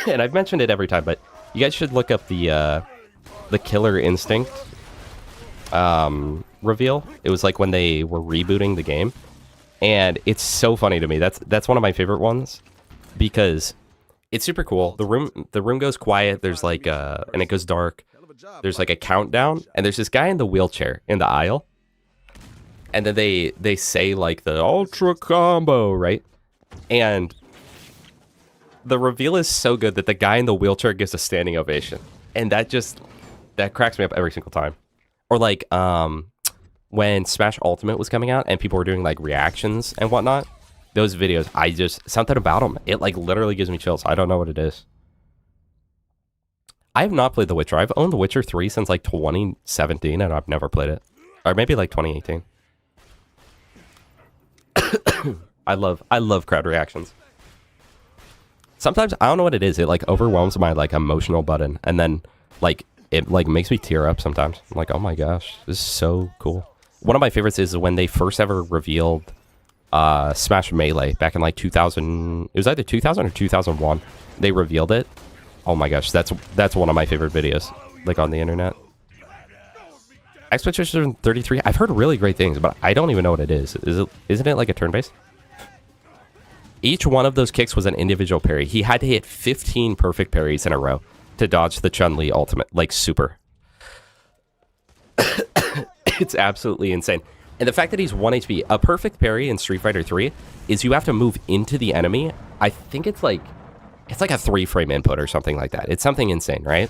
And I've mentioned it every time, but you guys should look up the Killer Instinct reveal. It was like when they were rebooting the game, and it's so funny to me. That's one of my favorite ones because it's super cool. The room goes quiet. There's like and it goes dark. There's like a countdown, and there's this guy in the wheelchair in the aisle, and then they say like the ultra combo, right? And the reveal is so good that the guy in the wheelchair gives a standing ovation, and that cracks me up every single time. Or like when Smash Ultimate was coming out and people were doing like reactions and whatnot, those videos, something about them, it like literally gives me chills. I don't know what it is. I have not played The Witcher. I've owned The Witcher 3 since like 2017 and I've never played it. Or maybe like 2018. I love crowd reactions. Sometimes I don't know what it is. It like overwhelms my like emotional button, and then like it like makes me tear up sometimes. I'm like, oh my gosh, this is so cool. One of my favorites is when they first ever revealed Smash Melee back in like 2000. It was either 2000 or 2001. They revealed it. Oh my gosh, that's one of my favorite videos, like on the internet. Expedition 33. I've heard really great things, but I don't even know what it is. Isn't it like a turn-based? Each one of those kicks was an individual parry. He had to hit 15 perfect parries in a row to dodge the Chun-Li ultimate, like super. It's absolutely insane. And the fact that he's 1 HP, a perfect parry in Street Fighter 3 is you have to move into the enemy. I think it's like a 3-frame input or something like that. It's something insane, right?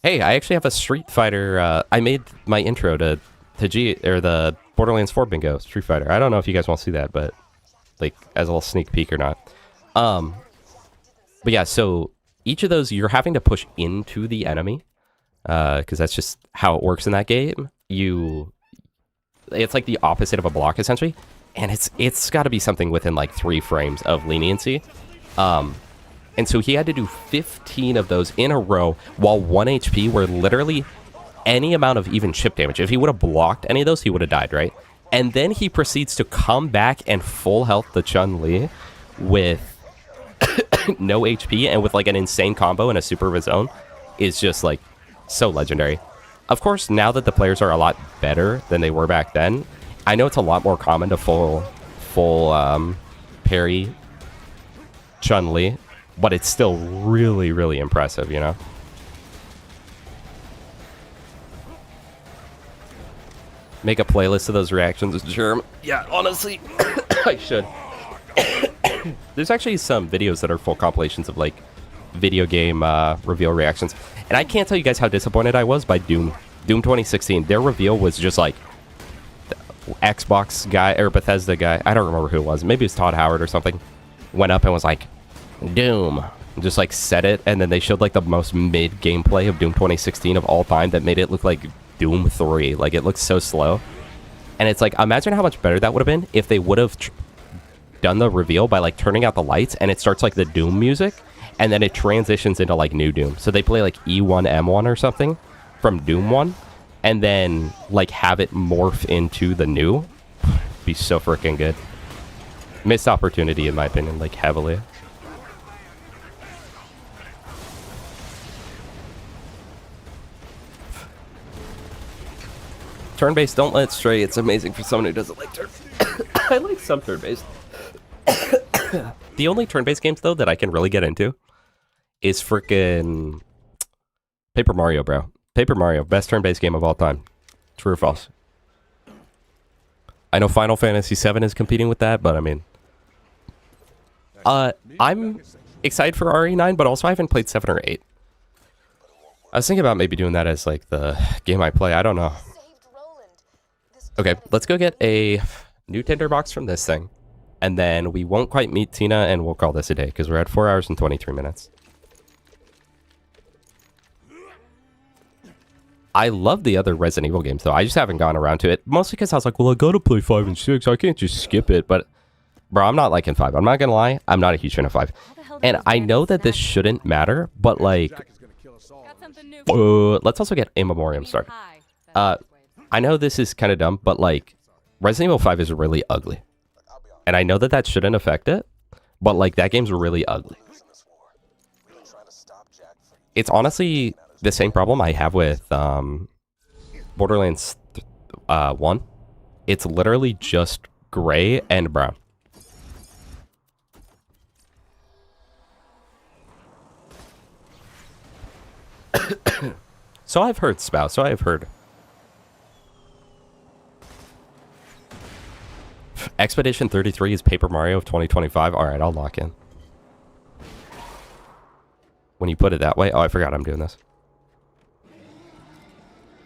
Hey, I actually have a Street Fighter. I made my intro to the Borderlands 4 bingo Street Fighter. I don't know if you guys want to see that, but like as a little sneak peek or not. But yeah, so each of those you're having to push into the enemy, because that's just how it works in that game. It's like the opposite of a block essentially, and it's got to be something within like 3 frames of leniency. And so he had to do 15 of those in a row while 1 HP, where literally any amount of even chip damage, if he would have blocked any of those, he would have died, right? And then he proceeds to come back and full health the Chun-Li with no HP and with like an insane combo and a super of his own is just like so legendary. Of course, now that the players are a lot better than they were back then, I know it's a lot more common to full parry Chun-Li, but it's still really, really impressive, you know? Make a playlist of those reactions, Germ. Yeah, honestly, I should. There's actually some videos that are full compilations of like video game reveal reactions. And I can't tell you guys how disappointed I was by Doom 2016. Their reveal was just like the Xbox guy or Bethesda guy. I don't remember who it was. Maybe it was Todd Howard or something. Went up and was like, Doom. Just like said it. And then they showed like the most mid gameplay of Doom 2016 of all time that made it look like Doom 3. Like it looks so slow. And it's like, imagine how much better that would have been if they would have done the reveal by like turning out the lights and it starts like the Doom music and then it transitions into like new Doom. So they play like E1 M1 or something from Doom 1 and then like have it morph into the new. Be so freaking good. Missed opportunity in my opinion, like heavily. Turn-based, don't let it stray. It's amazing for someone who doesn't like turn. I like some turn-based. The only turn-based games though that I can really get into is freaking Paper Mario, bro. Paper Mario, best turn-based game of all time. True or false? I know Final Fantasy VII is competing with that, but I mean, I'm excited for RE9, but also I haven't played 7 or 8. I was thinking about maybe doing that as like the game I play. I don't know. Okay, let's go get a new tinderbox from this thing. And then we won't quite meet Tina, and we'll call this a day, because we're at 4 hours and 23 minutes. I love the other Resident Evil games, though. I just haven't gone around to it. Mostly because I was like, well, I gotta play 5 and 6. I can't just skip it. But, bro, I'm not liking 5. I'm not gonna lie. I'm not a huge fan of 5. And I know that this shouldn't matter, but, like... let's also get a memoriam started. I know this is kind of dumb, but, like, Resident Evil 5 is really ugly. And I know that that shouldn't affect it, but, like, that game's really ugly. It's honestly the same problem I have with Borderlands 1. It's literally just gray and brown. So I've heard, Spouse. So I've heard. Expedition 33 is Paper Mario of 2025. Alright, I'll lock in. When you put it that way. Oh, I forgot I'm doing this.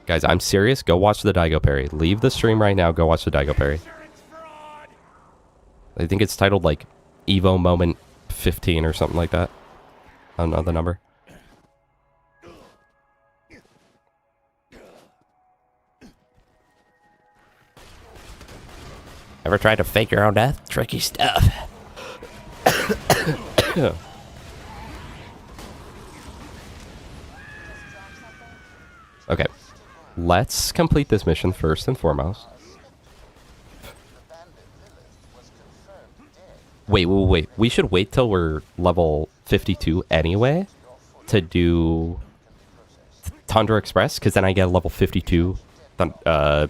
Guys, I'm serious. Go watch the Daigo Parry. Leave the stream right now. Go watch the Daigo Parry. I think it's titled, like, Evo Moment 15 or something like that. I don't know the number. Ever tried to fake your own death? Tricky stuff. Okay. Let's complete this mission first and foremost. Wait. We should wait till we're level 52 anyway to do Tundra Express, because then I get a level 52 this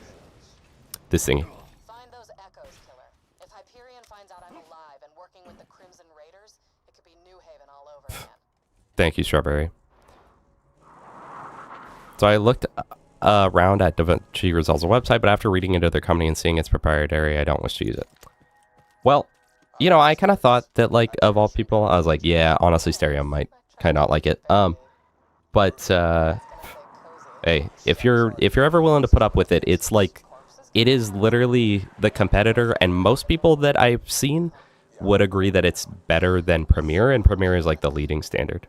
thingy. Thank you, Strawberry. So I looked around at DaVinci Resolve's website, but after reading into their company and seeing it's proprietary, I don't wish to use it. Well, you know, I kind of thought that, like, of all people, I was like, yeah, honestly, Stereo might kind of not like it. But hey, if you're ever willing to put up with it, it's like, it is literally the competitor, and most people that I've seen would agree that it's better than Premiere, and Premiere is like the leading standard.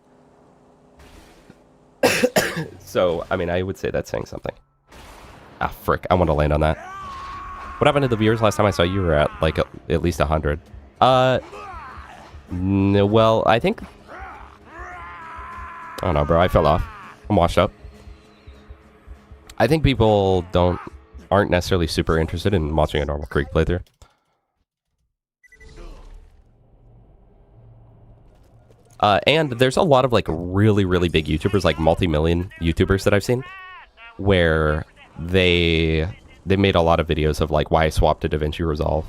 So, I mean, I would say that's saying something. Ah, frick. I want to land on that. What happened to the viewers last time I saw you were at, like, at least 100? No, well, I think... I don't know, bro. I fell off. I'm washed up. I think people aren't necessarily super interested in watching a normal Krieg playthrough. And there's a lot of, like, really, really big YouTubers, like multi-million YouTubers that I've seen, where they made a lot of videos of, like, why I swapped to DaVinci Resolve,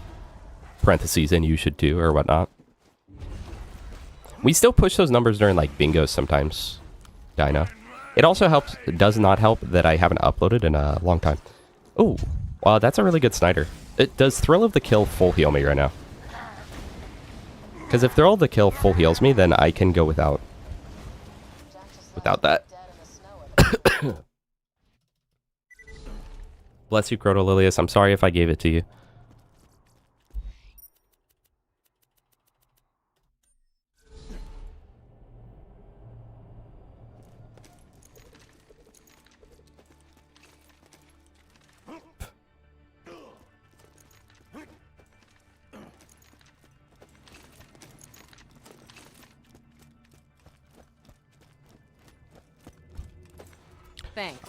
parentheses, and you should too, or whatnot. We still push those numbers during, like, bingos sometimes, Dino. It also helps, it does not help that I haven't uploaded in a long time. Oh, wow, that's a really good Snyder. Does Thrill of the Kill full heal me right now? Because if Thrill of the Kill full heals me, then I can go without that. Bless you, Croto Lilius. I'm sorry if I gave it to you. Thanks.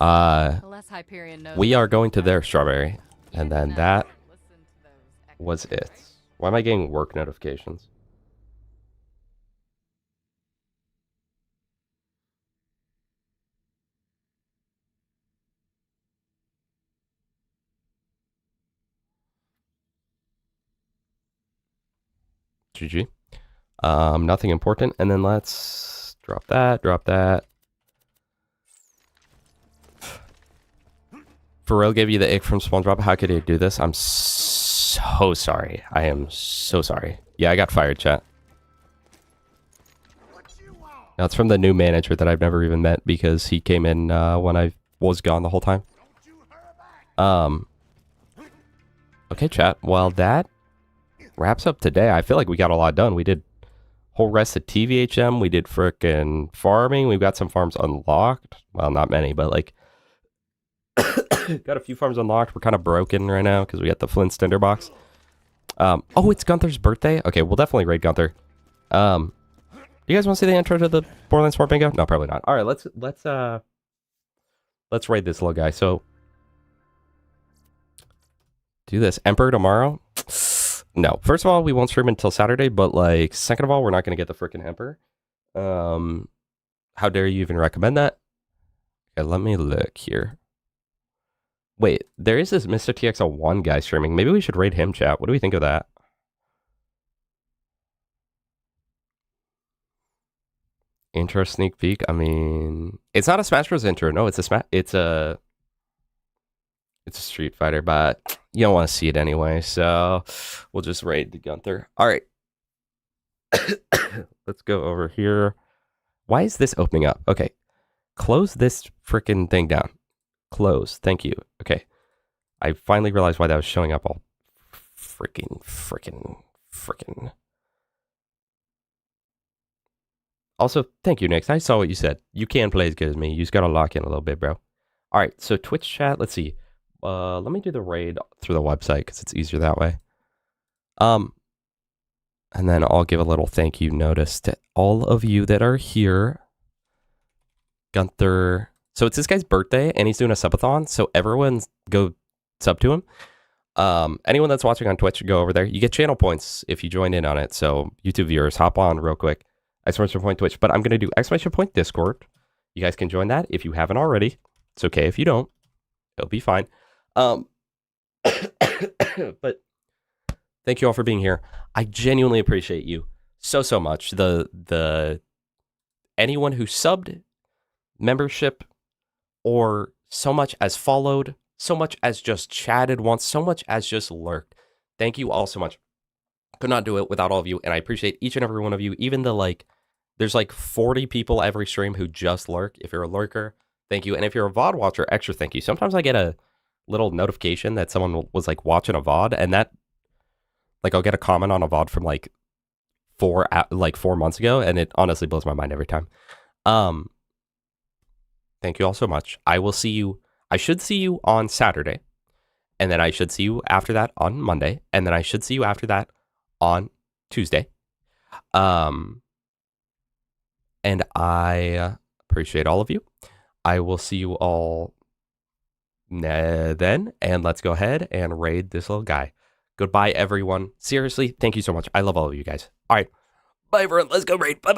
We are going to their Strawberry, and then that was it. Why am I getting work notifications? GG. Nothing important, and then let's drop that. Pharrell gave you the ick from SpongeBob. How could he do this? I'm so sorry. I am so sorry. Yeah, I got fired, chat. Now, it's from the new manager that I've never even met because he came in when I was gone the whole time. Okay, chat. Well, that wraps up today. I feel like we got a lot done. We did whole rest of TVHM. We did frickin' farming. We've got some farms unlocked. Well, not many, but like got a few farms unlocked. We're kind of broken right now because we got the Flint Tinder box. Oh, it's Gunther's birthday. Okay, we'll definitely raid Gunther. You guys want to see the intro to the Borderlands 4 bingo? No, probably not. All right, let's raid this little guy. So do this Emperor tomorrow. No, first of all, we won't stream until Saturday, but like, second of all, we're not going to get the freaking Emperor. How dare you even recommend that? Okay, let me look here. Wait, there is this Mr. TXL1 guy streaming. Maybe we should raid him, chat. What do we think of that? Intro sneak peek. I mean, it's not a Smash Bros. Intro. No, it's a Street Fighter, but you don't want to see it anyway, so we'll just raid the Gunther. All right. Let's go over here. Why is this opening up? Okay. Close this freaking thing down. Close. Thank you. Okay. I finally realized why that was showing up all freaking. Also, thank you, Nix. I saw what you said. You can play as good as me. You just got to lock in a little bit, bro. All right. So Twitch chat. Let's see. Let me do the raid through the website because it's easier that way. And then I'll give a little thank you notice to all of you that are here. Gunther. So it's this guy's birthday and he's doing a subathon. So everyone go sub to him. Anyone that's watching on Twitch, go over there. You get channel points if you join in on it. So YouTube viewers, hop on real quick. Exclamation point Twitch. But I'm going to do exclamation point Discord. You guys can join that if you haven't already. It's okay if you don't. It'll be fine. But thank you all for being here. I genuinely appreciate you so much. The anyone who subbed, membership, or so much as followed, so much as just chatted once, so much as just lurked. Thank you all so much. Could not do it without all of you, and I appreciate each and every one of you. Even the there's 40 people every stream who just lurk. If you're a lurker, thank you. And if you're a VOD watcher, extra thank you. Sometimes I get a little notification that someone was watching a VOD, and that I'll get a comment on a VOD from 4 months ago, and it honestly blows my mind every time. Thank you all so much. I should see you on Saturday, and then I should see you after that on Monday, and then I should see you after that on Tuesday. And I appreciate all of you. I will see you all then, and let's go ahead and raid this little guy. Goodbye, everyone. Seriously, thank you so much. I love all of you guys. All right. Bye, everyone. Let's go raid. Bye.